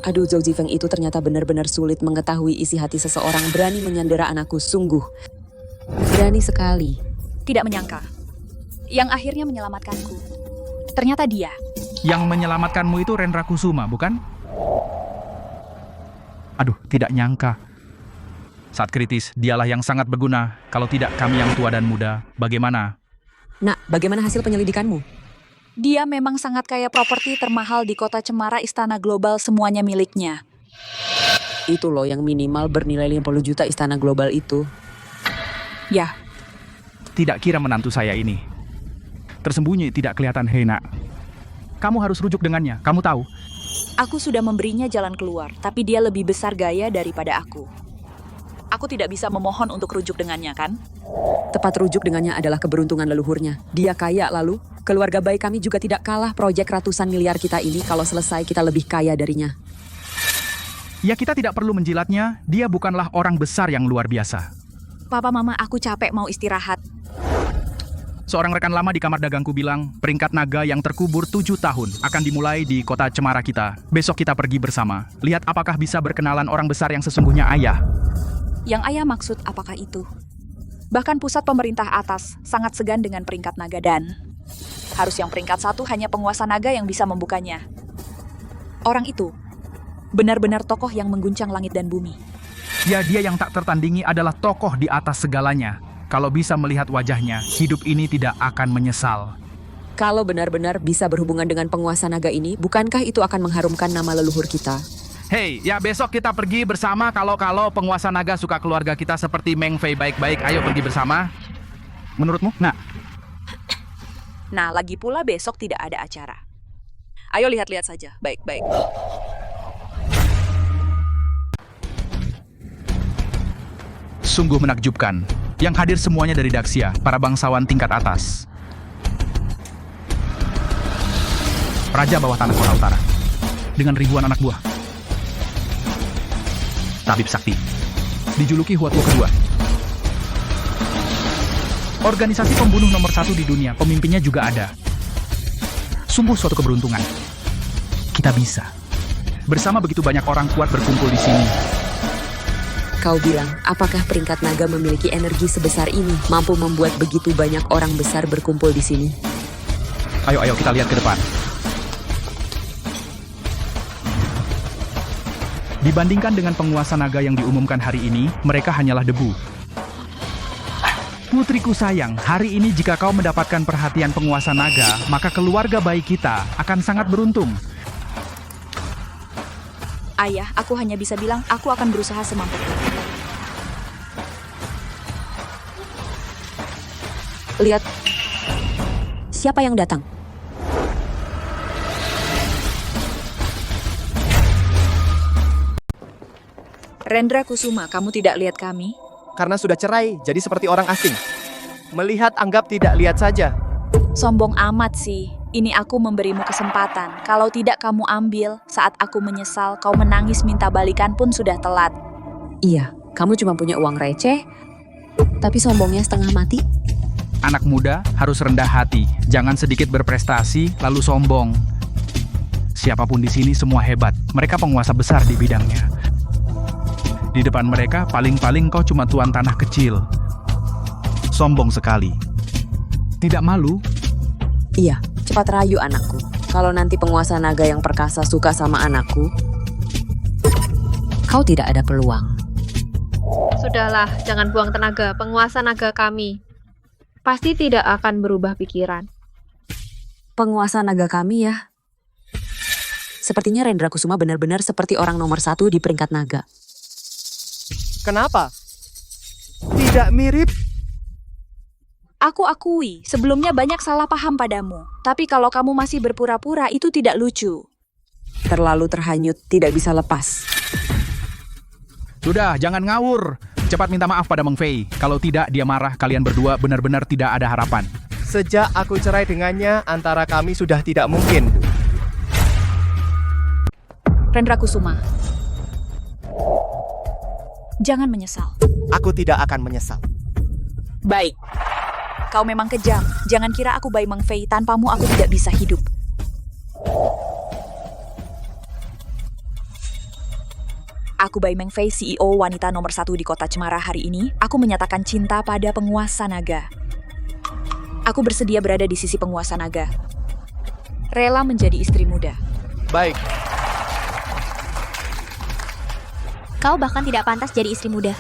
Aduh, Zhou Zifeng itu ternyata benar-benar sulit mengetahui isi hati seseorang. Berani menyandera anakku, sungguh. Berani sekali. Tidak menyangka. Yang akhirnya menyelamatkanku. Ternyata dia. Yang menyelamatkanmu itu Rendra Kusuma, bukan? Aduh, tidak nyangka. Saat kritis, dialah yang sangat berguna. Kalau tidak, kami yang tua dan muda. Bagaimana? Nak, bagaimana hasil penyelidikanmu? Dia memang sangat kaya, properti termahal di kota Cemara, Istana Global, semuanya miliknya. Itu loh yang minimal bernilai 50 juta Istana Global itu. Ya. Tidak kira menantu saya ini. Tersembunyi, tidak kelihatan. Hei, Nak. Kamu harus rujuk dengannya, kamu tahu. Aku sudah memberinya jalan keluar, tapi dia lebih besar gaya daripada aku. Aku tidak bisa memohon untuk rujuk dengannya, kan? Tepat, rujuk dengannya adalah keberuntungan leluhurnya. Dia kaya, lalu keluarga baik kami juga tidak kalah proyek ratusan miliar kita ini. Kalau selesai, kita lebih kaya darinya. Ya, kita tidak perlu menjilatnya. Dia bukanlah orang besar yang luar biasa. Papa, Mama, aku capek, mau istirahat. Seorang rekan lama di kamar dagangku bilang, peringkat naga yang terkubur 7 tahun akan dimulai di kota Cemara kita. Besok kita pergi bersama. Lihat apakah bisa berkenalan orang besar yang sesungguhnya ayah. Yang ayah maksud apakah itu? Bahkan pusat pemerintah atas sangat segan dengan peringkat naga dan harus yang peringkat 1 hanya penguasa naga yang bisa membukanya. Orang itu benar-benar tokoh yang mengguncang langit dan bumi. Ya, dia yang tak tertandingi adalah tokoh di atas segalanya. Kalau bisa melihat wajahnya, hidup ini tidak akan menyesal. Kalau benar-benar bisa berhubungan dengan penguasa naga ini, bukankah itu akan mengharumkan nama leluhur kita? Hei, ya besok kita pergi bersama. Kalau penguasa naga suka keluarga kita seperti Meng Fei baik-baik, ayo pergi bersama. Menurutmu? Nah, lagi pula besok tidak ada acara. Ayo lihat-lihat saja, baik-baik. Sungguh menakjubkan. Yang hadir semuanya dari Daxia, para bangsawan tingkat atas. Raja bawah tanah kota utara. Dengan ribuan anak buah. Tabib sakti. Dijuluki Huatuo kedua. Organisasi pembunuh nomor 1 di dunia, pemimpinnya juga ada. Sungguh suatu keberuntungan. Kita bisa. Bersama begitu banyak orang kuat berkumpul di sini. Kau bilang, apakah peringkat naga memiliki energi sebesar ini, mampu membuat begitu banyak orang besar berkumpul di sini? Ayo kita lihat ke depan. Dibandingkan dengan penguasa naga yang diumumkan hari ini, mereka hanyalah debu. Putriku sayang, hari ini jika kau mendapatkan perhatian penguasa naga, maka keluarga baik kita akan sangat beruntung. Ayah, aku hanya bisa bilang aku akan berusaha semampuku. Lihat, siapa yang datang? Rendra Kusuma, kamu tidak lihat kami? Karena sudah cerai, jadi seperti orang asing. Melihat anggap tidak lihat saja. Sombong amat sih. Ini aku memberimu kesempatan. Kalau tidak kamu ambil, saat aku menyesal, kau menangis minta balikan pun sudah telat. Iya, kamu cuma punya uang receh, tapi sombongnya setengah mati. Anak muda harus rendah hati, jangan sedikit berprestasi lalu sombong. Siapapun di sini semua hebat, mereka penguasa besar di bidangnya. Di depan mereka paling-paling kau cuma tuan tanah kecil. Sombong sekali. Tidak malu? Iya, cepat rayu anakku. Kalau nanti penguasa naga yang perkasa suka sama anakku, kau tidak ada peluang. Sudahlah, jangan buang tenaga. Penguasa naga kami pasti tidak akan berubah pikiran. Penguasa naga kami ya. Sepertinya Rendra Kusuma benar-benar seperti orang nomor 1 di peringkat naga. Kenapa? Tidak mirip? Aku akui, sebelumnya banyak salah paham padamu. Tapi kalau kamu masih berpura-pura, itu tidak lucu. Terlalu terhanyut, tidak bisa lepas. Sudah, jangan ngawur. Cepat minta maaf pada Meng Fei. Kalau tidak, dia marah. Kalian berdua benar-benar tidak ada harapan. Sejak aku cerai dengannya, antara kami sudah tidak mungkin. Rendra Kusuma, jangan menyesal. Aku tidak akan menyesal. Baik. Kau memang kejam. Jangan kira aku Bai Meng Fei. Tanpamu aku tidak bisa hidup. Aku Bai Meng Fei, CEO wanita nomor 1 di kota Cemara hari ini. Aku menyatakan cinta pada penguasa naga. Aku bersedia berada di sisi penguasa naga. Rela menjadi istri muda. Baik. Kau bahkan tidak pantas jadi istri muda.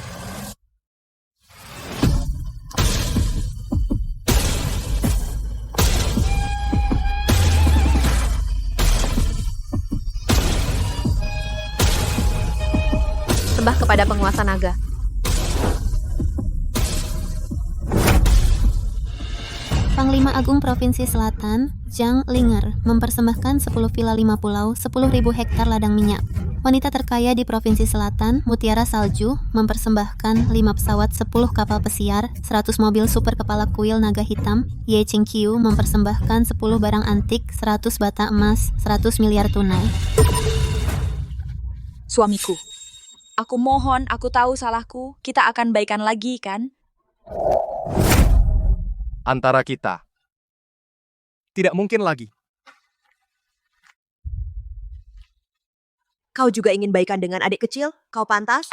Sembah kepada penguasa naga. Panglima Agung Provinsi Selatan, Zhang Linger, mempersembahkan 10 villa 5 pulau, 10.000 hektar ladang minyak. Wanita terkaya di Provinsi Selatan, Mutiara Salju, mempersembahkan 5 pesawat, 10 kapal pesiar, 100 mobil super kepala kuil naga hitam. Ye Qingqiu mempersembahkan 10 barang antik, 100 bata emas, 100 miliar tunai. Suamiku, aku mohon, aku tahu salahku. Kita akan baikan lagi, kan? Antara kita. Tidak mungkin lagi. Kau juga ingin baikan dengan adik kecil? Kau pantas?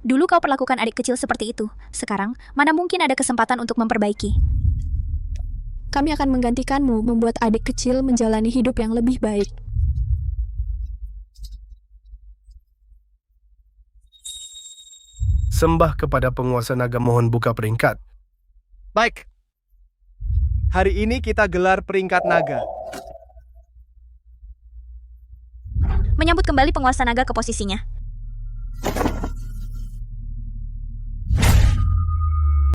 Dulu kau perlakukan adik kecil seperti itu. Sekarang, mana mungkin ada kesempatan untuk memperbaiki. Kami akan menggantikanmu membuat adik kecil menjalani hidup yang lebih baik. Sembah kepada penguasa naga, mohon buka peringkat. Baik. Hari ini kita gelar peringkat naga. Menyambut kembali penguasa naga ke posisinya.